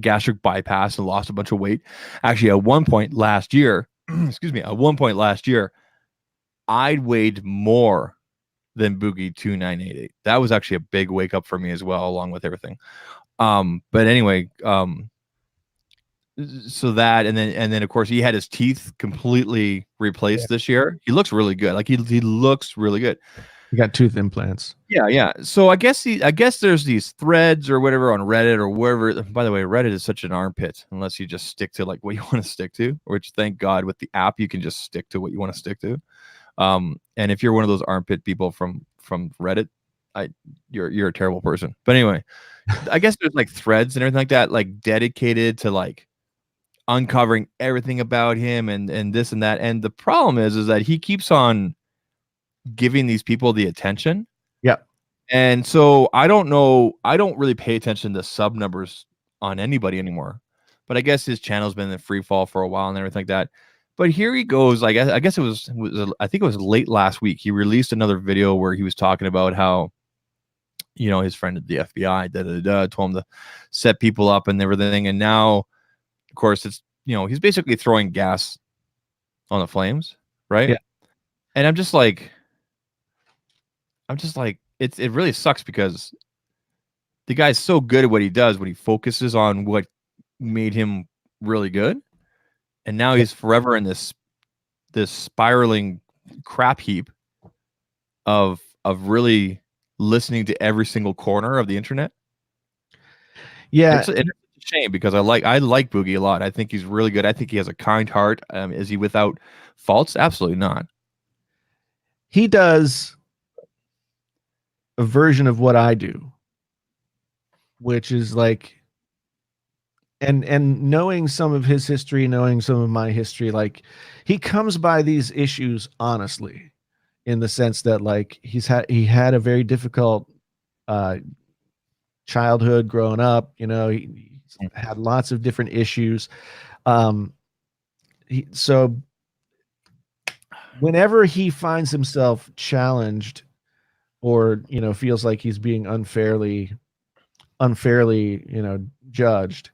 gastric bypass and lost a bunch of weight. Actually, at one point last year, I'd weighed more than Boogie 2988. That was actually a big wake up for me as well, along with everything. But anyway, so that and then of course he had his teeth completely replaced this year. He looks really good. Like he looks really good. He got tooth implants. Yeah. So I guess there's these threads or whatever on Reddit or wherever. By the way, Reddit is such an armpit unless you just stick to like what you want to stick to, which thank God with the app you can just stick to what you want to stick to. And if you're one of those armpit people from Reddit, you're a terrible person. But anyway, I guess there's like threads and everything like that, like dedicated to like uncovering everything about him and this and that. And the problem is that he keeps on giving these people the attention. Yeah. And so I don't really pay attention to sub numbers on anybody anymore. But I guess his channel's been in free fall for a while and everything like that. But here he goes. I guess it was I think it was late last week. He released another video where he was talking about how, you know, his friend at the FBI told him to set people up and everything. And now, of course, it's, you know, he's basically throwing gas on the flames. right? Yeah. And I'm just like, it really sucks because the guy's so good at what he does when he focuses on what made him really good, and now he's forever in this spiraling crap heap of really listening to every single corner of the internet. Yeah. It's a shame because I like Boogie a lot. I think he's really good. I think he has a kind heart. Is he without faults? Absolutely not. He does a version of what I do, which is like, and knowing some of his history, knowing some of my history, like he comes by these issues honestly, in the sense that like he had a very difficult childhood growing up. He had lots of different issues. So whenever he finds himself challenged or feels like he's being unfairly judged,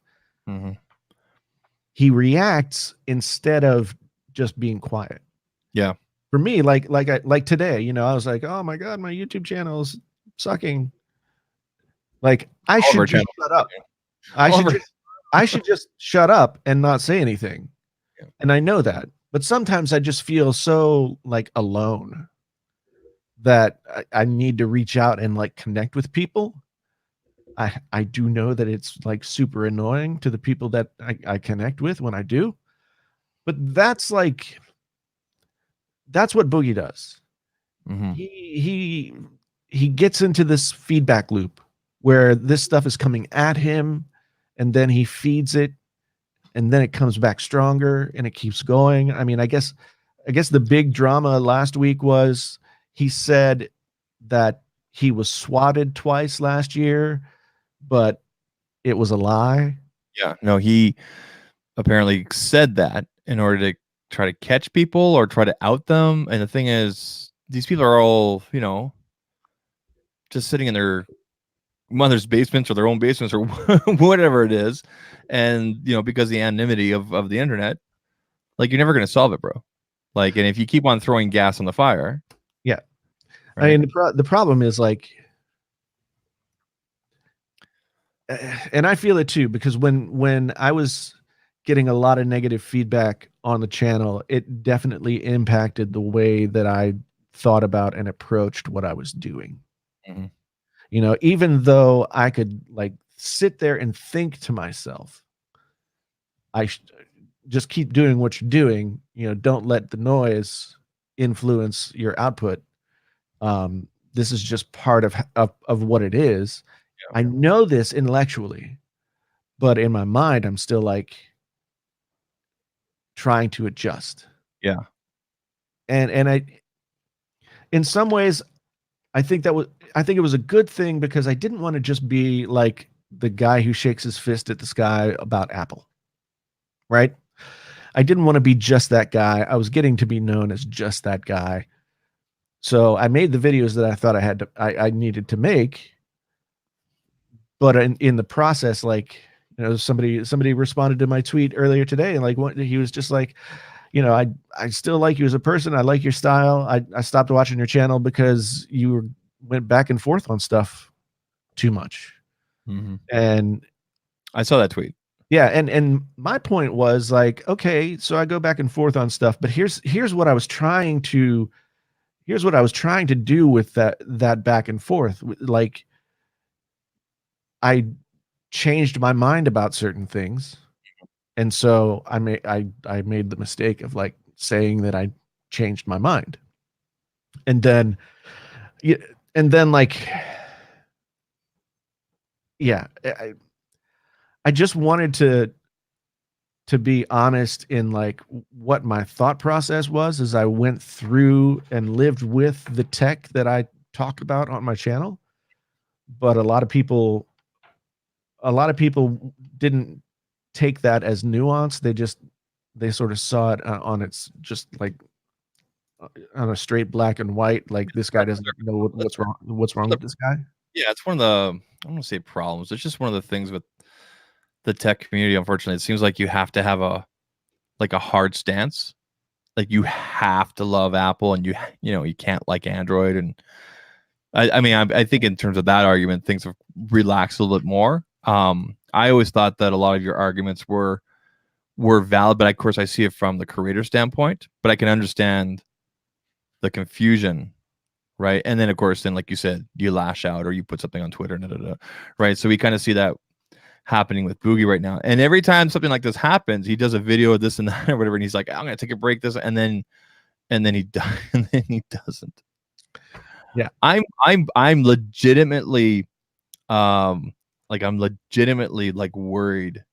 he reacts instead of just being quiet. Yeah. For me, like today, I was like, oh my god, my YouTube channel is sucking. Like I should just shut up. I should just shut up and not say anything. Yeah. And I know that, but sometimes I just feel so like alone that I need to reach out and like connect with people. I do know that it's like super annoying to the people that I connect with when I do, but that's what Boogie does. He gets into this feedback loop where this stuff is coming at him, and then he feeds it, and then it comes back stronger, and it keeps going. I mean, I guess the big drama last week was he said that he was swatted twice last year, but it was a lie. Yeah, no, he apparently said that in order to try to catch people or try to out them. And the thing is, these people are all, just sitting in their mother's basements or their own basements or whatever it is. And, because the anonymity of the internet, like you're never going to solve it, bro. Like, and if you keep on throwing gas on the fire. Yeah. Right? I mean, the problem is like, and I feel it too, because when I was getting a lot of negative feedback on the channel, it definitely impacted the way that I thought about and approached what I was doing. Even though I could like sit there and think to myself, just keep doing what you're doing, don't let the noise influence your output. This is just part of what it is. Yeah. I know this intellectually, but in my mind, I'm still like trying to adjust. Yeah. And I, in some ways, I think it was a good thing because I didn't want to just be like the guy who shakes his fist at the sky about Apple. Right? I didn't want to be just that guy. I was getting to be known as just that guy. So I made the videos that I thought I needed to make. But in the process, like, somebody responded to my tweet earlier today, and like he was just like, I still like you as a person. I like your style. I stopped watching your channel because you went back and forth on stuff too much. And I saw that tweet. Yeah, and my point was like, okay, so I go back and forth on stuff, but here's what I was trying to do with that back and forth. Like, I changed my mind about certain things, and so I made the mistake of like saying that I changed my mind, and then like, yeah, I just wanted to be honest in like what my thought process was as I went through and lived with the tech that I talk about on my channel. But a lot of people didn't take that as nuance. They sort of saw it on its just like on a straight black and white, like this guy doesn't know what's wrong with this guy. Yeah, it's one of the, I don't want to say problems. It's just one of the things with the tech community. Unfortunately, it seems like you have to have a hard stance like you have to love Apple and you can't like Android. And I mean, I think in terms of that argument, things have relaxed a little bit more. I always thought that a lot of your arguments were valid, but of course I see it from the creator standpoint, but I can understand the confusion, right? And then of course, like you said, you lash out or you put something on Twitter, right? So we kind of see that happening with Boogie right now. And every time something like this happens, he does a video of this and that or whatever, and he's like, I'm gonna take a break this, and then he and then he doesn't. Yeah. I'm legitimately like worried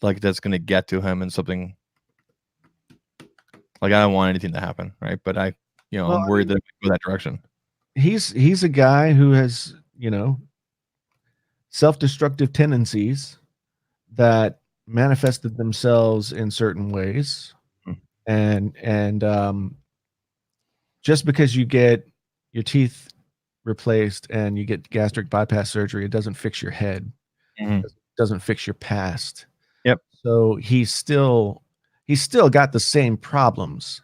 like that's gonna get to him and something like I don't want anything to happen, right? But I'm worried that it might go that direction. He's a guy who has, self-destructive tendencies that manifested themselves in certain ways. And just because you get your teeth replaced and you get gastric bypass surgery, it doesn't fix your head. It doesn't fix your past. Yep. So he's still got the same problems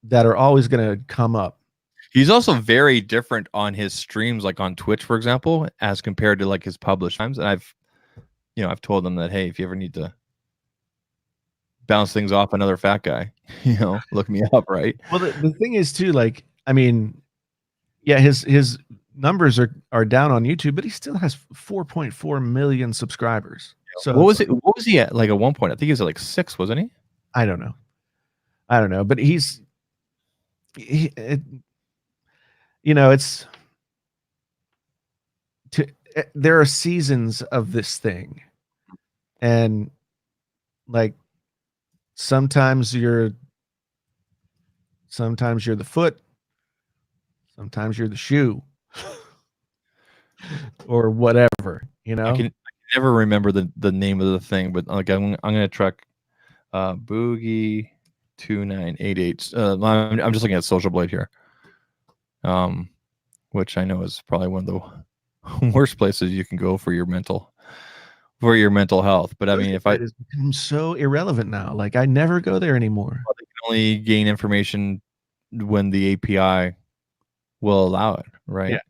that are always going to come up. He's also very different on his streams, like on Twitch, for example, as compared to like his published times. And I've told them that, hey, if you ever need to bounce things off another fat guy, look me up, right? Well, the thing is too, like, I mean, yeah, his numbers are down on YouTube, but he still has 4.4 million subscribers. So what was he at like at one point? I think he was at like 6, wasn't he? I don't know, but there are seasons of this thing, and like sometimes you're the foot, sometimes you're the shoe, or whatever. I can never remember the name of the thing, but like I'm gonna track Boogie 2988. I'm just looking at Social Blade here, which I know is probably one of the worst places you can go for your mental health. But I mean, if it has become so irrelevant now, like I never go there anymore. Well, they can only gain information when the API will allow it, right? Yeah.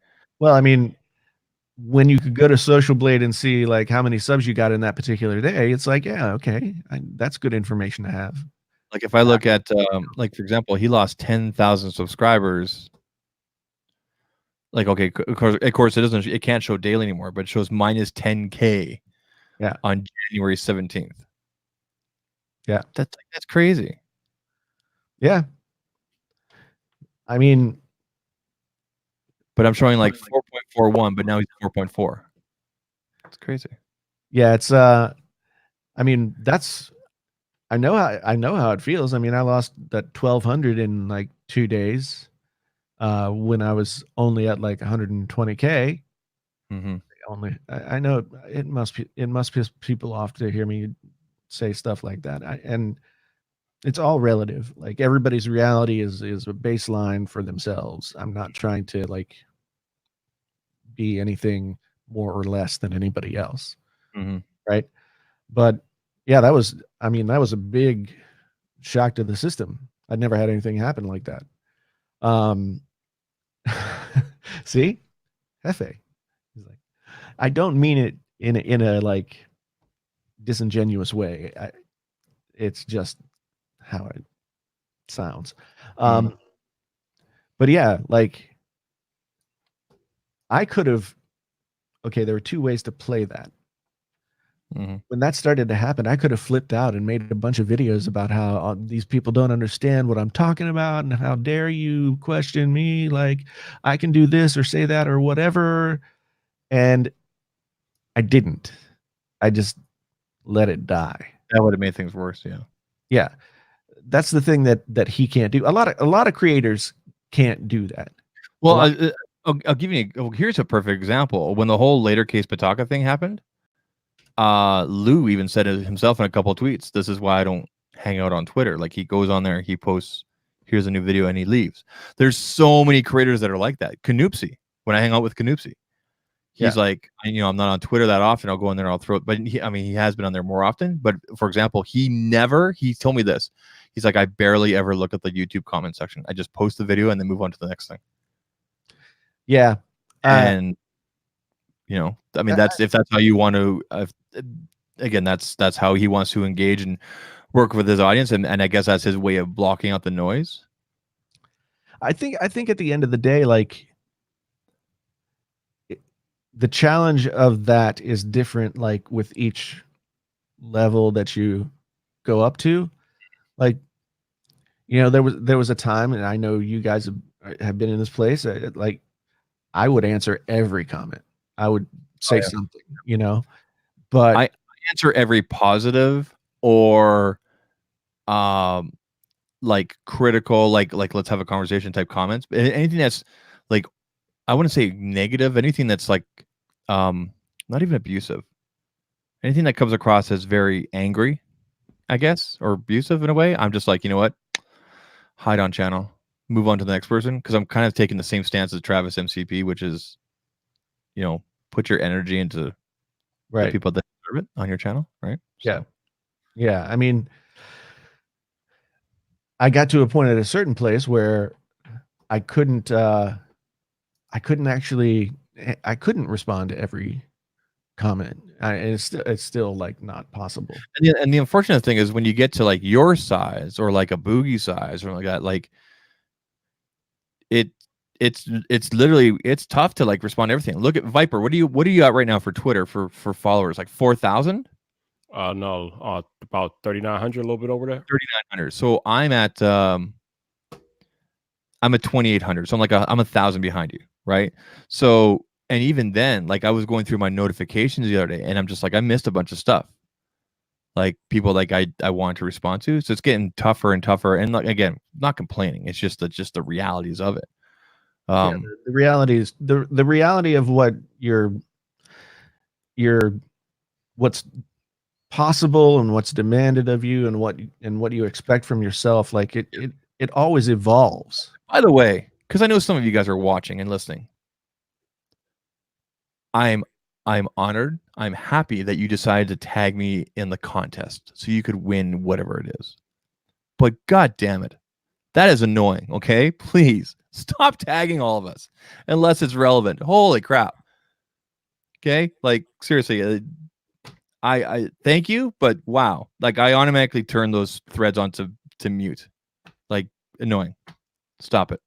Well, I mean, when you could go to Social Blade and see like how many subs you got in that particular day, it's like, yeah, okay, that's good information to have. Like if I look at like for example, he lost 10,000 subscribers. Like, okay, of course it can't show daily anymore, but it shows minus 10K on January 17th. Yeah. That's crazy. Yeah. I mean, but I'm showing like 4.41, but now he's 4.4. It's crazy. Yeah, it's I mean, I know how it feels. I mean, I lost that 1,200 in like 2 days. When I was only at like 120K. I know it must piss people off to hear me say stuff like that. And it's all relative. Like everybody's reality is a baseline for themselves. I'm not trying to like be anything more or less than anybody else. Right. But yeah, that was a big shock to the system. I'd never had anything happen like that. See, Hefe. He's like, I don't mean it in a like disingenuous way. It's just how it sounds. But yeah, like I could have. Okay, there were 2 ways to play that. When that started to happen, I could have flipped out and made a bunch of videos about how these people don't understand what I'm talking about and how dare you question me, like I can do this or say that or whatever. And I didn't. I just let it die. That would have made things worse. Yeah. Yeah. That's the thing that he can't do. A lot of creators can't do that. Well, I'll give you here's a perfect example. When the whole Later Case Pataka thing happened, Lou even said it himself in a couple of tweets. This is why I don't hang out on Twitter. Like he goes on there, he posts, here's a new video, and he leaves. There's so many creators that are like that. Canoopsy, when I hang out with Canoopsy, He's like, I'm not on Twitter that often. I'll go in there, I'll throw it. But he has been on there more often. But for example, he told me this. He's like, I barely ever look at the YouTube comment section. I just post the video and then move on to the next thing. Yeah. And that's if that's how you want to. Again, that's how he wants to engage and work with his audience, and I guess that's his way of blocking out the noise. I think at the end of the day, like, the challenge of that is different, like with each level that you go up to. Like, there was a time, and I know you guys have been in this place. Like, I would answer every comment. I would say something, but I answer every positive or like critical, like let's have a conversation type comments. But anything that's like, I wouldn't say negative, anything that's like not even abusive, anything that comes across as very angry, I guess, or abusive in a way, I'm just like, you know what, hide on channel, move on to the next person, because I'm kind of taking the same stance as Travis MCP, which is, put your energy into the people that deserve it on your channel, right? Yeah. I mean, I got to a point at a certain place where I couldn't respond to every comment. It's still like not possible. And the unfortunate thing is when you get to like your size or like a Boogie size or like that, like it's literally, it's tough to like respond to everything. Look at Viper. What do you got right now for Twitter for followers? Like 4,000? No, about 3,900, a little bit over there. 3,900. So I'm at 2,800. So I'm 1,000 behind you, right? So, and even then, like I was going through my notifications the other day, and I'm just like, I missed a bunch of stuff. Like people like I want to respond to. So it's getting tougher and tougher. And like, again, not complaining. It's just the realities of it. The reality is the reality of what what's possible and what's demanded of you and what you expect from yourself. Like it always evolves. By the way, because I know some of you guys are watching and listening, I'm honored. I'm happy that you decided to tag me in the contest so you could win whatever it is. But God damn it, that is annoying. Okay, please stop tagging all of us unless it's relevant. Holy crap. Okay, like seriously, I thank you, but wow, like I automatically turn those threads on to mute. Like annoying. Stop it.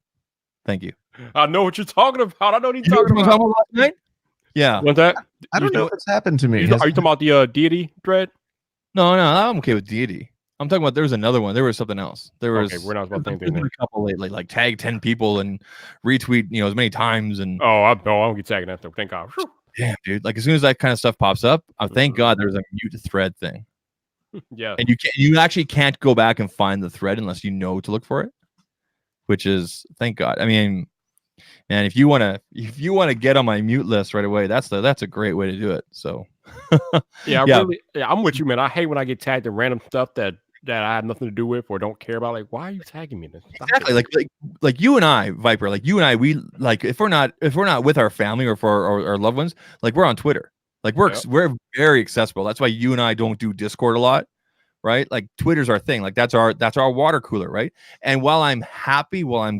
Thank you. I know what you're talking about. I know what you're talking about. Last night? Yeah. What's that? I don't know what's happened to me. Are you talking about the deity thread? No, I'm okay with deity. I'm talking about there was another one. There was something else. There was we're not about there's been a couple lately, like tag 10 people and retweet, as many times. And I don't get tagging that though. Thank God. Damn, dude. Like as soon as that kind of stuff pops up, thank God there's a mute thread thing. Yeah. And you actually can't go back and find the thread unless you know to look for it, which is thank God. I mean, man, if you wanna get on my mute list right away, that's a great way to do it. So I'm with you, man. I hate when I get tagged in random stuff that I have nothing to do with or don't care about. Like, why are you tagging me in this? Exactly. Like you and I, Viper, like you and I, we like if we're not with our family or for our loved ones, like we're on Twitter. Like we're very accessible. That's why you and I don't do Discord a lot, right? Like Twitter's our thing. Like that's our water cooler, right? And while I'm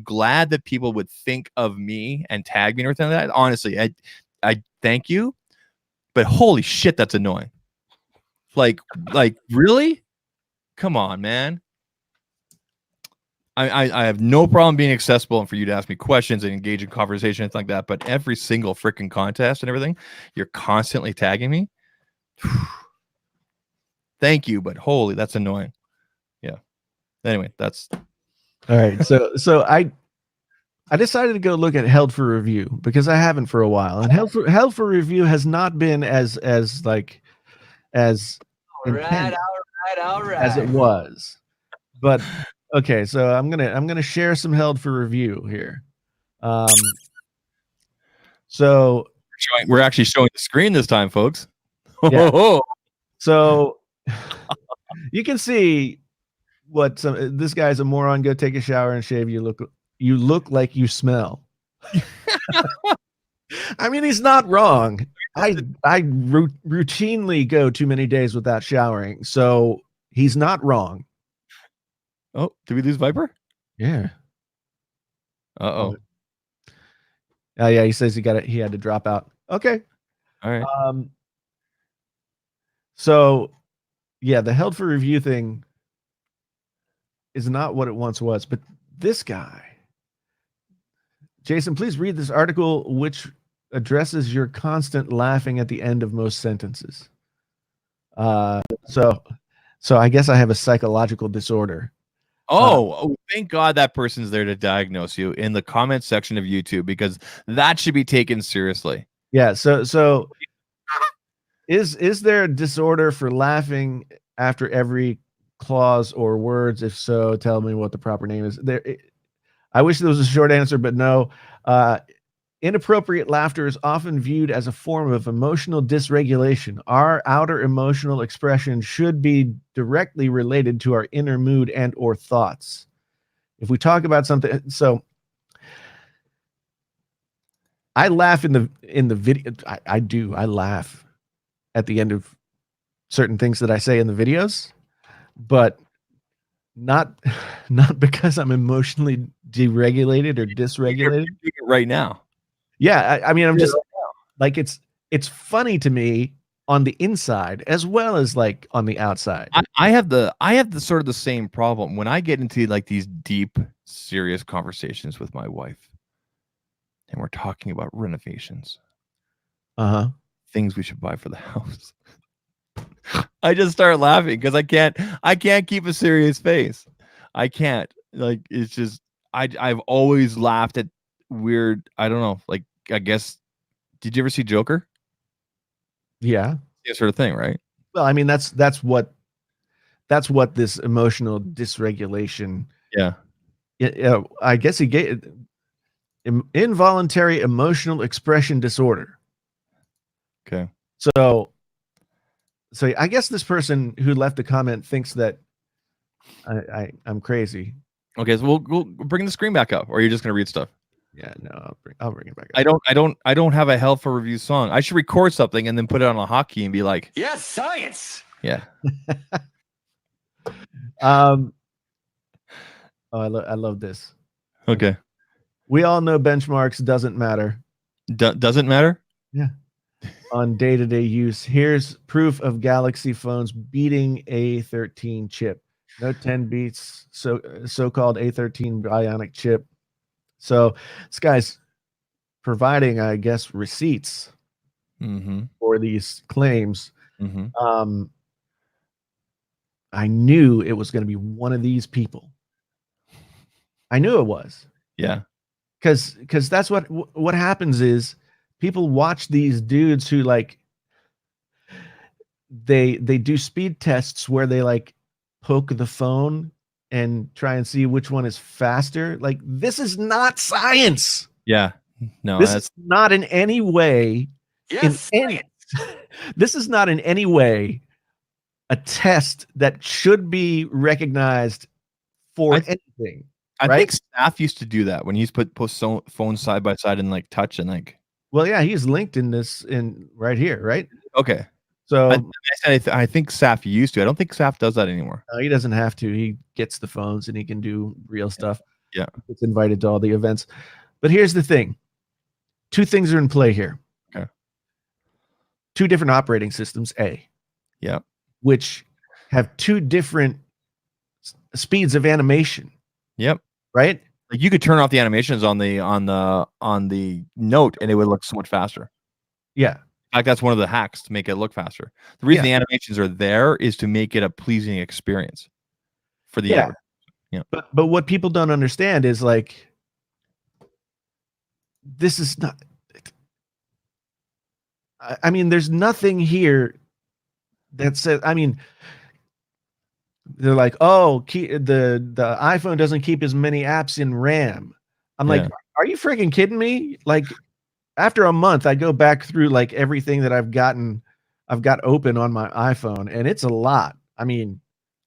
glad that people would think of me and tag me and everything like that, honestly, I thank you. But holy shit, that's annoying. Like really? Come on, man. I have no problem being accessible and for you to ask me questions and engage in conversations like that. But every single freaking contest and everything, you're constantly tagging me. Thank you, but holy, that's annoying. Yeah. Anyway, that's all right. So I decided to go look at Held for Review because I haven't for a while, and Held for Review has not been as intense as it was. But okay, so I'm gonna share some Held for Review here. So we're actually showing the screen this time, folks. Yeah. So you can see what this guy's a moron. Go take a shower and shave. You look like you smell. I mean, he's not wrong. I routinely go too many days without showering, so he's not wrong. Oh, did we lose Viper? Yeah. Uh-oh. Yeah, he says he had to drop out. Okay. All right. So yeah, the held for review thing is not what it once was, but this guy, Jason, please read this article which addresses your constant laughing at the end of most sentences. So I guess I have a psychological disorder. Oh, thank God that person's there to diagnose you in the comment section of YouTube, because that should be taken seriously. Yeah. So is there a disorder for laughing after every clause or words? If so, tell me what the proper name is. I wish there was a short answer, but no. Inappropriate laughter is often viewed as a form of emotional dysregulation. Our outer emotional expression should be directly related to our inner mood and or thoughts. If we talk about something, so I laugh in the video. I do. I laugh at the end of certain things that I say in the videos, but not because I'm emotionally deregulated or dysregulated. Right now. Yeah, I mean, I'm just like it's funny to me on the inside as well as like on the outside. I have the sort of the same problem when I get into like these deep, serious conversations with my wife, and we're talking about renovations, things we should buy for the house. I just start laughing because I can't keep a serious face. I can't. Like, it's just I've always laughed at weird. I don't know. Like, I guess. Did you ever see Joker? Yeah. Same sort of thing, right? Well, I mean, that's what this emotional dysregulation. Yeah. I guess he gave involuntary emotional expression disorder. Okay. So I guess this person who left the comment thinks that I'm crazy. Okay, so we'll bring the screen back up, or you're just gonna read stuff. Yeah, no, I'll bring it back up. I don't have a hell for review song. I should record something and then put it on a hotkey and be like, Yes, science. yeah. Oh, I love this. Okay. We all know benchmarks doesn't matter. Doesn't matter? Yeah. On day-to-day use. Here's proof of Galaxy phones beating A13 chip. Note 10 beats so-called A13 Bionic chip. So this guy's providing, I guess, receipts for these claims. I knew it was going to be one of these people. I knew it was. Yeah. Because that's what happens is people watch these dudes who like they do speed tests where they like poke the phone and try and see which one is faster. Like, this is not science. Yeah. No, this is not in any way. Yes, This is not in any way a test that should be recognized for anything. I think Staff used to do that when he's put phones side by side and like touch and like. Well, yeah, he's linked in this right here, right? Okay. So I think Saf used to. I don't think Saf does that anymore. No, he doesn't have to. He gets the phones and he can do real stuff. Yeah. He gets invited to all the events. But here's the thing. Two things are in play here. Okay. Two different operating systems, Yeah. which have two different speeds of animation. Yep. Right? Like, you could turn off the animations on the Note and it would look so much faster. Yeah. In fact, that's one of the hacks to make it look faster. The reason the animations are there is to make it a pleasing experience for the Yeah. But what people don't understand is like, this is not. I mean, there's nothing here that says. I mean, they're like, oh, the iPhone doesn't keep as many apps in RAM. I'm like, are you freaking kidding me? Like, after a month, I go back through like everything that I've got open on my iPhone, and it's a lot. I mean,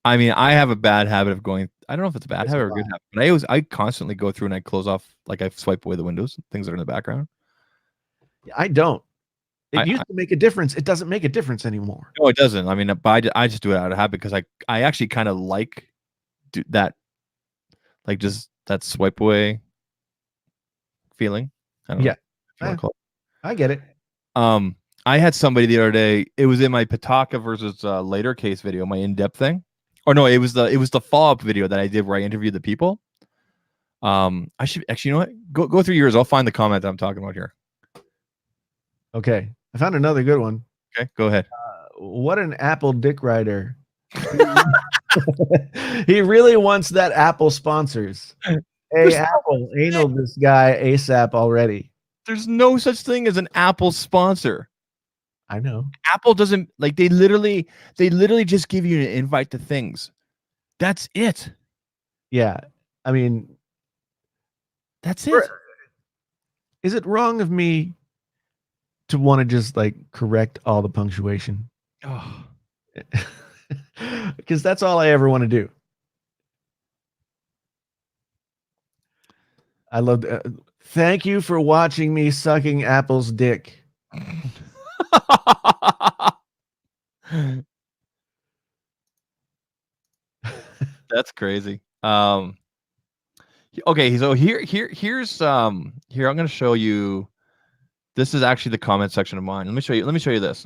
I have a bad habit of going. I don't know if it's a bad habit or a good habit, but I constantly go through and I close off, like I swipe away the windows, things that are in the background. I don't. It I- used to make a difference. It doesn't make a difference anymore. No, it doesn't. I mean, but I just do it out of habit because I actually kind of like that, like just that swipe away feeling. I don't know Yeah. if you want to call I get it. it. I had somebody the other day. It was in my Pataka versus later case video, my in-depth thing. Or no, it was the follow-up video that I did where I interviewed the people. I should actually, you know what? Go through yours. I'll find the comment that I'm talking about here. Okay. I found another good one. Okay, go ahead. What an Apple dick rider. He really wants that Apple sponsors. Hey, Apple, anal this guy ASAP already. There's no such thing as an Apple sponsor. I know. Apple doesn't like they literally just give you an invite to things. That's it. Yeah. I mean, That's it. is it wrong of me to want to just like correct all the punctuation? Oh, Because that's all I ever want to do. I love. Thank you for watching me sucking Apple's dick. That's crazy. Okay, so here's I'm gonna show you. This is actually the comment section of mine. Let me show you this.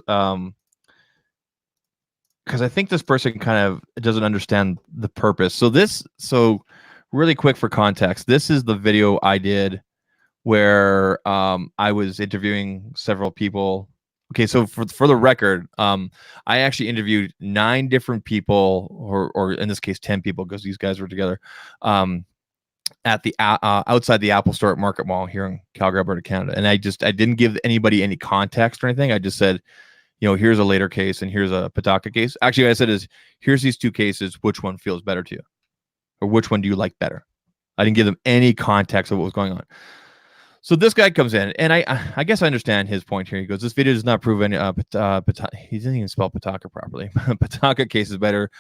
Because I think this person kind of doesn't understand the purpose. So really quick for context, this is the video I did where I was interviewing several people. Okay, so for the record, I actually interviewed 9 different people, or in this case 10 people, because these guys were together, at the outside the Apple Store at Market Mall here in Calgary, Alberta, Canada. And I didn't give anybody any context or anything. I just said, here's a later case and here's a Pataka case. Actually, what I said is, here's these 2 cases. Which one feels better to you? Or which one do you like better? I didn't give them any context of what was going on. So this guy comes in, and I guess I understand his point here. He goes, this video does not prove any, he didn't even spell Pataka properly. Pataka case is better.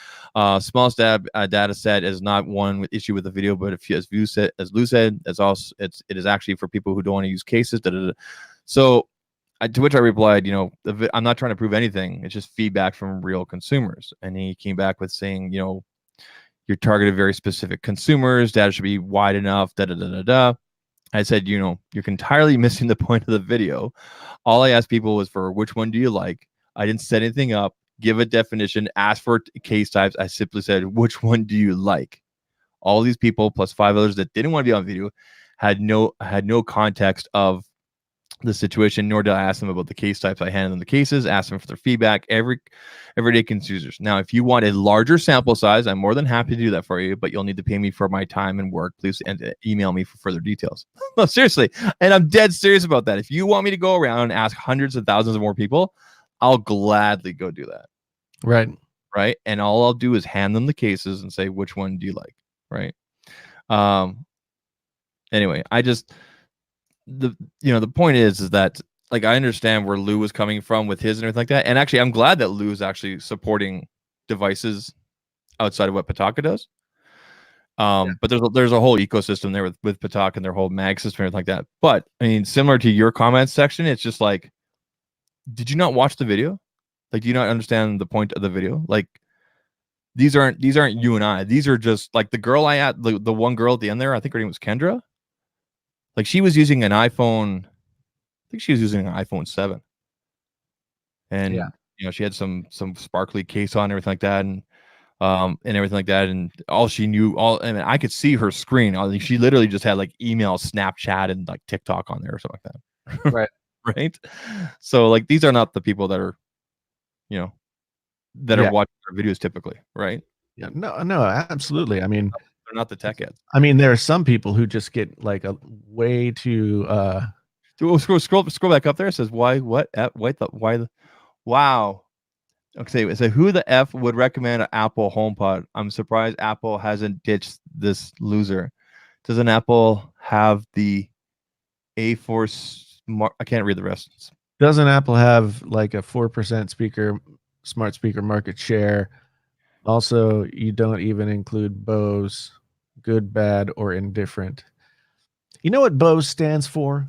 Smallest data set is not one with issue with the video, but if as Lou said, it is actually for people who don't want to use cases. So to which I replied, I'm not trying to prove anything. It's just feedback from real consumers. And he came back with saying, you're targeted very specific consumers. Data should be wide enough. I said, you're entirely missing the point of the video. All I asked people was for which one do you like. I didn't set anything up, give a definition, ask for case types. I simply said, which one do you like? All these people plus 5 others that didn't want to be on video had no context of the situation, nor did I ask them about the case types. I handed them the cases, asked them for their feedback, everyday consumers. Now, if you want a larger sample size, I'm more than happy to do that for you, but you'll need to pay me for my time and work. Please email me for further details. No, seriously. And I'm dead serious about that. If you want me to go around and ask hundreds of thousands of more people, I'll gladly go do that. Right. Right. And all I'll do is hand them the cases and say, which one do you like? Right. Anyway, the point is that, like, I understand where Lou was coming from with his and everything like that. And actually, I'm glad that Lou is actually supporting devices outside of what Pataka does. But there's a whole ecosystem there with Pataka and their whole mag system and everything like that. But I mean, similar to your comments section, it's just like, did you not watch the video? Like, do you not understand the point of the video? Like, these aren't you and I. These are just like the girl the one girl at the end there. I think her name was Kendra. Like, she was using an iPhone. I think she was using an iPhone 7. And she had some sparkly case on and everything like that, and everything like that. And all she knew, I could see her screen. She literally just had like email, Snapchat, and like TikTok on there or something like that. Right. Right. So like, these are not the people that are, that are watching our videos typically, right? Yeah. No, absolutely. I mean, they're not the tech heads. I mean, there are some people who just get like a way too scroll back up there. It says why wow. Okay, so who the F would recommend an Apple HomePod? I'm surprised Apple hasn't ditched this loser. Doesn't Apple have the A4 I can't read the rest. Doesn't Apple have like a 4% smart speaker market share? Also, you don't even include Bose, good, bad, or indifferent. You know what Bose stands for?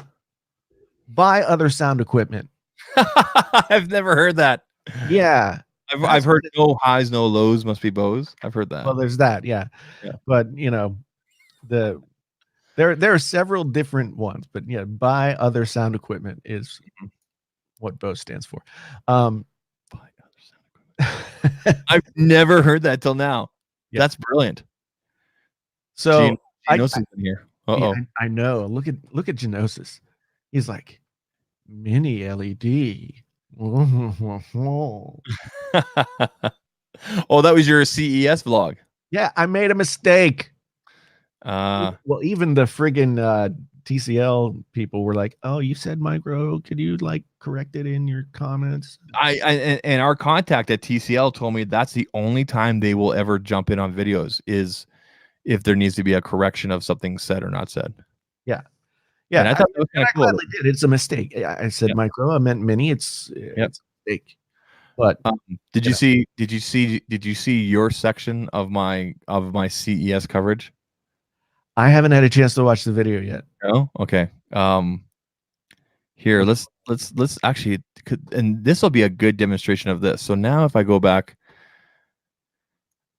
buy other sound equipment. I've never heard that. Yeah. I've heard no highs, no lows must be bows. I've heard that. Well, there's that. Yeah. Yeah. But there are several different ones, but yeah, buy other sound equipment is what Bose stands for. Buy other sound equipment. I've never heard that till now. Yeah. That's brilliant. So Genosis in here. Uh-oh. I know. Look at Genosis. He's like mini LED. Oh, that was your CES vlog. Yeah, I made a mistake. Well, even the friggin' TCL people were like, "Oh, you said micro. Could you like correct it in your comments?" And our contact at TCL told me that's the only time they will ever jump in on videos is if there needs to be a correction of something said or not said. Yeah. And I thought that was kind of cool. Gladly did. It's a mistake. I said micro. I meant mini. It's a mistake. But did you see your section of my CES coverage? I haven't had a chance to watch the video yet. No? Okay. Here, let's actually, and this will be a good demonstration of this. So now if I go back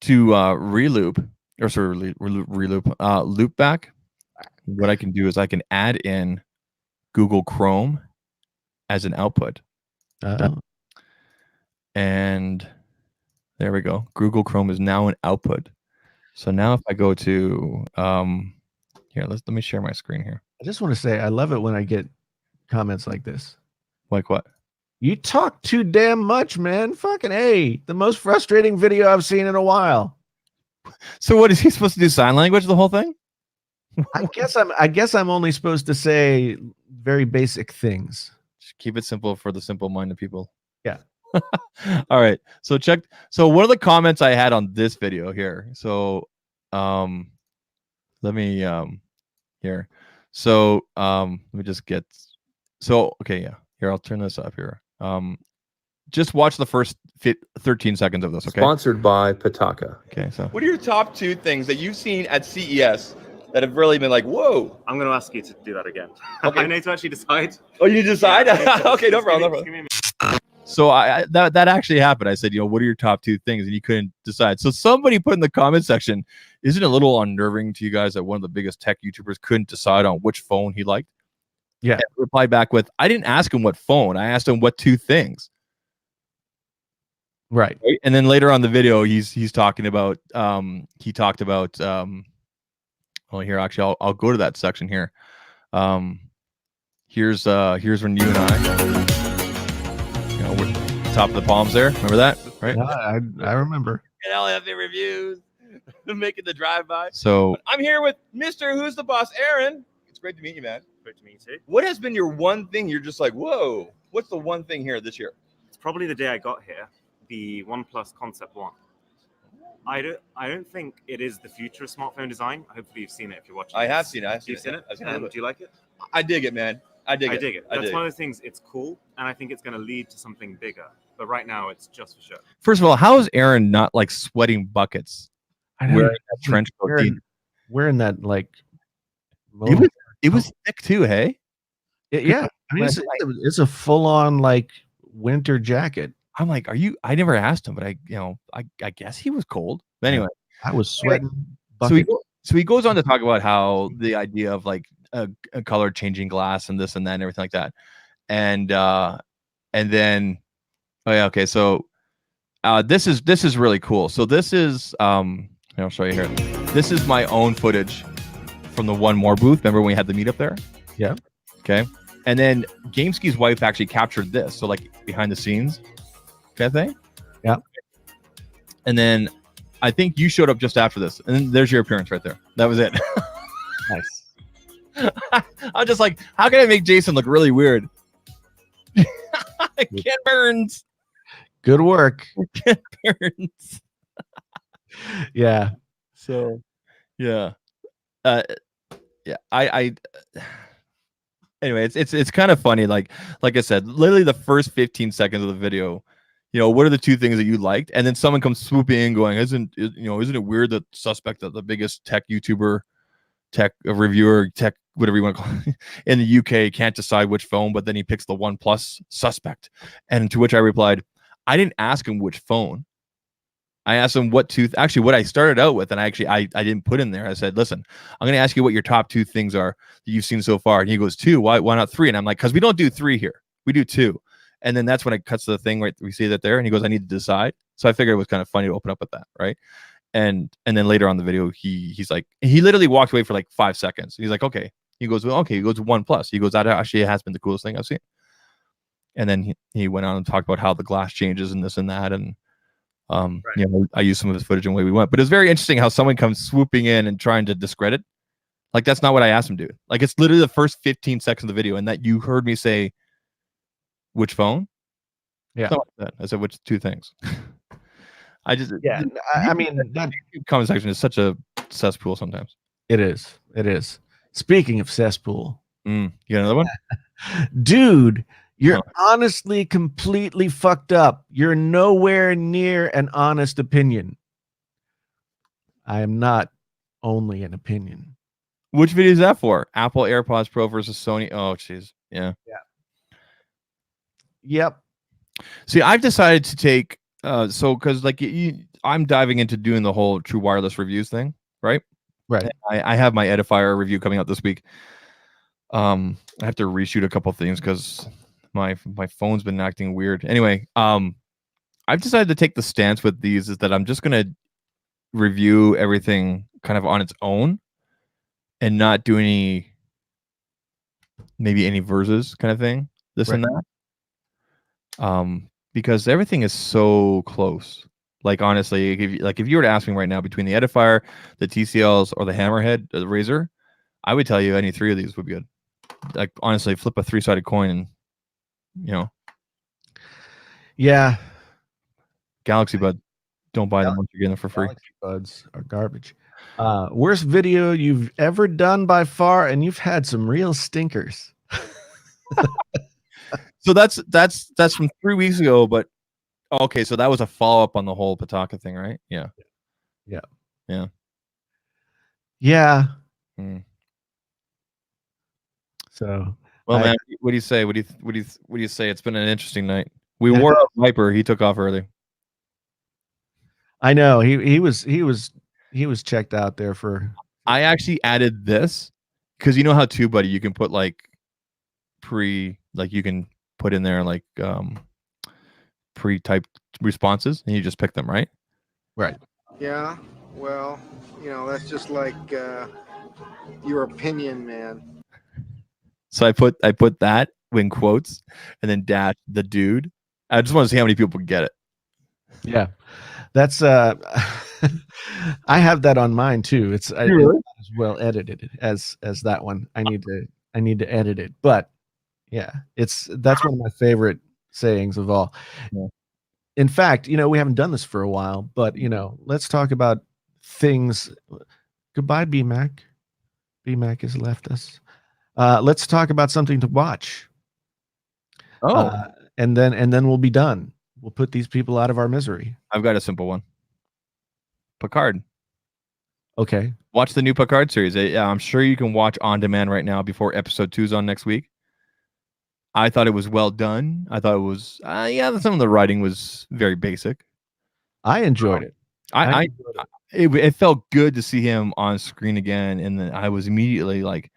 to Reloop, or sorry, Reloop, Loopback, what I can do is I can add in Google Chrome as an output. And there we go. Google Chrome is now an output. So now if I go to here, let me share my screen here. I just want to say I love it when I get comments like this. Like what? You talk too damn much, man. Fucking A. The most frustrating video I've seen in a while. So what is he supposed to do? Sign language the whole thing? I guess I'm only supposed to say very basic things. Just keep it simple for the simple-minded people. Yeah. All right. So one of the comments I had on this video here. So let me here. So let me just get okay, yeah. Here, I'll turn this up here. Just watch the first 13 seconds of this, okay? Sponsored by Pataka. Okay, so what are your top 2 things that you've seen at CES that have really been like, whoa? I'm going to ask you to do that again. Okay. I need to actually decide. Oh, you need to decide? Yeah, okay, no problem. So that actually happened. I said, what are your top 2 things? And you couldn't decide. So somebody put in the comment section, isn't it a little unnerving to you guys that one of the biggest tech YouTubers couldn't decide on which phone he liked? Yeah. And replied back with, I didn't ask him what phone. I asked him what 2 things. Right. And then later on the video, he's talking about he talked about well, here actually I'll go to that section here. Here's when you and I, we're top of the palms there. Remember that, right? Yeah, I remember. And LFA reviews, making the drive-by. So I'm here with Mr. Who's the Boss, Aaron. It's great to meet you, man. Great to meet you too. What has been your one thing you're just like, whoa? What's the one thing here this year? It's probably the day I got here, the OnePlus Concept One. I don't think it is the future of smartphone design. Hopefully you've seen it if you're watching. I have seen it. You've seen it? I've seen it. Do you like it? I dig it, man. I dig it. That's one of those things. It's cool, and I think it's going to lead to something bigger. But right now, it's just for show. First of all, how is Aaron not like sweating buckets wearing that trench coat? Wearing that like. It was thick too, hey? Yeah. I mean, it's a full-on like winter jacket. I'm like, I never asked him, but I guess he was cold. But anyway, I was sweating. So he goes on to talk about how the idea of like a color changing glass and this and that and everything like that. And then okay, so this is really cool. So this is I'll show you here. This is my own footage from the One More booth. Remember when we had the meetup there? Yeah. Okay. And then GameSky's wife actually captured this. So like behind the scenes kind of thing. Yeah. And then I think you showed up just after this. And then there's your appearance right there. That was it. Nice. I'm just like, how can I make Jason look really weird? Ken Burns. Good work. Ken Burns. Yeah. So yeah. Yeah. I anyway, it's kind of funny. Like I said, literally the first 15 seconds of the video, what are the 2 things that you liked? And then someone comes swooping in going, isn't it weird that Suspect, that the biggest tech YouTuber, tech a reviewer, tech whatever you want to call it, in the UK can't decide which phone, but then he picks the OnePlus suspect. And to which I replied, I didn't ask him which phone. I asked him what I started out with, and I didn't put in there. I said, listen, I'm going to ask you what your top 2 things are that you've seen so far. And he goes, 2. Why not 3? And I'm like, because we don't do 3 here. We do 2. And then that's when it cuts to the thing right. We see that there, and he goes, I need to decide. So I figured it was kind of funny to open up with that, right? And then later on the video, he's like, he literally walked away for like 5 seconds. He's like, okay. He goes, well, okay. He goes to OnePlus. He goes, that actually has been the coolest thing I've seen. And then he went on and talked about how the glass changes and this and that, and you know, I used some of his footage and away we went. But it's very interesting how someone comes swooping in and trying to discredit. Like, that's not what I asked him to do. Like, it's literally the first 15 seconds of the video, and that you heard me say, which phone? Yeah. Like that. I said, which 2 things? I just I mean, that comment section is such a cesspool sometimes. it is. It is. Speaking of cesspool, You got another one? dude, you're honestly completely fucked up. You're nowhere near an honest opinion. I am not only an opinion. Which video is that for? Apple AirPods Pro versus Sony. Oh, jeez. Yeah. Yep. See, I've decided to take because like I'm diving into doing the whole True Wireless reviews thing, right? Right. I have my Edifier review coming out this week. I have to reshoot a couple things because my phone's been acting weird. Anyway, I've decided to take the stance with these is that I'm just gonna review everything kind of on its own and not do any verses kind of thing, this and that. Because everything is so close. Like, honestly, if you were to ask me right now between the Edifier, the TCLs, or the Hammerhead, the Razer, I would tell you any 3 of these would be good. Like, honestly, flip a 3-sided coin and, you know. Yeah. Galaxy Bud, don't buy them once you're getting them for free. Galaxy Buds are garbage. Worst video you've ever done by far, and you've had some real stinkers. So that's from 3 weeks ago, but okay, so that was a follow-up on the whole Pataka thing, right? Yeah. So, well, man, what do you say? What do you say? It's been an interesting night. We wore out Viper. He took off early. I know he was checked out there for. I actually added this because you know how TubeBuddy you can put like you can put in there like pre-typed responses and you just pick them, right? Right. Yeah, well, that's just like your opinion, man. So I put that in quotes and then dash the dude. I just want to see how many people get it. Yeah, that's I have that on mine too. It's not as well edited as that one. I need to edit it, but yeah, that's one of my favorite sayings of all. Yeah. In fact, we haven't done this for a while, but let's talk about things. Goodbye, BMAC. BMAC has left us. Let's talk about something to watch. And then we'll be done. We'll put these people out of our misery. I've got a simple one. Picard. Okay. Watch the new Picard series. I'm sure you can watch on demand right now before episode 2 is on next week. I thought it was well done. I thought it was some of the writing was very basic. I enjoyed it. It felt good to see him on screen again, and then I was immediately like,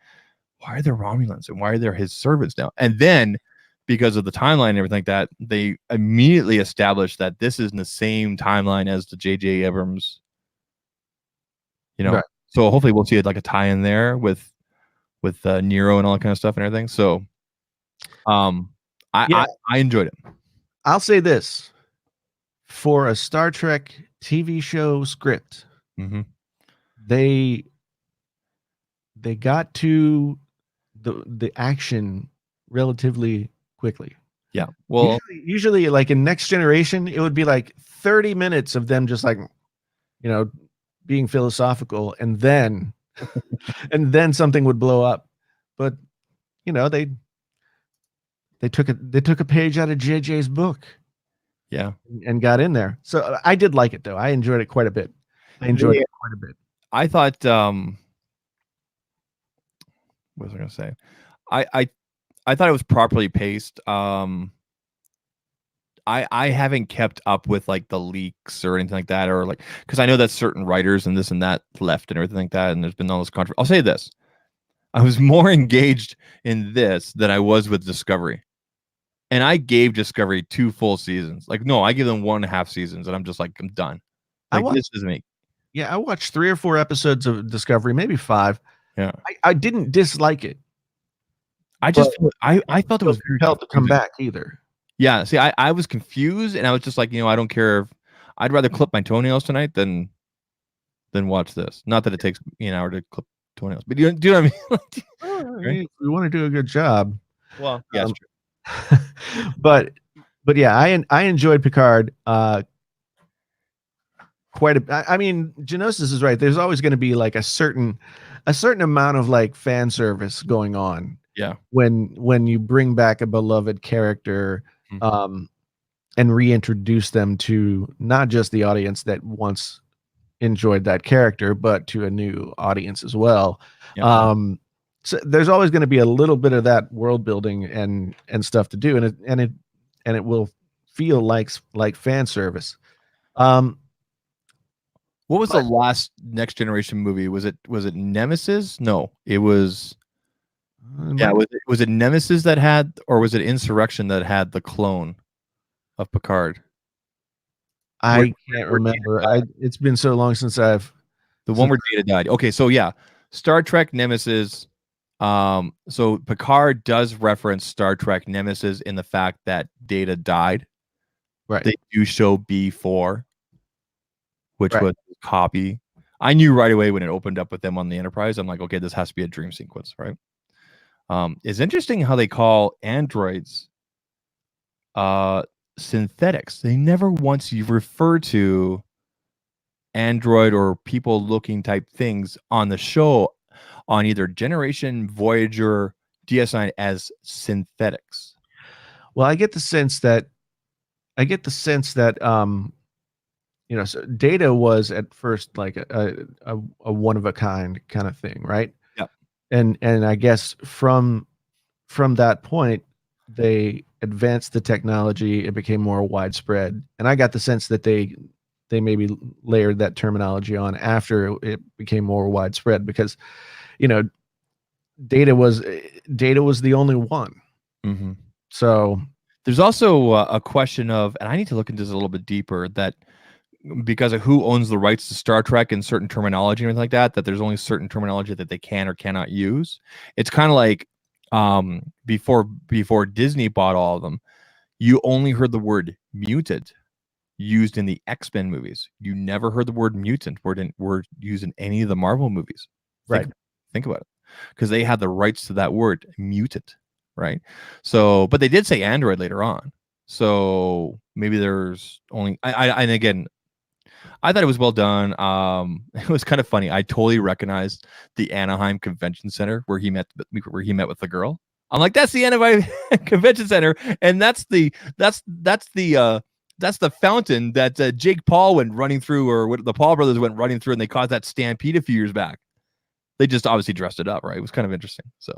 why are there Romulans and why are there his servants now? And then because of the timeline and everything like that, they immediately established that this is in the same timeline as the J.J. Abrams. Right. So hopefully we'll see like a tie-in there with Nero and all that kind of stuff and everything. So I enjoyed it. I'll say this. For a Star Trek TV show script, they got to the action relatively quickly. Yeah. Well, usually like in Next Generation, it would be like 30 minutes of them just like, being philosophical, and then something would blow up. But they took a page out of JJ's book. Yeah. And got in there. So I did like it though. I enjoyed it quite a bit. I thought what was I gonna say? I thought it was properly paced. I haven't kept up with like the leaks or anything like that, or like because I know that certain writers and this and that left and everything like that, and there's been all this controversy. I'll say this: I was more engaged in this than I was with Discovery, and I gave Discovery 2 full seasons. Like, no, I give them 1.5 seasons, and I'm just like, I'm done. Like, this is me. Yeah, I watched 3 or 4 episodes of Discovery, maybe 5. Yeah, I didn't dislike it. I felt it was very compelled to come confusing. back either. Yeah, see, I was confused, and I was just like, I don't care if I'd rather clip my toenails tonight than watch this. Not that it takes me an hour to clip toenails, but do you know what I mean? Right? We want to do a good job. Well, yeah, but yeah, I enjoyed Picard quite a. I mean, Genosis is right. There's always going to be like a certain amount of like fan service going on. Yeah. When you bring back a beloved character, and reintroduce them to not just the audience that once enjoyed that character, but to a new audience as well. Yeah. So there's always going to be a little bit of that world building and stuff to do, and it will feel like fan service. What was the last Next Generation movie? Was it Nemesis? No, it was. Yeah, was it Nemesis that had, or was it Insurrection that had the clone of Picard? I can't remember. It's been so long since I've the one where Data died. Okay, so yeah, Star Trek Nemesis. So Picard does reference Star Trek Nemesis in the fact that Data died. Right. They do show B4, which was a copy. I knew right away when it opened up with them on the Enterprise. I'm like, okay, this has to be a dream sequence, right? It's interesting how they call androids synthetics. They never once refer to android or people looking type things on the show on either Generation, Voyager, DS9 as synthetics. Well, I get the sense that so Data was at first like a one of a kind kind of thing, right? Yeah. And I guess from that point they advanced the technology, it became more widespread. And I got the sense that they maybe layered that terminology on after it became more widespread, because Data was the only one. Mm-hmm. So there's also a question of, and I need to look into this a little bit deeper, that because of who owns the rights to Star Trek and certain terminology and everything like that, that there's only certain terminology that they can or cannot use. It's kind of like before Disney bought all of them, you only heard the word mutant used in the X-Men movies. You never heard the word mutant word used in any of the Marvel movies. Right. Think about it. Because they had the rights to that word, mutant, right? So, but they did say android later on. So maybe there's only and again, I thought it was well done. It was kind of funny. I totally recognized the Anaheim Convention Center where he met with the girl. I'm like, that's the Anaheim Convention Center, and that's the fountain that Jake Paul went running through, or what the Paul brothers went running through, and they caused that stampede a few years back. They just obviously dressed it up, right? It was kind of interesting. So,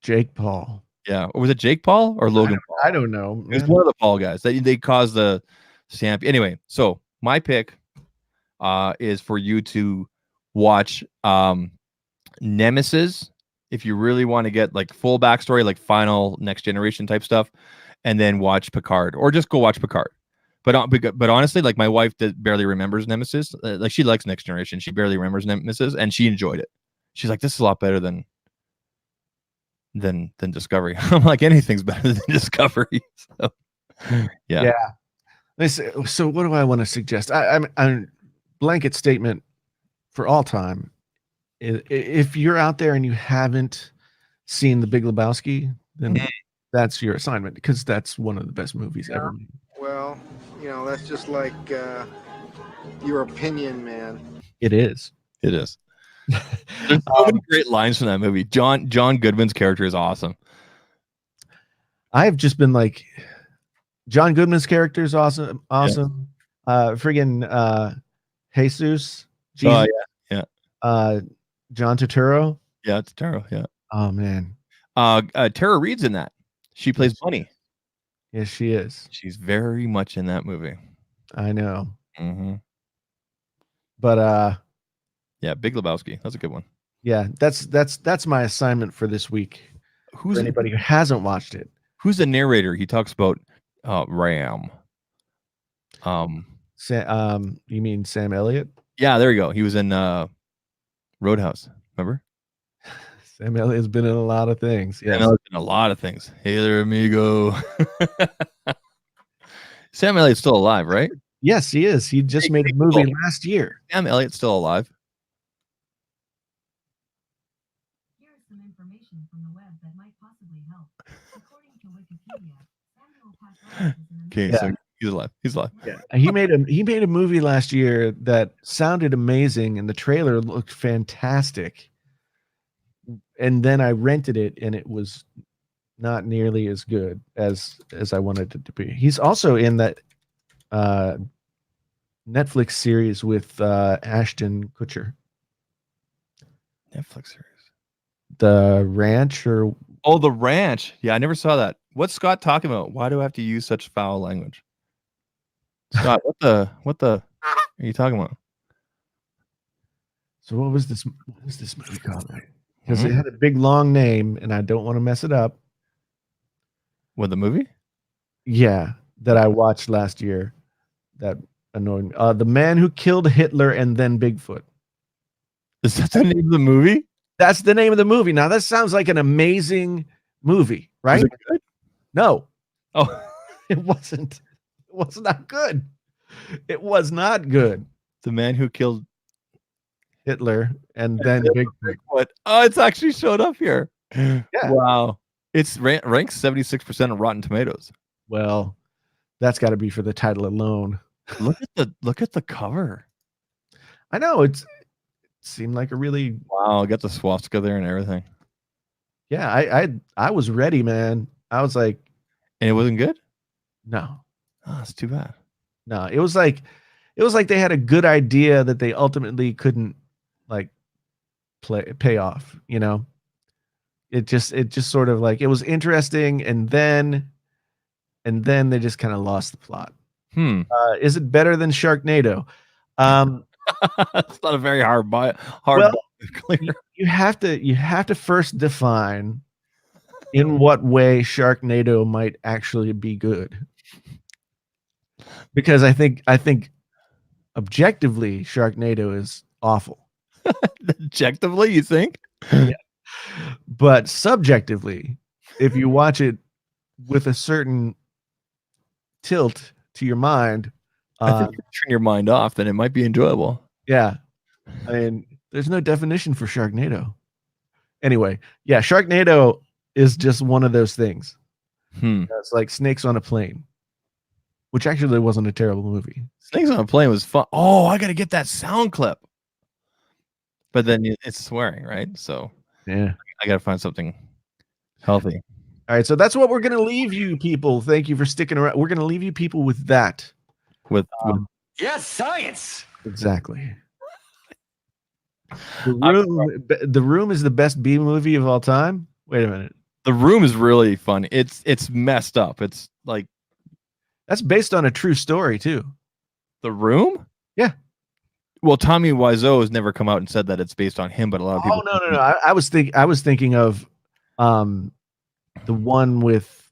Jake Paul, yeah, or was it Jake Paul or Logan Paul? I don't know. It was one of the Paul guys. They caused the stampede. Anyway, so my pick is for you to watch Nemesis if you really want to get like full backstory, like final Next Generation type stuff, and then watch Picard, or just go watch Picard. But honestly, like my wife barely remembers Nemesis. Like she likes Next Generation, she barely remembers Nemesis, and she enjoyed it. She's like, this is a lot better than Discovery. I'm like, anything's better than Discovery. So, yeah. So what do I want to suggest? I'm blanket statement for all time. If you're out there and you haven't seen The Big Lebowski, then that's your assignment, because that's one of the best movies ever made. Well, that's just like your opinion, man. It is. It is. There's so many great lines from that movie. John Goodman's character is awesome. I've just been like, John Goodman's character is awesome. Friggin' Jesus. Oh yeah. John Turturro. Yeah, it's Tara. Yeah. Oh man. Tara Reid's in that. She plays Bunny. Yes, she is. She's very much in that movie. I know. Mm-hmm. But yeah, Big Lebowski. That's a good one. yeah, that's my assignment for this week. Who's For anybody who hasn't watched it? Who's the narrator? He talks about Ram. You mean Sam Elliott? Yeah, there you go. He was in Roadhouse. Remember? Sam Elliott's been in a lot of things. Yes. Sam Elliott's in a lot of things. Hey there, amigo. Sam Elliott's still alive, right? Yes, he is. He just made a movie last year. Sam Elliott's still alive. Here is some information from the web that might possibly help. According to Wikipedia, Samuel Patrick is an Okay, Yeah. so he's alive. He's alive. He made a movie last year that sounded amazing, and the trailer looked fantastic. And then I rented it, and it was not nearly as good as I wanted it to be. He's also in that Netflix series with Ashton Kutcher, Netflix series. The Ranch, or Oh, The Ranch. Yeah, I never saw that. What's Scott talking about? Why do I have to use such foul language? Scott, what the are you talking about? so what was this movie called? Because it had a big long name, and I don't want to mess it up. What, the movie? Yeah, that I watched last year. That annoyed me. The Man Who Killed Hitler and Then Bigfoot. Is that the name of the movie? That's the name of the movie. Now that sounds like an amazing movie, right? Is it good? No, Oh, it wasn't. It was not good. It was not good. The Man Who Killed Hitler and Then Bigfoot. What? Oh, it's actually showed up here. Yeah. Wow. It's ranked 76% of Rotten Tomatoes. Well, that's got to be for the title alone. Look at the cover. I know it seemed like a really Wow, got the swastika there and everything. yeah. I was ready, man. I was like, And it wasn't good? no. Oh, that's too bad. No, it was like they had a good idea that they ultimately couldn't like pay off, you know. It just sort of like it was interesting, and then they just kind of lost the plot. Is it better than Sharknado? It's not a very hard Well, clear. you have to first define in what way Sharknado might actually be good. Because I think objectively Sharknado is awful. Objectively, you think? But subjectively, if you watch it with a certain tilt to your mind, I think if you turn your mind off, then it might be enjoyable. yeah. I mean, there's no definition for Sharknado. Anyway, yeah, Sharknado is just one of those things. It's like Snakes on a Plane, which actually wasn't a terrible movie. Snakes on a Plane was fun. Oh, I got to get that sound clip. But then it's swearing, right? So Yeah. I got to find something healthy. All right, so that's what we're going to leave you people. Thank you for sticking around. We're going to leave you people with that. With Yes, science. Exactly. The Room is the best B movie of all time. Wait a minute. The Room is really fun. It's messed up. It's like That's based on a true story too. The Room? Yeah. Well, Tommy Wiseau has never come out and said that it's based on him, but a lot of people. Oh no. I was thinking of the one with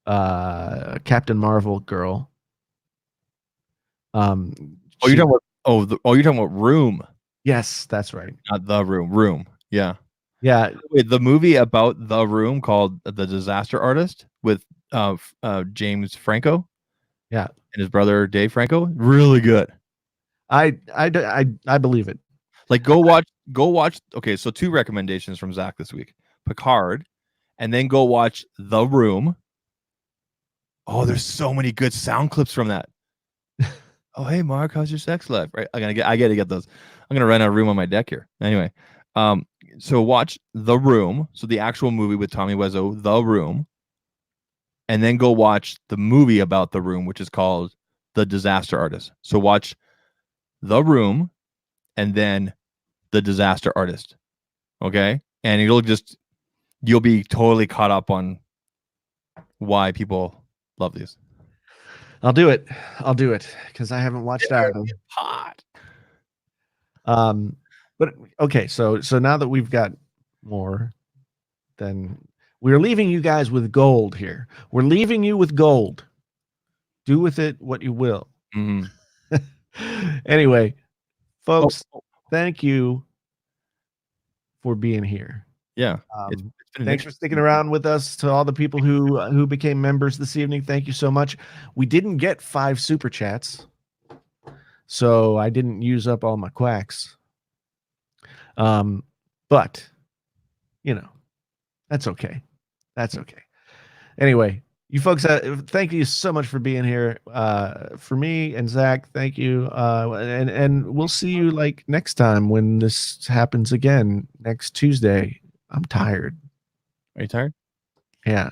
Captain Marvel girl. You're talking about Room. Yes, that's right. Not The Room. Room. Yeah. Yeah. Wait, the movie about The Room called The Disaster Artist with James Franco. Yeah. And his brother Dave Franco. Really good. I believe it. Like go watch. Okay, so 2 recommendations from Zach this week: Picard, and then go watch The Room. Oh, there's so many good sound clips from that. Oh, hey Mark, how's your sex life? Right, I gotta get those. I'm gonna rent a room on my deck here. Anyway, so watch The Room, so the actual movie with Tommy Wiseau, The Room, and then go watch the movie about The Room, which is called The Disaster Artist. So watch The Room, and then The Disaster Artist. Okay, and you'll be totally caught up on why people love these. I'll do it because I haven't watched either. Hot. But okay, so now that we've got more, then we're leaving you guys with gold here. We're leaving you with gold. Do with it what you will. Mhm. Anyway, folks, thank you for being here. Yeah. It's been Thanks for sticking around with us. To all the people who became members this evening, thank you so much. We didn't get 5 super chats, so I didn't use up all my quacks. But you know, that's okay. That's okay. Anyway, you folks, thank you so much for being here. For me and Zach, thank you. And we'll see you like next time when this happens again next Tuesday. I'm tired. Are you tired? Yeah.